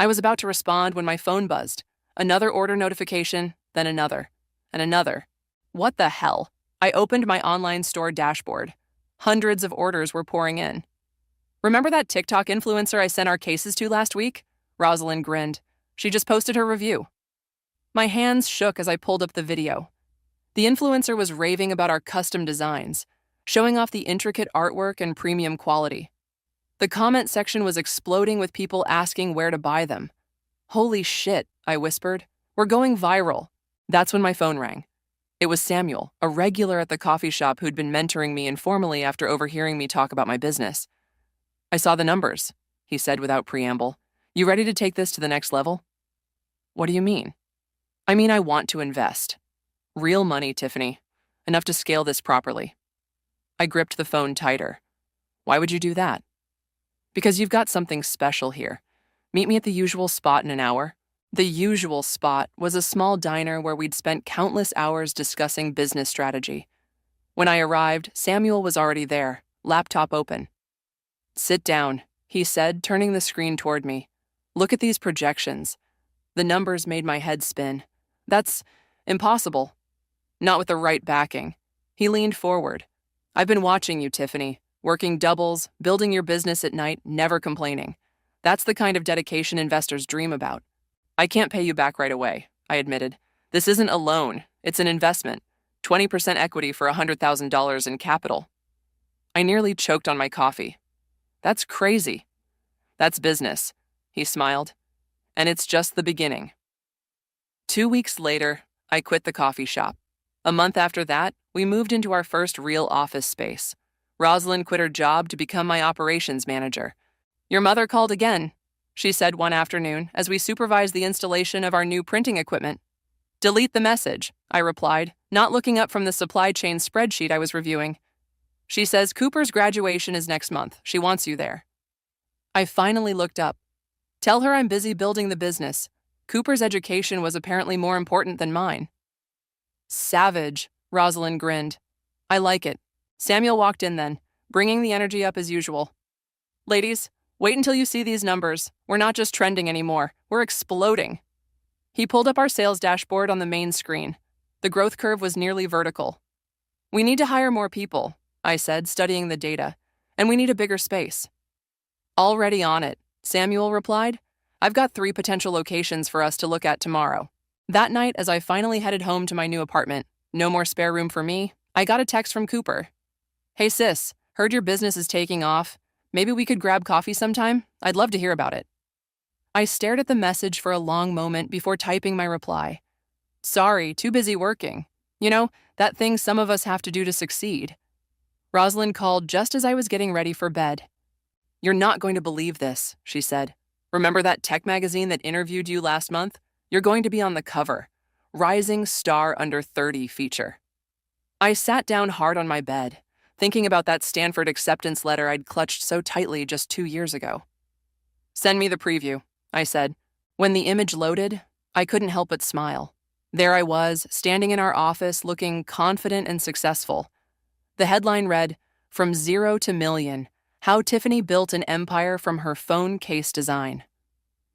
I was about to respond when my phone buzzed. Another order notification, then another, and another. What the hell? I opened my online store dashboard. Hundreds of orders were pouring in. Remember that TikTok influencer I sent our cases to last week? Rosalind grinned. She just posted her review. My hands shook as I pulled up the video. The influencer was raving about our custom designs, showing off the intricate artwork and premium quality. The comment section was exploding with people asking where to buy them. Holy shit, I whispered. We're going viral. That's when my phone rang. It was Samuel, a regular at the coffee shop who'd been mentoring me informally after overhearing me talk about my business. I saw the numbers, he said without preamble. You ready to take this to the next level? What do you mean? I mean, I want to invest. Real money, Tiffany. Enough to scale this properly. I gripped the phone tighter. Why would you do that? Because you've got something special here. Meet me at the usual spot in an hour. The usual spot was a small diner where we'd spent countless hours discussing business strategy. When I arrived, Samuel was already there, laptop open. Sit down, he said, turning the screen toward me. Look at these projections. The numbers made my head spin. That's impossible. Not with the right backing. He leaned forward. I've been watching you, Tiffany, working doubles, building your business at night, never complaining. That's the kind of dedication investors dream about. I can't pay you back right away, I admitted. This isn't a loan, it's an investment. 20% equity for $100,000 in capital. I nearly choked on my coffee. That's crazy. That's business, he smiled. And it's just the beginning. 2 weeks later, I quit the coffee shop. A month after that, we moved into our first real office space. Rosalind quit her job to become my operations manager. Your mother called again, she said one afternoon as we supervised the installation of our new printing equipment. Delete the message, I replied, not looking up from the supply chain spreadsheet I was reviewing. She says Cooper's graduation is next month. She wants you there. I finally looked up. Tell her I'm busy building the business. Cooper's education was apparently more important than mine. Savage, Rosalind grinned. I like it. Samuel walked in then, bringing the energy up as usual. Ladies, wait until you see these numbers. We're not just trending anymore. We're exploding. He pulled up our sales dashboard on the main screen. The growth curve was nearly vertical. We need to hire more people, I said, studying the data, and we need a bigger space. Already on it, Samuel replied. I've got 3 potential locations for us to look at tomorrow. That night, as I finally headed home to my new apartment, No more spare room for me. I got a text from Cooper. Hey sis, heard your business is taking off. Maybe we could grab coffee sometime? I'd love to hear about it. I stared at the message for a long moment before typing my reply. Sorry, too busy working. You know, that thing some of us have to do to succeed. Rosalind called just as I was getting ready for bed. You're not going to believe this, she said. Remember that tech magazine that interviewed you last month? You're going to be on the cover. Rising Star Under 30 feature. I sat down hard on my bed, thinking about that Stanford acceptance letter I'd clutched so tightly just 2 years ago. Send me the preview, I said. When the image loaded, I couldn't help but smile. There I was, standing in our office, looking confident and successful. The headline read, From Zero to Million, How Tiffany Built an Empire from Her Phone Case Design.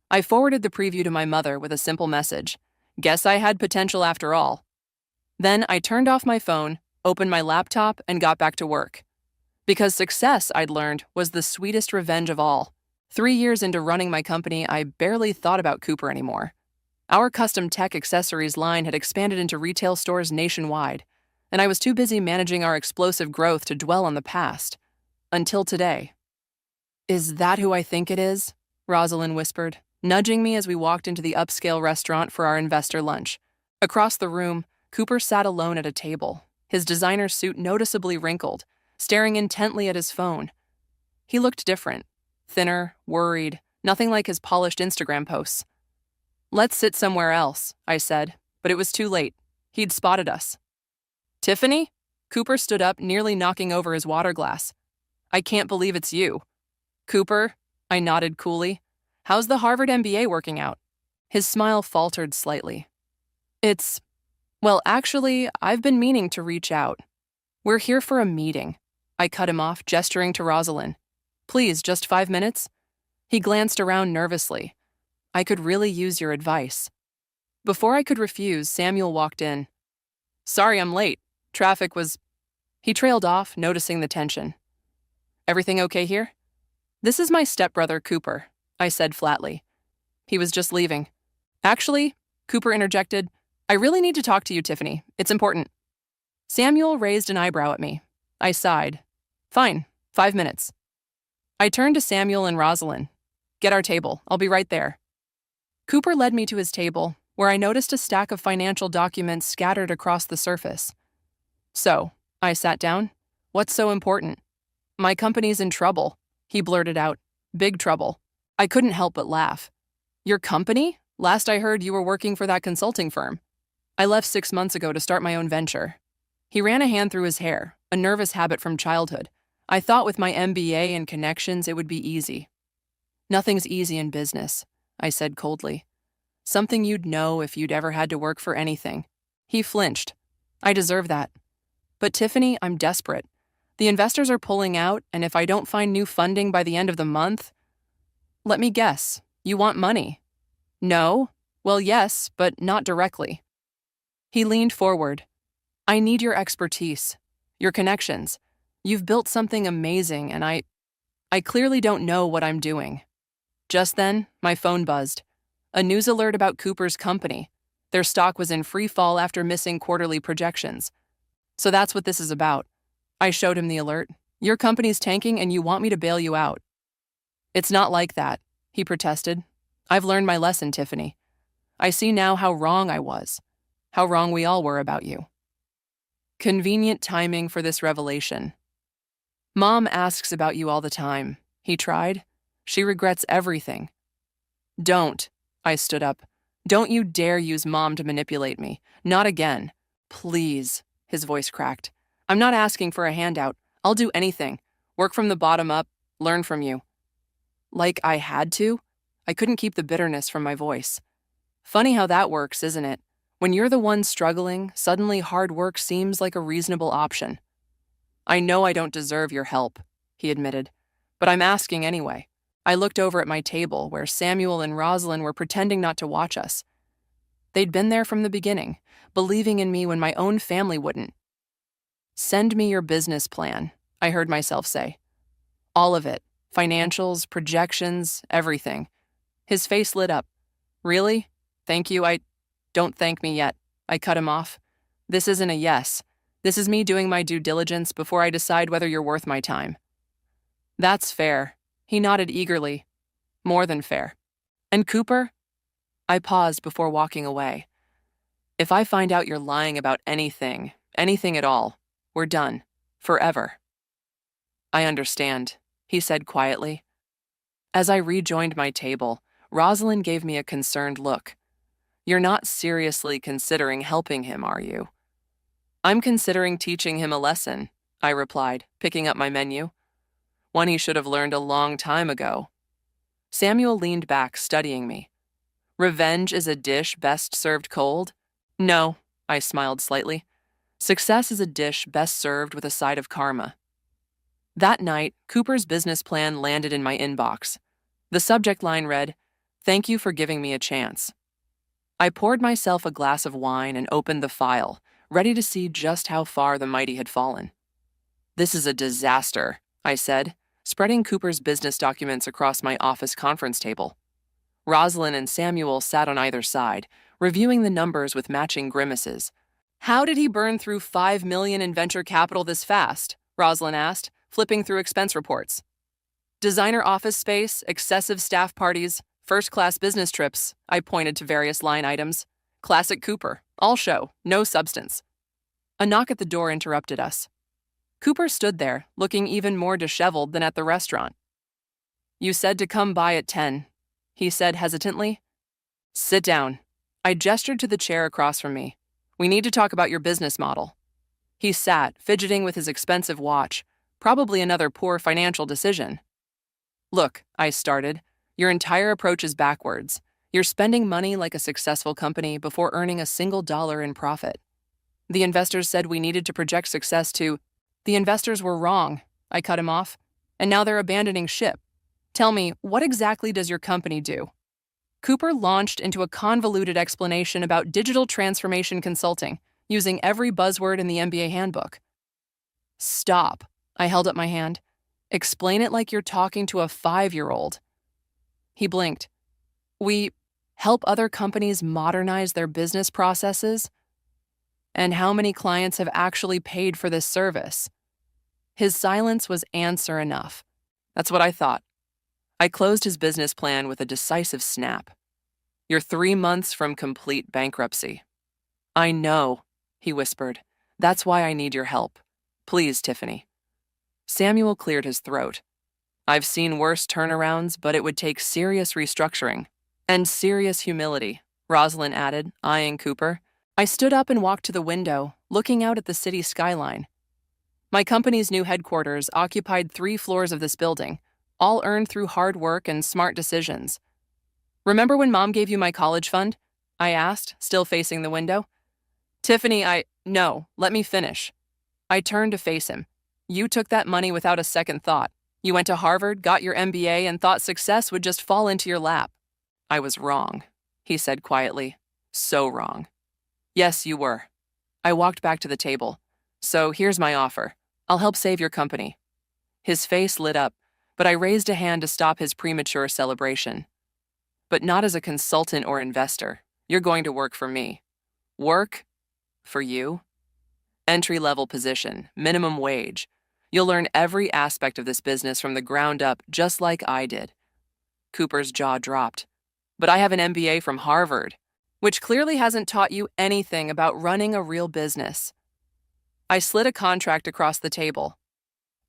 I forwarded the preview to my mother with a simple message. Guess I had potential after all. Then I turned off my phone, opened my laptop, and got back to work. Because success, I'd learned, was the sweetest revenge of all. 3 years into running my company, I barely thought about Cooper anymore. Our custom tech accessories line had expanded into retail stores nationwide, and I was too busy managing our explosive growth to dwell on the past. Until today. Is that who I think it is? Rosalind whispered, nudging me as we walked into the upscale restaurant for our investor lunch. Across the room, Cooper sat alone at a table, his designer suit noticeably wrinkled, staring intently at his phone. He looked different, thinner, worried, nothing like his polished Instagram posts. Let's sit somewhere else, I said, but it was too late. He'd spotted us. Tiffany? Cooper stood up, nearly knocking over his water glass. I can't believe it's you. Cooper, I nodded coolly. How's the Harvard MBA working out? His smile faltered slightly. Well, actually, I've been meaning to reach out. We're here for a meeting. I cut him off, gesturing to Rosalind. Please, just 5 minutes? He glanced around nervously. I could really use your advice. Before I could refuse, Samuel walked in. Sorry I'm late. Traffic was... He trailed off, noticing the tension. Everything okay here? This is my stepbrother, Cooper, I said flatly. He was just leaving. Actually, Cooper interjected, I really need to talk to you, Tiffany. It's important. Samuel raised an eyebrow at me. I sighed. Fine, 5 minutes. I turned to Samuel and Rosalind. Get our table. I'll be right there. Cooper led me to his table, where I noticed a stack of financial documents scattered across the surface. So, I sat down. What's so important? My company's in trouble, he blurted out. Big trouble. I couldn't help but laugh. Your company? Last I heard, you were working for that consulting firm. I left 6 months ago to start my own venture. He ran a hand through his hair, a nervous habit from childhood. I thought with my MBA and connections it would be easy. Nothing's easy in business, I said coldly. Something you'd know if you'd ever had to work for anything. He flinched. I deserve that. But Tiffany, I'm desperate. The investors are pulling out, and if I don't find new funding by the end of the month... Let me guess, you want money? No? Well, yes, but not directly. He leaned forward. I need your expertise, your connections. You've built something amazing, and I clearly don't know what I'm doing. Just then, my phone buzzed. A news alert about Cooper's company. Their stock was in free fall after missing quarterly projections. So that's what this is about. I showed him the alert. Your company's tanking and you want me to bail you out. It's not like that, he protested. I've learned my lesson, Tiffany. I see now how wrong I was. How wrong we all were about you. Convenient timing for this revelation. Mom asks about you all the time, he tried. She regrets everything. Don't, I stood up. Don't you dare use Mom to manipulate me. Not again. Please, his voice cracked. I'm not asking for a handout. I'll do anything. Work from the bottom up, learn from you. Like I had to? I couldn't keep the bitterness from my voice. Funny how that works, isn't it? When you're the one struggling, suddenly hard work seems like a reasonable option. I know I don't deserve your help, he admitted, but I'm asking anyway. I looked over at my table where Samuel and Rosalind were pretending not to watch us. They'd been there from the beginning, believing in me when my own family wouldn't. Send me your business plan, I heard myself say. All of it. Financials, projections, everything. His face lit up. Really? Thank you, Don't thank me yet. I cut him off. This isn't a yes. This is me doing my due diligence before I decide whether you're worth my time. That's fair. He nodded eagerly. More than fair. And Cooper? I paused before walking away. If I find out you're lying about anything at all, we're done. Forever. I understand, he said quietly. As I rejoined my table, Rosalind gave me a concerned look. You're not seriously considering helping him, are you? I'm considering teaching him a lesson, I replied, picking up my menu. One he should have learned a long time ago. Samuel leaned back, studying me. Revenge is a dish best served cold? No, I smiled slightly. Success is a dish best served with a side of karma. That night, Cooper's business plan landed in my inbox. The subject line read, "Thank you for giving me a chance." I poured myself a glass of wine and opened the file, ready to see just how far the mighty had fallen. This is a disaster, I said, spreading Cooper's business documents across my office conference table. Rosalind and Samuel sat on either side, reviewing the numbers with matching grimaces. How did he burn through $5 million in venture capital this fast? Rosalind asked, flipping through expense reports. Designer office space, excessive staff parties, first-class business trips, I pointed to various line items. Classic Cooper, all show, no substance. A knock at the door interrupted us. Cooper stood there, looking even more disheveled than at the restaurant. You said to come by at 10, he said hesitantly. Sit down. I gestured to the chair across from me. We need to talk about your business model. He sat, fidgeting with his expensive watch, probably another poor financial decision. Look, I started, your entire approach is backwards. You're spending money like a successful company before earning a single dollar in profit. The investors said we needed to project success to... The investors were wrong, I cut him off, and now they're abandoning ship. Tell me, what exactly does your company do? Cooper launched into a convoluted explanation about digital transformation consulting, using every buzzword in the MBA handbook. Stop, I held up my hand. Explain it like you're talking to a 5-year-old. He blinked. We help other companies modernize their business processes? And how many clients have actually paid for this service? His silence was answer enough. That's what I thought. I closed his business plan with a decisive snap. You're 3 months from complete bankruptcy. I know, he whispered. That's why I need your help. Please, Tiffany. Samuel cleared his throat. I've seen worse turnarounds, but it would take serious restructuring. And serious humility, Rosalind added, eyeing Cooper. I stood up and walked to the window, looking out at the city skyline. My company's new headquarters occupied 3 floors of this building, all earned through hard work and smart decisions. Remember when Mom gave you my college fund? I asked, still facing the window. Tiffany, No, let me finish. I turned to face him. You took that money without a second thought. You went to Harvard, got your MBA, and thought success would just fall into your lap. I was wrong, he said quietly. So wrong. Yes, you were. I walked back to the table. So here's my offer. I'll help save your company. His face lit up, but I raised a hand to stop his premature celebration. But not as a consultant or investor. You're going to work for me. Work? For you? Entry-level position, minimum wage. You'll learn every aspect of this business from the ground up, just like I did. Cooper's jaw dropped. But I have an MBA from Harvard, which clearly hasn't taught you anything about running a real business. I slid a contract across the table.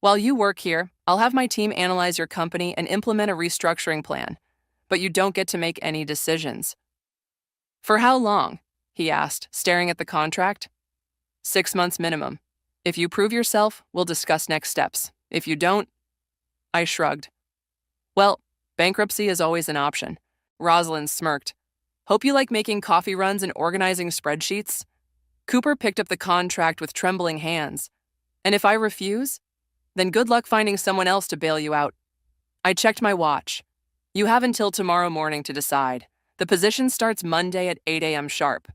While you work here, I'll have my team analyze your company and implement a restructuring plan, but you don't get to make any decisions. For how long? He asked, staring at the contract. 6 months minimum. If you prove yourself, we'll discuss next steps. If you don't, I shrugged. Well, bankruptcy is always an option. Rosalind smirked. Hope you like making coffee runs and organizing spreadsheets? Cooper picked up the contract with trembling hands. And if I refuse? Then good luck finding someone else to bail you out. I checked my watch. You have until tomorrow morning to decide. The position starts Monday at 8 a.m. sharp.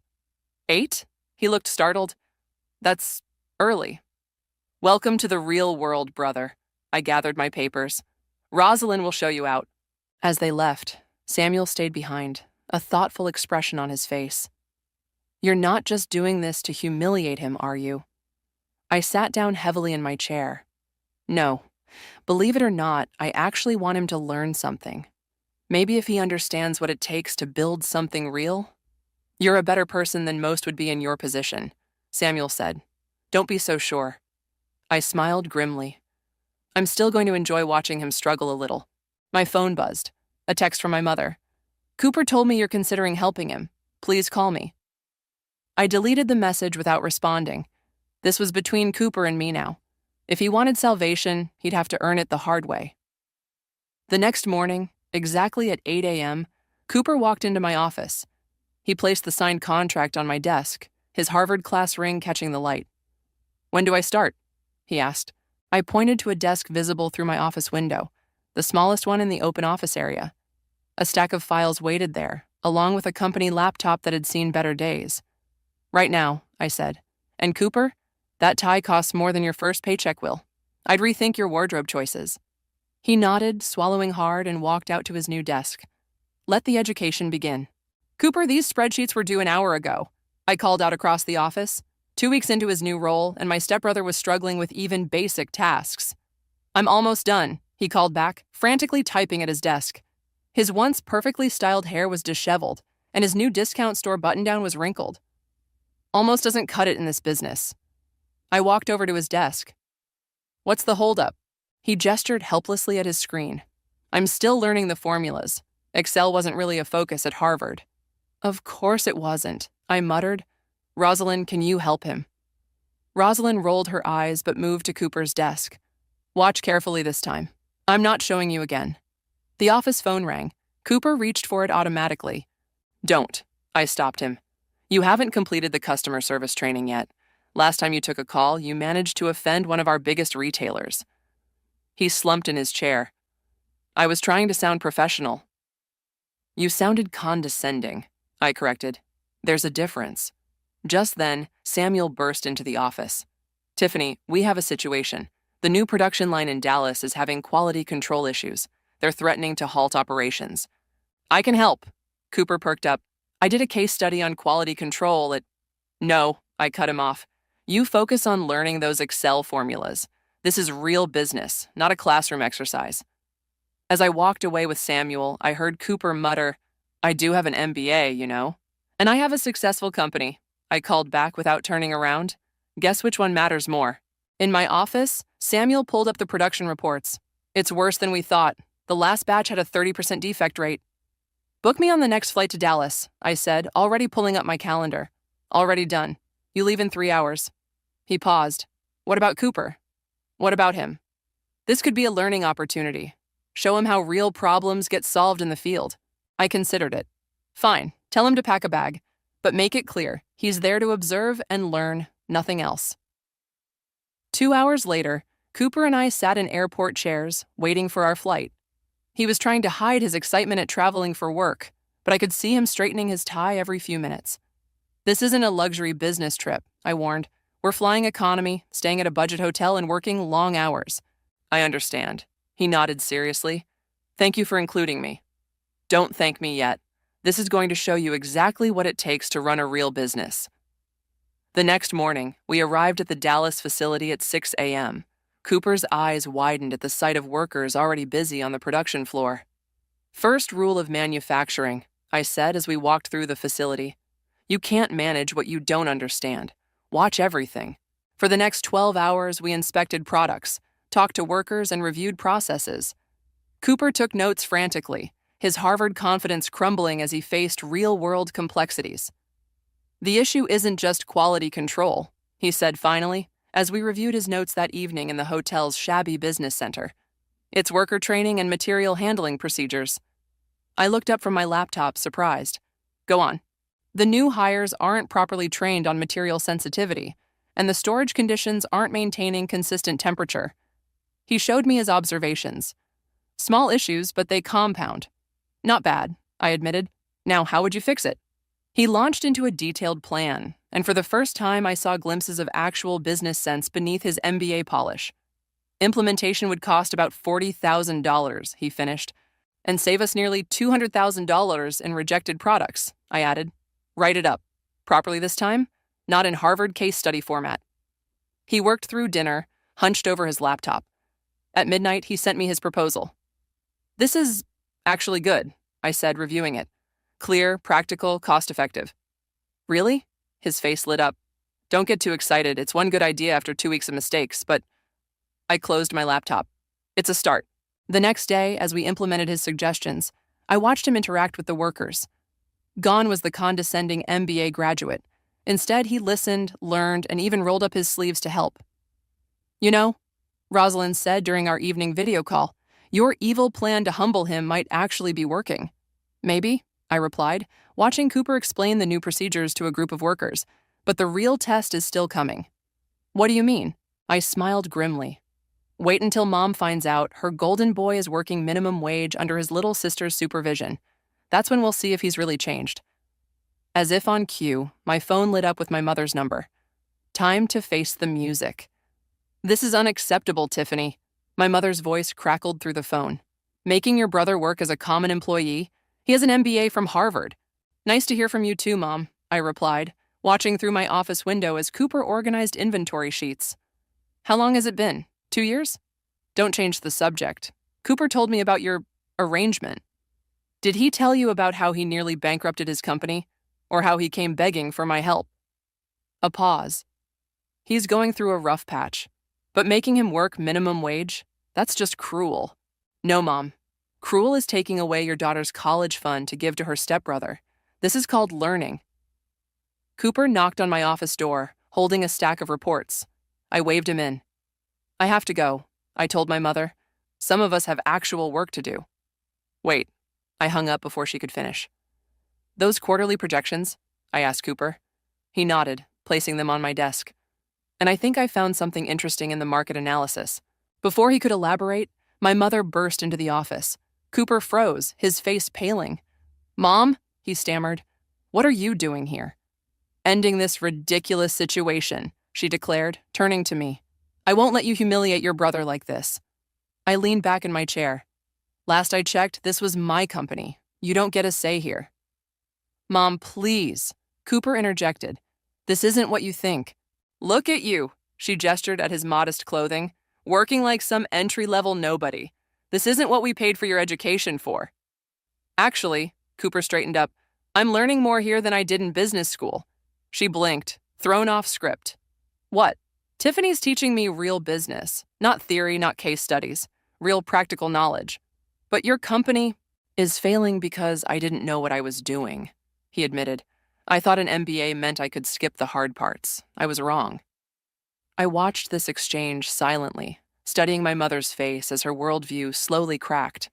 8? He looked startled. That's early. Welcome to the real world, brother. I gathered my papers. Rosalind will show you out. As they left, Samuel stayed behind, a thoughtful expression on his face. You're not just doing this to humiliate him, are you? I sat down heavily in my chair. No. Believe it or not, I actually want him to learn something. Maybe if he understands what it takes to build something real. You're a better person than most would be in your position, Samuel said. Don't be so sure. I smiled grimly. I'm still going to enjoy watching him struggle a little. My phone buzzed. A text from my mother. Cooper told me you're considering helping him. Please call me. I deleted the message without responding. This was between Cooper and me now. If he wanted salvation, he'd have to earn it the hard way. The next morning, exactly at 8 a.m., Cooper walked into my office. He placed the signed contract on my desk, his Harvard class ring catching the light. When do I start? He asked. I pointed to a desk visible through my office window, the smallest one in the open office area. A stack of files waited there, along with a company laptop that had seen better days. Right now, I said. And Cooper, that tie costs more than your first paycheck will. I'd rethink your wardrobe choices. He nodded, swallowing hard, and walked out to his new desk. Let the education begin. Cooper, these spreadsheets were due an hour ago. I called out across the office. 2 weeks into his new role, and my stepbrother was struggling with even basic tasks. I'm almost done, he called back, frantically typing at his desk. His once perfectly styled hair was disheveled, and his new discount store button-down was wrinkled. Almost doesn't cut it in this business. I walked over to his desk. What's the holdup? He gestured helplessly at his screen. I'm still learning the formulas. Excel wasn't really a focus at Harvard. Of course it wasn't, I muttered. Rosalind, can you help him? Rosalind rolled her eyes but moved to Cooper's desk. Watch carefully this time. I'm not showing you again. The office phone rang. Cooper reached for it automatically. Don't. I stopped him. You haven't completed the customer service training yet. Last time you took a call, you managed to offend one of our biggest retailers. He slumped in his chair. I was trying to sound professional. You sounded condescending, I corrected. There's a difference. Just then, Samuel burst into the office. Tiffany, we have a situation. The new production line in Dallas is having quality control issues. They're threatening to halt operations. I can help. Cooper perked up. I did a case study on quality control at... No, I cut him off. You focus on learning those Excel formulas. This is real business, not a classroom exercise. As I walked away with Samuel, I heard Cooper mutter, I do have an MBA, you know. And I have a successful company. I called back without turning around. Guess which one matters more? In my office, Samuel pulled up the production reports. It's worse than we thought. The last batch had a 30% defect rate. Book me on the next flight to Dallas, I said, already pulling up my calendar. Already done. You leave in 3 hours. He paused. What about Cooper? What about him? This could be a learning opportunity. Show him how real problems get solved in the field. I considered it. Fine, tell him to pack a bag. But make it clear, he's there to observe and learn, nothing else. 2 hours later, Cooper and I sat in airport chairs, waiting for our flight. He was trying to hide his excitement at traveling for work, but I could see him straightening his tie every few minutes. This isn't a luxury business trip, I warned. We're flying economy, staying at a budget hotel, and working long hours. I understand. He nodded seriously. Thank you for including me. Don't thank me yet. This is going to show you exactly what it takes to run a real business. The next morning, we arrived at the Dallas facility at 6 a.m. Cooper's eyes widened at the sight of workers already busy on the production floor. First rule of manufacturing, I said as we walked through the facility. You can't manage what you don't understand. Watch everything. For the next 12 hours, we inspected products, talked to workers, and reviewed processes. Cooper took notes frantically, his Harvard confidence crumbling as he faced real-world complexities. The issue isn't just quality control, he said finally, as we reviewed his notes that evening in the hotel's shabby business center. It's worker training and material handling procedures. I looked up from my laptop, surprised. Go on. The new hires aren't properly trained on material sensitivity, and the storage conditions aren't maintaining consistent temperature. He showed me his observations. Small issues, but they compound. Not bad, I admitted. Now, how would you fix it? He launched into a detailed plan, and for the first time I saw glimpses of actual business sense beneath his MBA polish. Implementation would cost about $40,000, he finished, and save us nearly $200,000 in rejected products, I added. Write it up. Properly this time, not in Harvard case study format. He worked through dinner, hunched over his laptop. At midnight, he sent me his proposal. This is actually good, I said, reviewing it. Clear, practical, cost-effective. Really? His face lit up. Don't get too excited. It's one good idea after 2 weeks of mistakes, but I closed my laptop. It's a start. The next day, as we implemented his suggestions, I watched him interact with the workers. Gone was the condescending MBA graduate. Instead, he listened, learned, and even rolled up his sleeves to help. You know, Rosalind said during our evening video call, your evil plan to humble him might actually be working. Maybe, I replied, watching Cooper explain the new procedures to a group of workers, but the real test is still coming. What do you mean? I smiled grimly. Wait until Mom finds out her golden boy is working minimum wage under his little sister's supervision. That's when we'll see if he's really changed. As if on cue, my phone lit up with my mother's number. Time to face the music. This is unacceptable, Tiffany. My mother's voice crackled through the phone. Making your brother work as a common employee? He has an MBA from Harvard. Nice to hear from you too, Mom, I replied, watching through my office window as Cooper organized inventory sheets. How long has it been? 2 years? Don't change the subject. Cooper told me about your arrangement. Did he tell you about how he nearly bankrupted his company? Or how he came begging for my help? A pause. He's going through a rough patch. But making him work minimum wage? That's just cruel. No, Mom. Cruel is taking away your daughter's college fund to give to her stepbrother. This is called learning. Cooper knocked on my office door, holding a stack of reports. I waved him in. I have to go, I told my mother. Some of us have actual work to do. Wait. I hung up before she could finish. Those quarterly projections? I asked Cooper. He nodded, placing them on my desk. And I think I found something interesting in the market analysis. Before he could elaborate, my mother burst into the office. Cooper froze, his face paling. Mom, he stammered, what are you doing here? Ending this ridiculous situation, she declared, turning to me. I won't let you humiliate your brother like this. I leaned back in my chair. Last I checked, this was my company. You don't get a say here. Mom, please, Cooper interjected. This isn't what you think. Look at you, she gestured at his modest clothing, working like some entry-level nobody. This isn't what we paid for your education for. Actually, Cooper straightened up, I'm learning more here than I did in business school. She blinked, thrown off script. What? Tiffany's teaching me real business, not theory, not case studies, real practical knowledge. But your company is failing because I didn't know what I was doing, he admitted. I thought an MBA meant I could skip the hard parts. I was wrong. I watched this exchange silently, studying my mother's face as her worldview slowly cracked.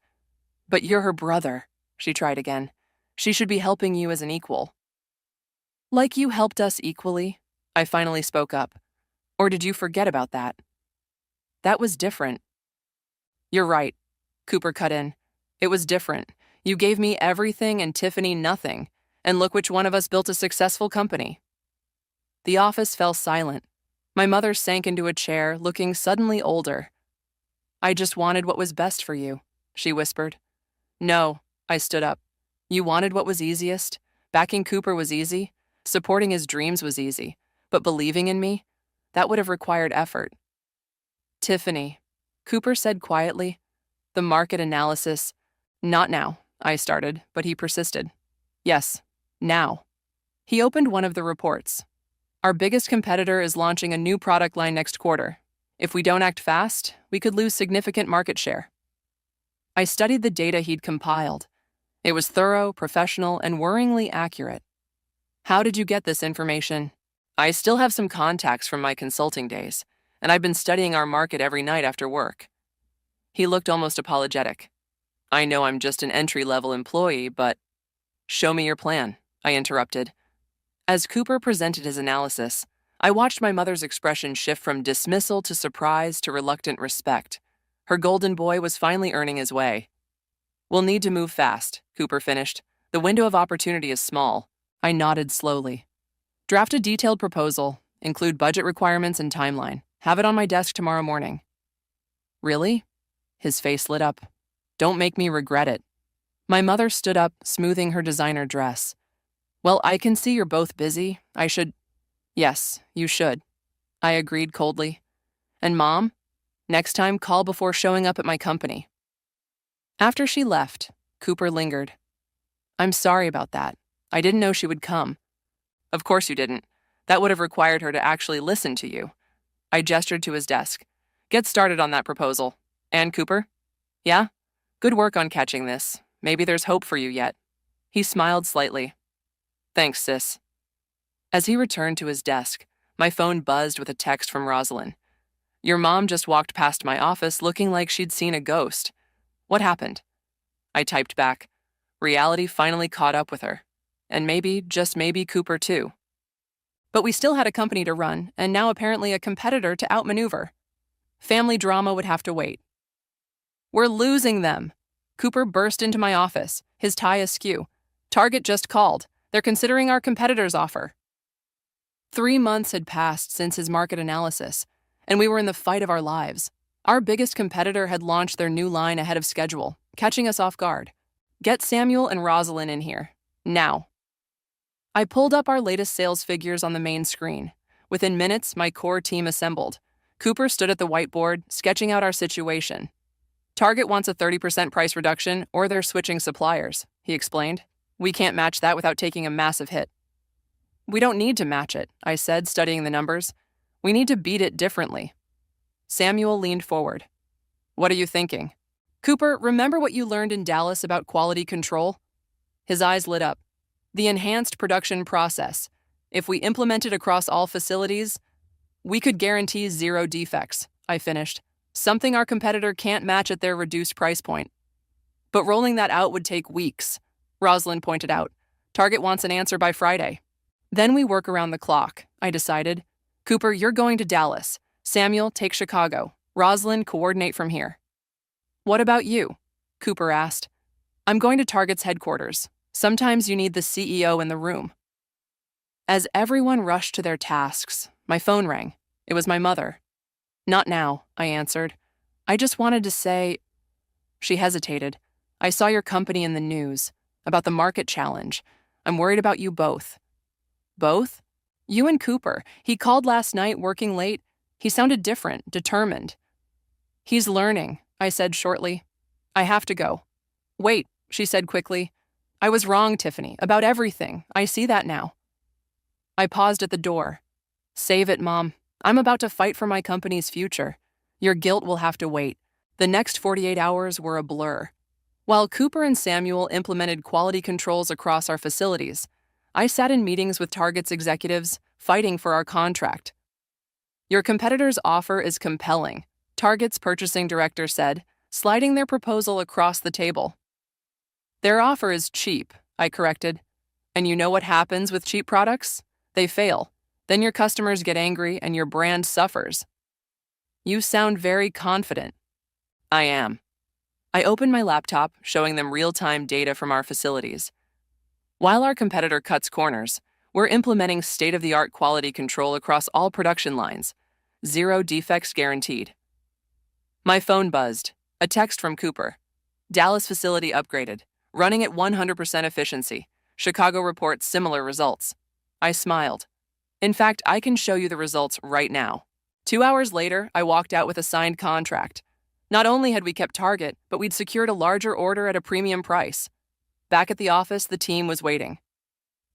But you're her brother, she tried again. She should be helping you as an equal. Like you helped us equally, I finally spoke up. Or did you forget about that? That was different. You're right, Cooper cut in. It was different. You gave me everything and Tiffany nothing. And look which one of us built a successful company. The office fell silent. My mother sank into a chair, looking suddenly older. I just wanted what was best for you, she whispered. No, I stood up. You wanted what was easiest? Backing Cooper was easy. Supporting his dreams was easy. But believing in me? That would have required effort. Tiffany, Cooper said quietly. The market analysis. Not now, I started, but he persisted. Yes, now. He opened one of the reports. Our biggest competitor is launching a new product line next quarter. If we don't act fast, we could lose significant market share. I studied the data he'd compiled. It was thorough, professional, and worryingly accurate. How did you get this information? I still have some contacts from my consulting days, and I've been studying our market every night after work. He looked almost apologetic. I know I'm just an entry-level employee, but... Show me your plan, I interrupted. As Cooper presented his analysis, I watched my mother's expression shift from dismissal to surprise to reluctant respect. Her golden boy was finally earning his way. We'll need to move fast, Cooper finished. The window of opportunity is small. I nodded slowly. Draft a detailed proposal, include budget requirements and timeline. Have it on my desk tomorrow morning. Really? His face lit up. Don't make me regret it. My mother stood up, smoothing her designer dress. Well, I can see you're both busy. Yes, you should. I agreed coldly. And Mom, next time call before showing up at my company. After she left, Cooper lingered. I'm sorry about that. I didn't know she would come. Of course you didn't. That would have required her to actually listen to you. I gestured to his desk. Get started on that proposal. And Cooper? Yeah? Good work on catching this. Maybe there's hope for you yet. He smiled slightly. Thanks, sis. As he returned to his desk, my phone buzzed with a text from Rosalind. Your mom just walked past my office looking like she'd seen a ghost. What happened? I typed back. Reality finally caught up with her. And maybe, just maybe, Cooper too. But we still had a company to run, and now apparently a competitor to outmaneuver. Family drama would have to wait. We're losing them. Cooper burst into my office, his tie askew. Target just called. They're considering our competitor's offer. 3 months had passed since his market analysis, and we were in the fight of our lives. Our biggest competitor had launched their new line ahead of schedule, catching us off guard. Get Samuel and Rosalind in here. Now. I pulled up our latest sales figures on the main screen. Within minutes, my core team assembled. Cooper stood at the whiteboard, sketching out our situation. Target wants a 30% price reduction, or they're switching suppliers, he explained. We can't match that without taking a massive hit. We don't need to match it, I said, studying the numbers. We need to beat it differently. Samuel leaned forward. What are you thinking? Cooper, remember what you learned in Dallas about quality control? His eyes lit up. The enhanced production process. If we implement it across all facilities, we could guarantee 0 defects, I finished. Something our competitor can't match at their reduced price point. But rolling that out would take weeks, Rosalind pointed out. Target wants an answer by Friday. Then we work around the clock, I decided. Cooper, you're going to Dallas. Samuel, take Chicago. Rosalind, coordinate from here. What about you? Cooper asked. I'm going to Target's headquarters. Sometimes you need the CEO in the room. As everyone rushed to their tasks, my phone rang. It was my mother. Not now, I answered. I just wanted to say... She hesitated. I saw your company in the news, about the market challenge. I'm worried about you both. Both? You and Cooper. He called last night, working late. He sounded different, determined. He's learning, I said shortly. I have to go. Wait, she said quickly. I was wrong, Tiffany, about everything. I see that now. I paused at the door. Save it, Mom. I'm about to fight for my company's future. Your guilt will have to wait. The next 48 hours were a blur. While Cooper and Samuel implemented quality controls across our facilities, I sat in meetings with Target's executives, fighting for our contract. Your competitor's offer is compelling, Target's purchasing director said, sliding their proposal across the table. Their offer is cheap, I corrected. And you know what happens with cheap products? They fail. Then your customers get angry and your brand suffers. You sound very confident. I am. I opened my laptop, showing them real-time data from our facilities. While our competitor cuts corners, we're implementing state-of-the-art quality control across all production lines. 0 defects guaranteed. My phone buzzed. A text from Cooper. Dallas facility upgraded. Running at 100% efficiency. Chicago reports similar results. I smiled. In fact, I can show you the results right now. 2 hours later, I walked out with a signed contract. Not only had we kept Target, but we'd secured a larger order at a premium price. Back at the office, the team was waiting.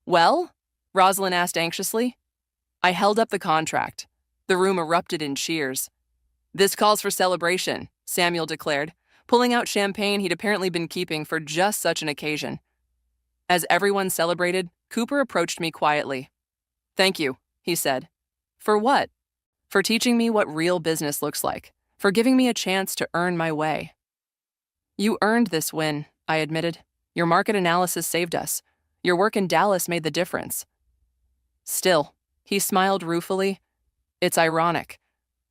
Well? Rosalind asked anxiously. I held up the contract. The room erupted in cheers. This calls for celebration, Samuel declared, pulling out champagne he'd apparently been keeping for just such an occasion. As everyone celebrated, Cooper approached me quietly. Thank you, he said. For what? For teaching me what real business looks like, for giving me a chance to earn my way. You earned this win, I admitted. Your market analysis saved us. Your work in Dallas made the difference. Still, he smiled ruefully. It's ironic.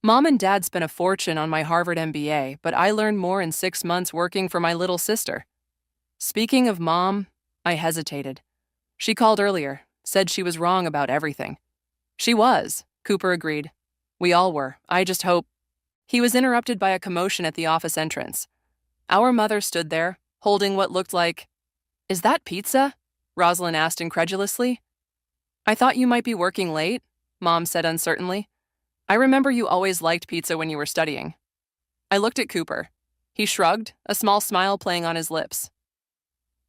Mom and Dad spent a fortune on my Harvard MBA, but I learned more in 6 months working for my little sister. Speaking of Mom, I hesitated. She called earlier, said she was wrong about everything. She was, Cooper agreed. We all were. I just hope... He was interrupted by a commotion at the office entrance. Our mother stood there, holding what looked like... Is that pizza? Rosalind asked incredulously. I thought you might be working late, Mom said uncertainly. I remember you always liked pizza when you were studying. I looked at Cooper. He shrugged, a small smile playing on his lips.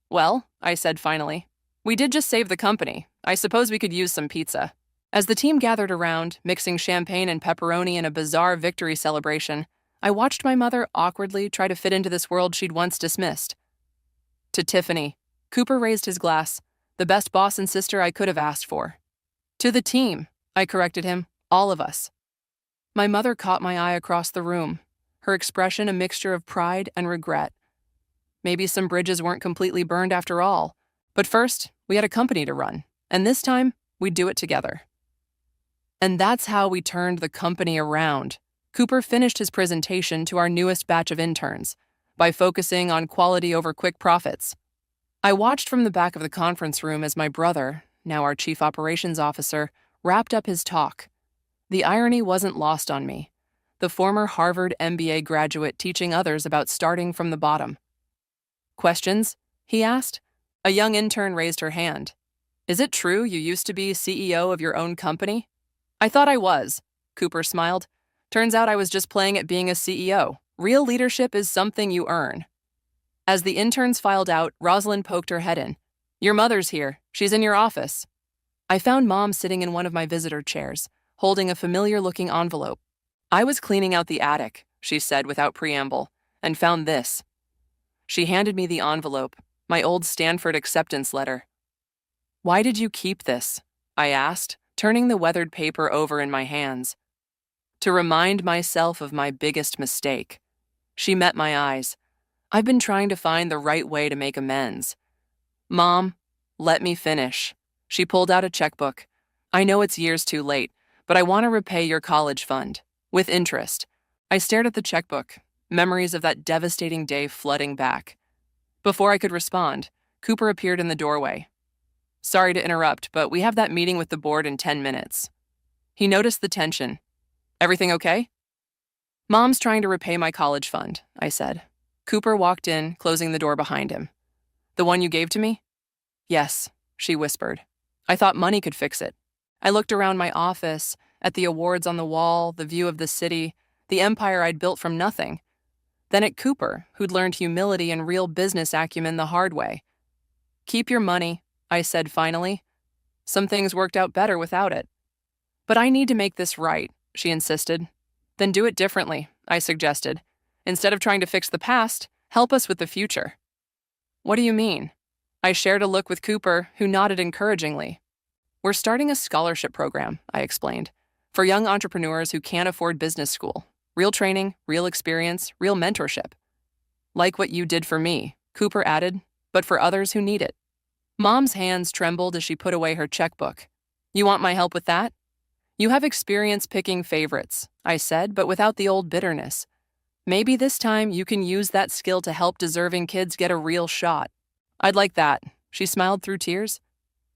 Well, I said finally, we did just save the company. I suppose we could use some pizza. As the team gathered around, mixing champagne and pepperoni in a bizarre victory celebration, I watched my mother awkwardly try to fit into this world she'd once dismissed. To Tiffany, Cooper raised his glass, the best boss and sister I could have asked for. To the team, I corrected him, all of us. My mother caught my eye across the room, her expression a mixture of pride and regret. Maybe some bridges weren't completely burned after all, but first, we had a company to run, and this time, we'd do it together. And that's how we turned the company around. Cooper finished his presentation to our newest batch of interns by focusing on quality over quick profits. I watched from the back of the conference room as my brother, now our chief operations officer, wrapped up his talk. The irony wasn't lost on me. The former Harvard MBA graduate teaching others about starting from the bottom. Questions? He asked. A young intern raised her hand. Is it true you used to be CEO of your own company? I thought I was, Cooper smiled. Turns out I was just playing at being a CEO. Real leadership is something you earn. As the interns filed out, Rosalind poked her head in. Your mother's here. She's in your office. I found Mom sitting in one of my visitor chairs, holding a familiar-looking envelope. I was cleaning out the attic, she said without preamble, and found this. She handed me the envelope, my old Stanford acceptance letter. Why did you keep this? I asked, turning the weathered paper over in my hands. To remind myself of my biggest mistake. She met my eyes. I've been trying to find the right way to make amends. Mom, let me finish. She pulled out a checkbook. I know it's years too late, but I want to repay your college fund. With interest. I stared at the checkbook, memories of that devastating day flooding back. Before I could respond, Cooper appeared in the doorway. Sorry to interrupt, but we have that meeting with the board in 10 minutes. He noticed the tension. Everything okay? Mom's trying to repay my college fund, I said. Cooper walked in, closing the door behind him. The one you gave to me? Yes, she whispered. I thought money could fix it. I looked around my office, at the awards on the wall, the view of the city, the empire I'd built from nothing. Then at Cooper, who'd learned humility and real business acumen the hard way. Keep your money, I said finally. Some things worked out better without it. But I need to make this right, she insisted. Then do it differently, I suggested. Instead of trying to fix the past, help us with the future. What do you mean? I shared a look with Cooper, who nodded encouragingly. We're starting a scholarship program, I explained, for young entrepreneurs who can't afford business school. Real training, real experience, real mentorship. Like what you did for me, Cooper added, but for others who need it. Mom's hands trembled as she put away her checkbook. You want my help with that? You have experience picking favorites, I said, but without the old bitterness. Maybe this time you can use that skill to help deserving kids get a real shot. I'd like that, she smiled through tears.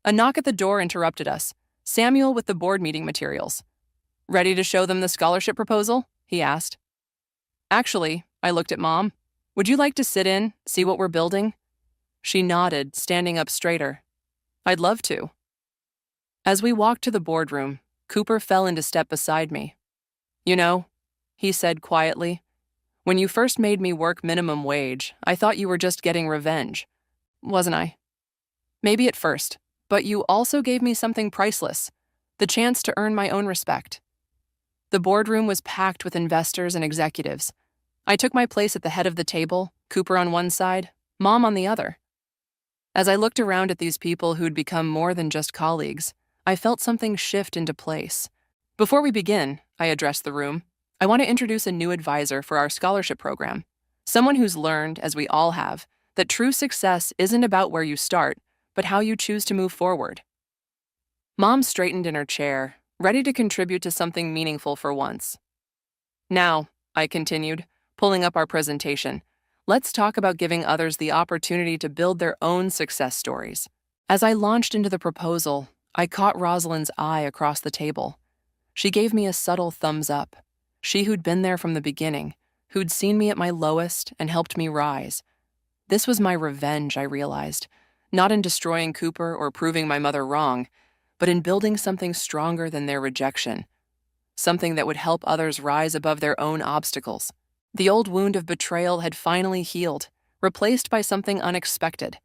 A knock at the door interrupted us. Samuel with the board meeting materials. Ready to show them the scholarship proposal? He asked. Actually, I looked at Mom. Would you like to sit in, see what we're building? She nodded, standing up straighter. I'd love to. As we walked to the boardroom, Cooper fell into step beside me. You know, he said quietly, when you first made me work minimum wage, I thought you were just getting revenge. Wasn't I? Maybe at first, but you also gave me something priceless, the chance to earn my own respect. The boardroom was packed with investors and executives. I took my place at the head of the table, Cooper on one side, Mom on the other. As I looked around at these people who'd become more than just colleagues, I felt something shift into place. Before we begin, I addressed the room, I want to introduce a new advisor for our scholarship program. Someone who's learned, as we all have, that true success isn't about where you start, but how you choose to move forward. Mom straightened in her chair, ready to contribute to something meaningful for once. Now, I continued, pulling up our presentation, let's talk about giving others the opportunity to build their own success stories. As I launched into the proposal, I caught Rosalind's eye across the table. She gave me a subtle thumbs up. She who'd been there from the beginning, who'd seen me at my lowest and helped me rise. This was my revenge, I realized. Not in destroying Cooper or proving my mother wrong, but in building something stronger than their rejection. Something that would help others rise above their own obstacles. The old wound of betrayal had finally healed, replaced by something unexpected.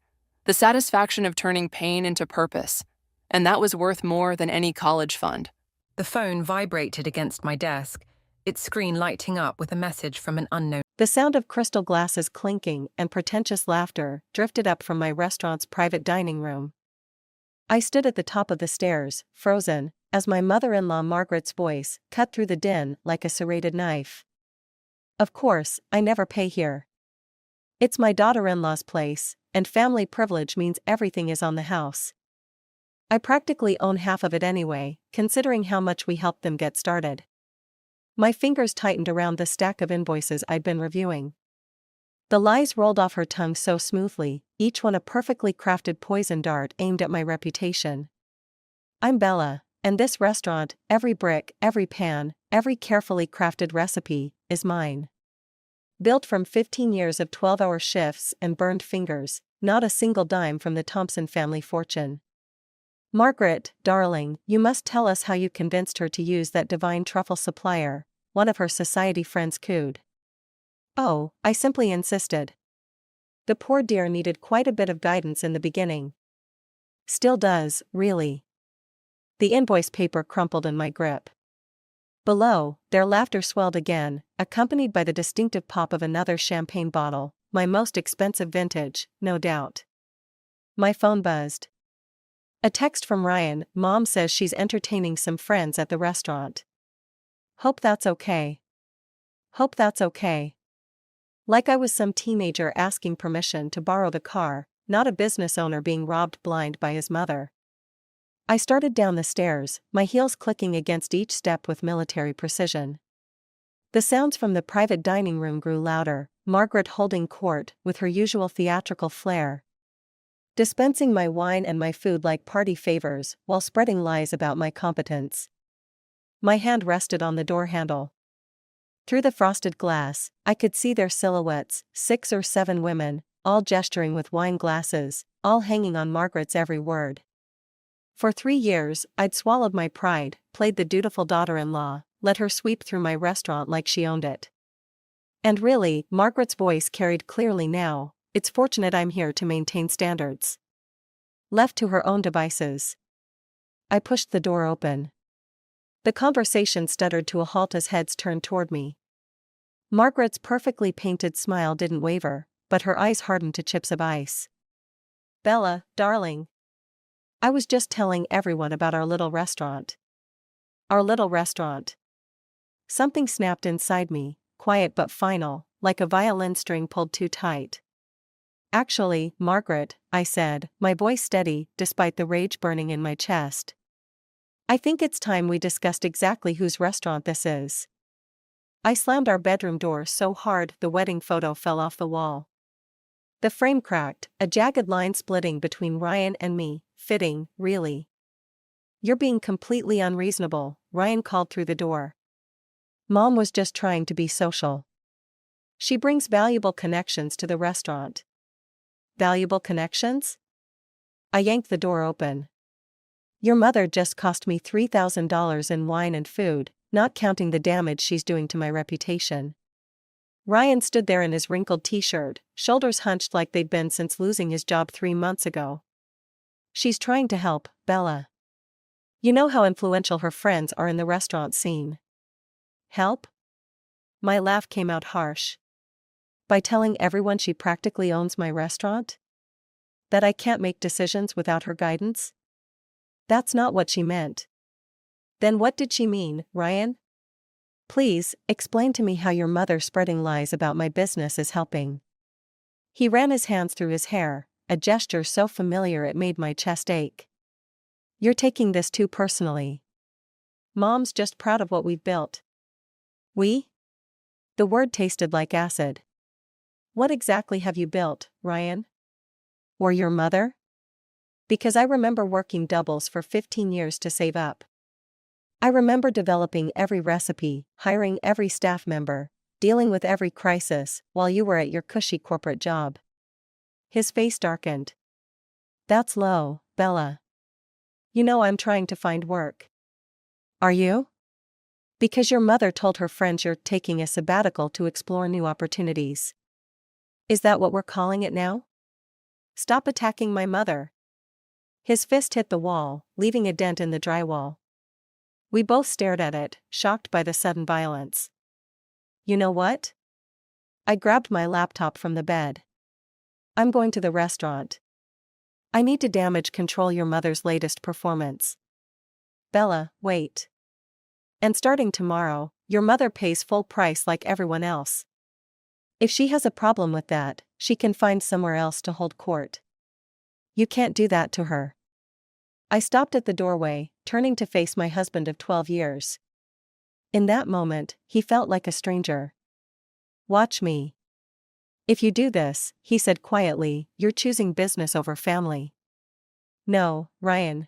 The satisfaction of turning pain into purpose. And that was worth more than any college fund. The phone vibrated against my desk, its screen lighting up with a message from an unknown. The sound of crystal glasses clinking and pretentious laughter drifted up from my restaurant's private dining room. I stood at the top of the stairs, frozen, as my mother-in-law Margaret's voice cut through the din like a serrated knife. Of course, I never pay here. It's my daughter-in-law's place, and family privilege means everything is on the house. I practically own half of it anyway, considering how much we helped them get started. My fingers tightened around the stack of invoices I'd been reviewing. The lies rolled off her tongue so smoothly, each one a perfectly crafted poison dart aimed at my reputation. I'm Bella, and this restaurant, every brick, every pan, every carefully crafted recipe, is mine. Built from 15 years of 12-hour shifts and burned fingers, not a single dime from the Thompson family fortune. Margaret, darling, you must tell us how you convinced her to use that divine truffle supplier, one of her society friends cooed. Oh, I simply insisted. The poor dear needed quite a bit of guidance in the beginning. Still does, really. The invoice paper crumpled in my grip. Below, their laughter swelled again, accompanied by the distinctive pop of another champagne bottle, my most expensive vintage, no doubt. My phone buzzed. A text from Ryan. Mom says she's entertaining some friends at the restaurant. Hope that's okay. Hope that's okay. Like I was some teenager asking permission to borrow the car, not a business owner being robbed blind by his mother. I started down the stairs, my heels clicking against each step with military precision. The sounds from the private dining room grew louder, Margaret holding court with her usual theatrical flair, dispensing my wine and my food like party favors while spreading lies about my competence. My hand rested on the door handle. Through the frosted glass, I could see their silhouettes, 6 or 7 women, all gesturing with wine glasses, all hanging on Margaret's every word. For 3 years, I'd swallowed my pride, played the dutiful daughter-in-law, let her sweep through my restaurant like she owned it. And really, Margaret's voice carried clearly now. It's fortunate I'm here to maintain standards. Left to her own devices. I pushed the door open. The conversation stuttered to a halt as heads turned toward me. Margaret's perfectly painted smile didn't waver, but her eyes hardened to chips of ice. Bella, darling. I was just telling everyone about our little restaurant. Our little restaurant. Something snapped inside me, quiet but final, like a violin string pulled too tight. Actually, Margaret, I said, my voice steady despite the rage burning in my chest. I think it's time we discussed exactly whose restaurant this is. I slammed our bedroom door so hard the wedding photo fell off the wall. The frame cracked, a jagged line splitting between Ryan and me, fitting, really. You're being completely unreasonable, Ryan called through the door. Mom was just trying to be social. She brings valuable connections to the restaurant. Valuable connections? I yanked the door open. Your mother just cost me $3,000 in wine and food, not counting the damage she's doing to my reputation. Ryan stood there in his wrinkled t-shirt, shoulders hunched like they'd been since losing his job 3 months ago. She's trying to help, Bella. You know how influential her friends are in the restaurant scene. Help? My laugh came out harsh. By telling everyone she practically owns my restaurant? That I can't make decisions without her guidance? That's not what she meant. Then what did she mean, Ryan? Please, explain to me how your mother spreading lies about my business is helping. He ran his hands through his hair, a gesture so familiar it made my chest ache. You're taking this too personally. Mom's just proud of what we've built. We? The word tasted like acid. What exactly have you built, Ryan? Or your mother? Because I remember working doubles for 15 years to save up. I remember developing every recipe, hiring every staff member, dealing with every crisis, while you were at your cushy corporate job. His face darkened. That's low, Bella. You know I'm trying to find work. Are you? Because your mother told her friends you're taking a sabbatical to explore new opportunities. Is that what we're calling it now? Stop attacking my mother. His fist hit the wall, leaving a dent in the drywall. We both stared at it, shocked by the sudden violence. You know what? I grabbed my laptop from the bed. I'm going to the restaurant. I need to damage control your mother's latest performance. Bella, wait. And starting tomorrow, your mother pays full price like everyone else. If she has a problem with that, she can find somewhere else to hold court. You can't do that to her. I stopped at the doorway, turning to face my husband of 12 years. In that moment, he felt like a stranger. Watch me. If you do this, he said quietly, you're choosing business over family. No, Ryan.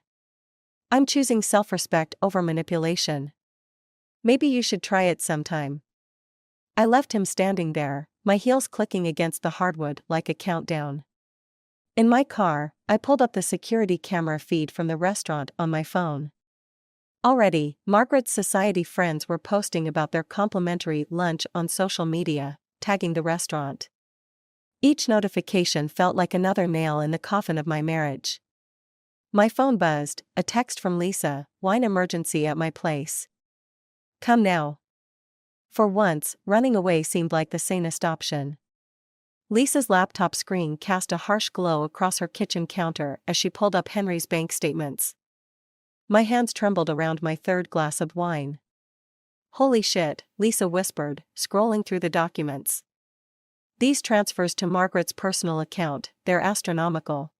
I'm choosing self-respect over manipulation. Maybe you should try it sometime. I left him standing there, my heels clicking against the hardwood like a countdown. In my car, I pulled up the security camera feed from the restaurant on my phone. Already, Margaret's society friends were posting about their complimentary lunch on social media, tagging the restaurant. Each notification felt like another nail in the coffin of my marriage. My phone buzzed, a text from Lisa, wine emergency at my place. Come now. For once, running away seemed like the sanest option. Lisa's laptop screen cast a harsh glow across her kitchen counter as she pulled up Henry's bank statements. My hands trembled around my third glass of wine. Holy shit, Lisa whispered, scrolling through the documents. These transfers to Margaret's personal account, they're astronomical.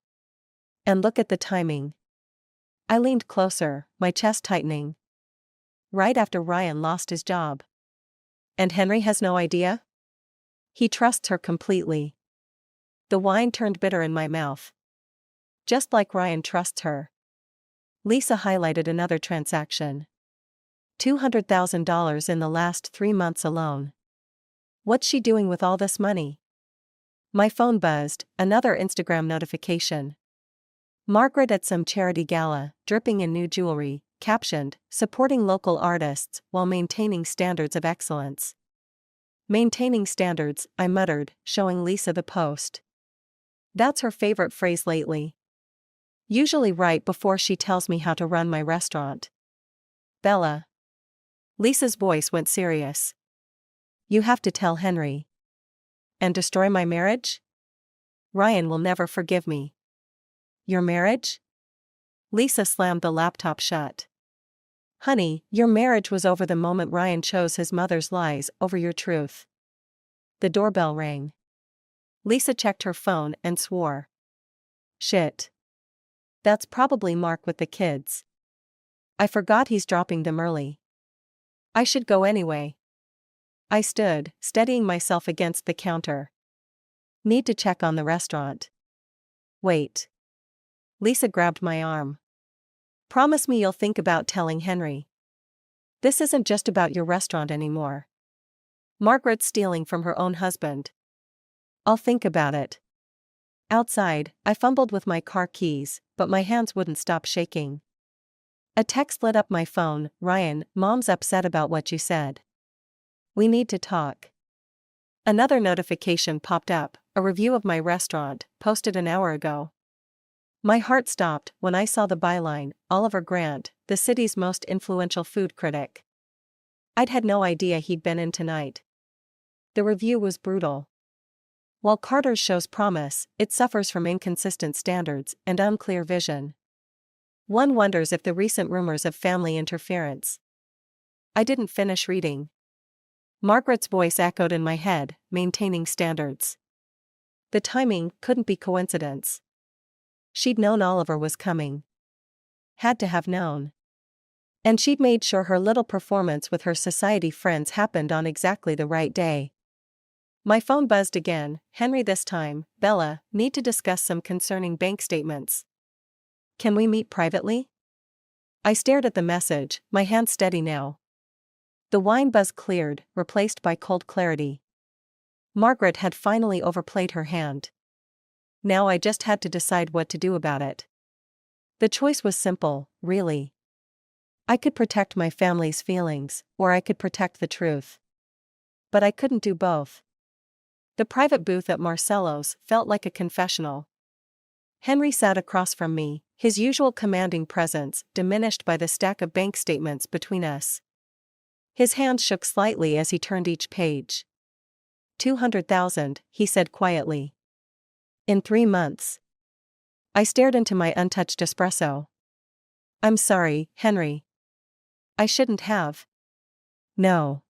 And look at the timing. I leaned closer, my chest tightening. Right after Ryan lost his job. And Henry has no idea? He trusts her completely. The wine turned bitter in my mouth. Just like Ryan trusts her. Lisa highlighted another transaction. $200,000 in the last 3 months alone. What's she doing with all this money? My phone buzzed, another Instagram notification. Margaret at some charity gala, dripping in new jewelry, captioned, supporting local artists while maintaining standards of excellence. Maintaining standards, I muttered, showing Lisa the post. That's her favorite phrase lately. Usually right before she tells me how to run my restaurant. Bella. Lisa's voice went serious. You have to tell Henry. And destroy my marriage? Ryan will never forgive me. Your marriage? Lisa slammed the laptop shut. Honey, your marriage was over the moment Ryan chose his mother's lies over your truth. The doorbell rang. Lisa checked her phone and swore. Shit. That's probably Mark with the kids. I forgot he's dropping them early. I should go anyway. I stood, steadying myself against the counter. Need to check on the restaurant. Wait. Lisa grabbed my arm. Promise me you'll think about telling Henry. This isn't just about your restaurant anymore. Margaret's stealing from her own husband. I'll think about it. Outside, I fumbled with my car keys, but my hands wouldn't stop shaking. A text lit up my phone. Ryan, Mom's upset about what you said. We need to talk. Another notification popped up, a review of my restaurant, posted an hour ago. My heart stopped when I saw the byline, Oliver Grant, the city's most influential food critic. I'd had no idea he'd been in tonight. The review was brutal. While Carter's shows promise, it suffers from inconsistent standards and unclear vision. One wonders if the recent rumors of family interference. I didn't finish reading. Margaret's voice echoed in my head, maintaining standards. The timing couldn't be coincidence. She'd known Oliver was coming. Had to have known. And she'd made sure her little performance with her society friends happened on exactly the right day. My phone buzzed again, Henry this time. Bella, need to discuss some concerning bank statements. Can we meet privately? I stared at the message, my hand steady now. The wine buzz cleared, replaced by cold clarity. Margaret had finally overplayed her hand. Now I just had to decide what to do about it. The choice was simple, really. I could protect my family's feelings, or I could protect the truth. But I couldn't do both. The private booth at Marcello's felt like a confessional. Henry sat across from me, his usual commanding presence diminished by the stack of bank statements between us. His hands shook slightly as he turned each page. 200,000, he said quietly. In 3 months. I stared into my untouched espresso. I'm sorry, Henry. I shouldn't have. No.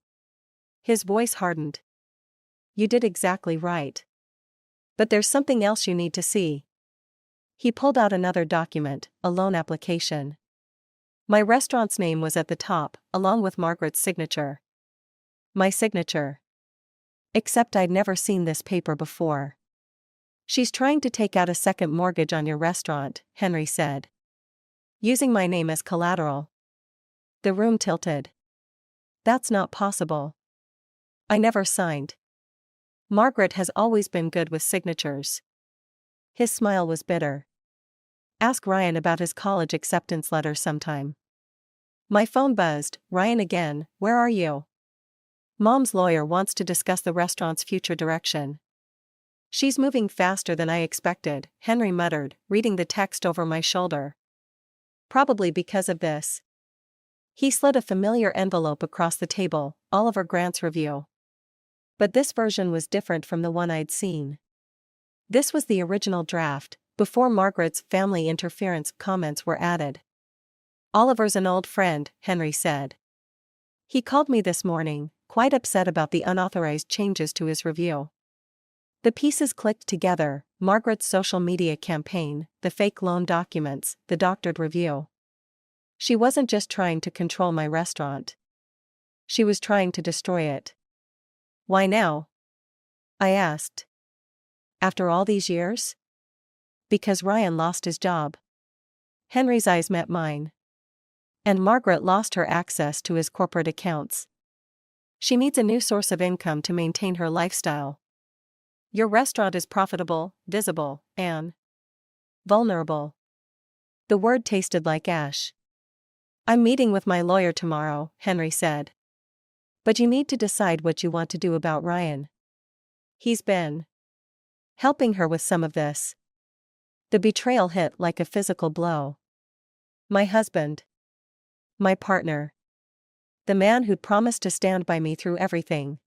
His voice hardened. You did exactly right. But there's something else you need to see. He pulled out another document, a loan application. My restaurant's name was at the top, along with Margaret's signature. My signature. Except I'd never seen this paper before. She's trying to take out a second mortgage on your restaurant, Henry said. Using my name as collateral. The room tilted. That's not possible. I never signed. Margaret has always been good with signatures. His smile was bitter. Ask Ryan about his college acceptance letter sometime. My phone buzzed. Ryan again, where are you? Mom's lawyer wants to discuss the restaurant's future direction. She's moving faster than I expected, Henry muttered, reading the text over my shoulder. Probably because of this. He slid a familiar envelope across the table, Oliver Grant's review. But this version was different from the one I'd seen. This was the original draft, before Margaret's family interference comments were added. Oliver's an old friend, Henry said. He called me this morning, quite upset about the unauthorized changes to his review. The pieces clicked together: Margaret's social media campaign, the fake loan documents, the doctored review. She wasn't just trying to control my restaurant. She was trying to destroy it. Why now? I asked. After all these years? Because Ryan lost his job. Henry's eyes met mine. And Margaret lost her access to his corporate accounts. She needs a new source of income to maintain her lifestyle. Your restaurant is profitable, visible, and vulnerable. The word tasted like ash. I'm meeting with my lawyer tomorrow, Henry said. But you need to decide what you want to do about Ryan. He's been helping her with some of this. The betrayal hit like a physical blow. My husband. My partner. The man who'd promised to stand by me through everything.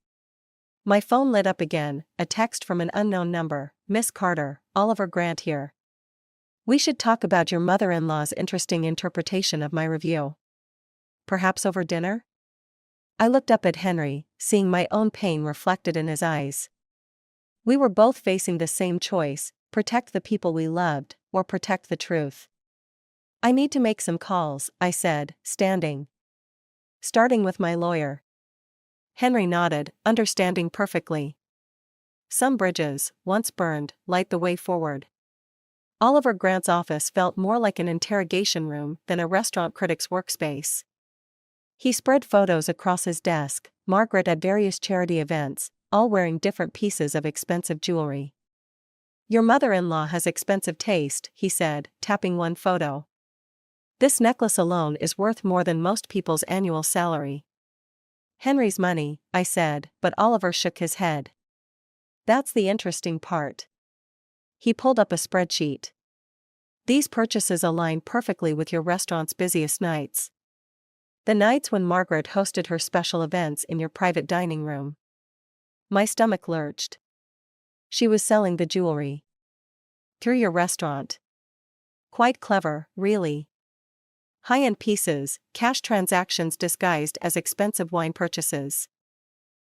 My phone lit up again, a text from an unknown number. Miss Carter, Oliver Grant here. We should talk about your mother-in-law's interesting interpretation of my review. Perhaps over dinner? I looked up at Henry, seeing my own pain reflected in his eyes. We were both facing the same choice: protect the people we loved, or protect the truth. I need to make some calls, I said, standing. Starting with my lawyer. Henry nodded, understanding perfectly. Some bridges, once burned, light the way forward. Oliver Grant's office felt more like an interrogation room than a restaurant critic's workspace. He spread photos across his desk, Margaret at various charity events, all wearing different pieces of expensive jewelry. Your mother-in-law has expensive taste, he said, tapping one photo. This necklace alone is worth more than most people's annual salary. Henry's money, I said, but Oliver shook his head. That's the interesting part. He pulled up a spreadsheet. These purchases align perfectly with your restaurant's busiest nights. The nights when Margaret hosted her special events in your private dining room. My stomach lurched. She was selling the jewelry. Through your restaurant. Quite clever, really. High-end pieces, cash transactions disguised as expensive wine purchases.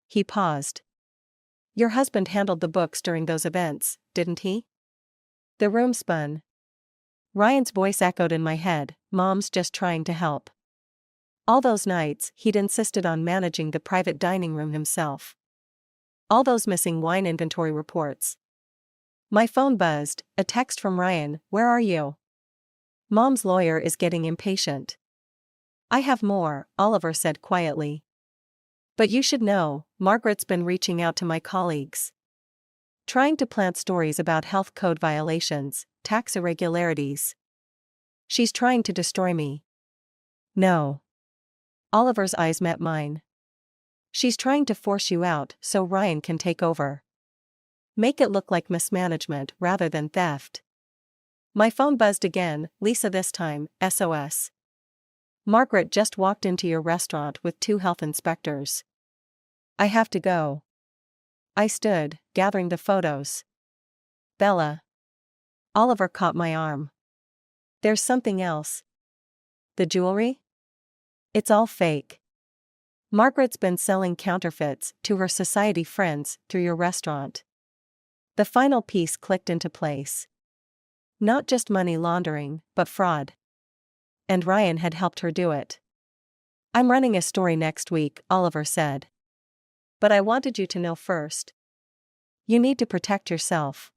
He paused. Your husband handled the books during those events, didn't he? The room spun. Ryan's voice echoed in my head, Mom's just trying to help. All those nights, he'd insisted on managing the private dining room himself. All those missing wine inventory reports. My phone buzzed, a text from Ryan, where are you? Mom's lawyer is getting impatient. I have more, Oliver said quietly. But you should know, Margaret's been reaching out to my colleagues. Trying to plant stories about health code violations, tax irregularities. She's trying to destroy me. No. Oliver's eyes met mine. She's trying to force you out so Ryan can take over. Make it look like mismanagement rather than theft. My phone buzzed again, Lisa this time, SOS. Margaret just walked into your restaurant with 2 health inspectors. I have to go. I stood, gathering the photos. Bella. Oliver caught my arm. There's something else. The jewelry? It's all fake. Margaret's been selling counterfeits to her society friends through your restaurant. The final piece clicked into place. Not just money laundering, but fraud. And Ryan had helped her do it. I'm running a story next week, Oliver said. But I wanted you to know first. You need to protect yourself.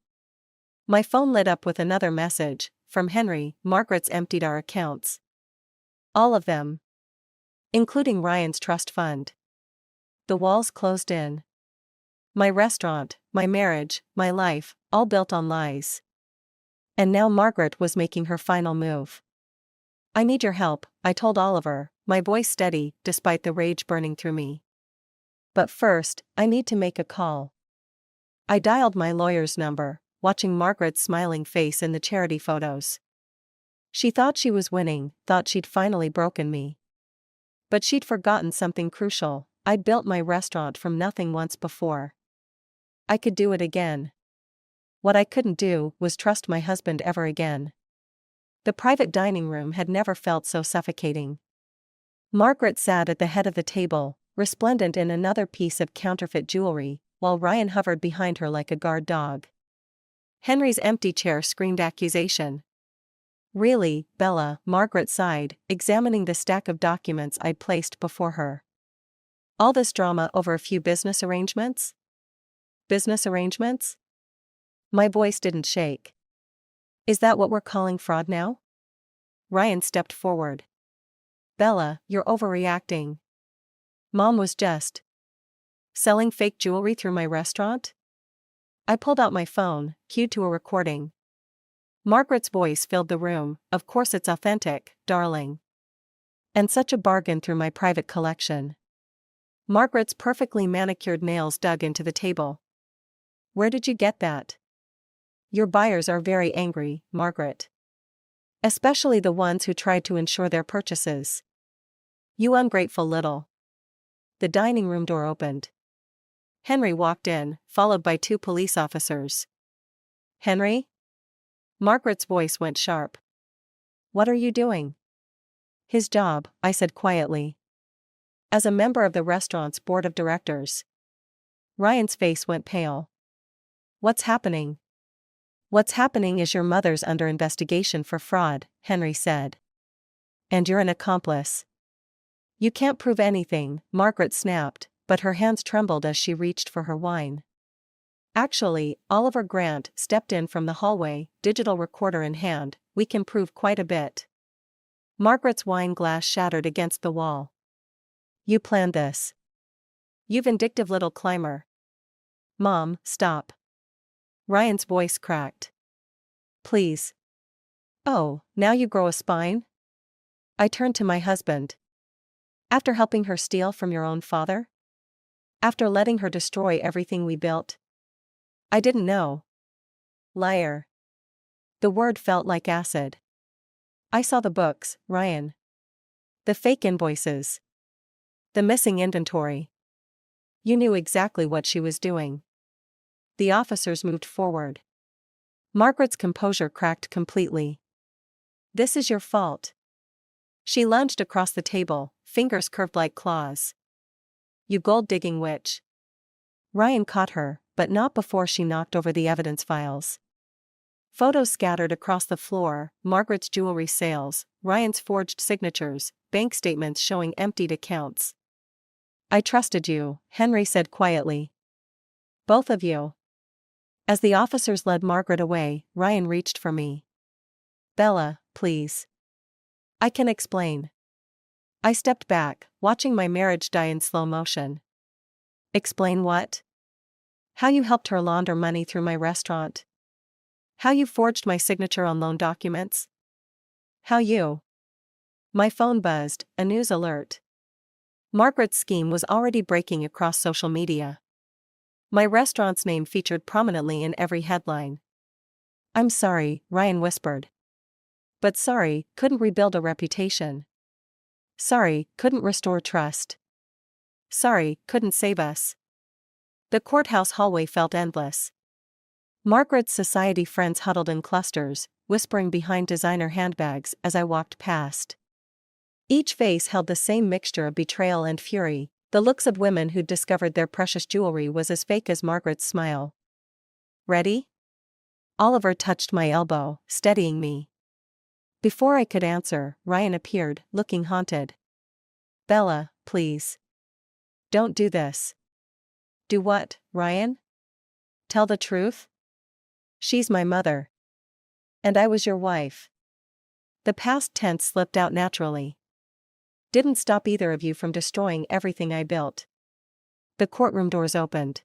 My phone lit up with another message, from Henry. Margaret's emptied our accounts. All of them. Including Ryan's trust fund. The walls closed in. My restaurant, my marriage, my life, all built on lies. And now Margaret was making her final move. I need your help, I told Oliver, my voice steady despite the rage burning through me. But first, I need to make a call. I dialed my lawyer's number, watching Margaret's smiling face in the charity photos. She thought she was winning, thought she'd finally broken me. But she'd forgotten something crucial. I'd built my restaurant from nothing once before. I could do it again. What I couldn't do was trust my husband ever again. The private dining room had never felt so suffocating. Margaret sat at the head of the table, resplendent in another piece of counterfeit jewelry, while Ryan hovered behind her like a guard dog. Henry's empty chair screamed accusation. Really, Bella, Margaret sighed, examining the stack of documents I'd placed before her. All this drama over a few business arrangements? Business arrangements? My voice didn't shake. Is that what we're calling fraud now? Ryan stepped forward. Bella, you're overreacting. Mom was just selling fake jewelry through my restaurant? I pulled out my phone, cued to a recording. Margaret's voice filled the room. Of course it's authentic, darling. And such a bargain through my private collection. Margaret's perfectly manicured nails dug into the table. Where did you get that? Your buyers are very angry, Margaret. Especially the ones who tried to insure their purchases. You ungrateful little. The dining room door opened. Henry walked in, followed by 2 police officers. Henry? Margaret's voice went sharp. What are you doing? His job, I said quietly. As a member of the restaurant's board of directors. Ryan's face went pale. What's happening? What's happening is your mother's under investigation for fraud, Henry said. And you're an accomplice. You can't prove anything, Margaret snapped, but her hands trembled as she reached for her wine. Actually, Oliver Grant stepped in from the hallway, digital recorder in hand. We can prove quite a bit. Margaret's wine glass shattered against the wall. You planned this. You vindictive little climber. Mom, stop. Ryan's voice cracked. Please. Oh, now you grow a spine? I turned to my husband. After helping her steal from your own father? After letting her destroy everything we built? I didn't know. Liar. The word felt like acid. I saw the books, Ryan. The fake invoices. The missing inventory. You knew exactly what she was doing. The officers moved forward. Margaret's composure cracked completely. This is your fault. She lunged across the table, fingers curved like claws. You gold-digging witch. Ryan caught her, but not before she knocked over the evidence files. Photos scattered across the floor, Margaret's jewelry sales, Ryan's forged signatures, bank statements showing emptied accounts. I trusted you, Henry said quietly. Both of you. As the officers led Margaret away, Ryan reached for me. Bella, please. I can explain. I stepped back, watching my marriage die in slow motion. Explain what? How you helped her launder money through my restaurant. How you forged my signature on loan documents. How you. My phone buzzed, a news alert. Margaret's scheme was already breaking across social media. My restaurant's name featured prominently in every headline. I'm sorry, Ryan whispered. But sorry, couldn't rebuild a reputation. Sorry, couldn't restore trust. Sorry, couldn't save us. The courthouse hallway felt endless. Margaret's society friends huddled in clusters, whispering behind designer handbags as I walked past. Each face held the same mixture of betrayal and fury. The looks of women who'd discovered their precious jewelry was as fake as Margaret's smile. Ready? Oliver touched my elbow, steadying me. Before I could answer, Ryan appeared, looking haunted. Bella, please. Don't do this. Do what, Ryan? Tell the truth? She's my mother. And I was your wife. The past tense slipped out naturally. Didn't stop either of you from destroying everything I built. The courtroom doors opened.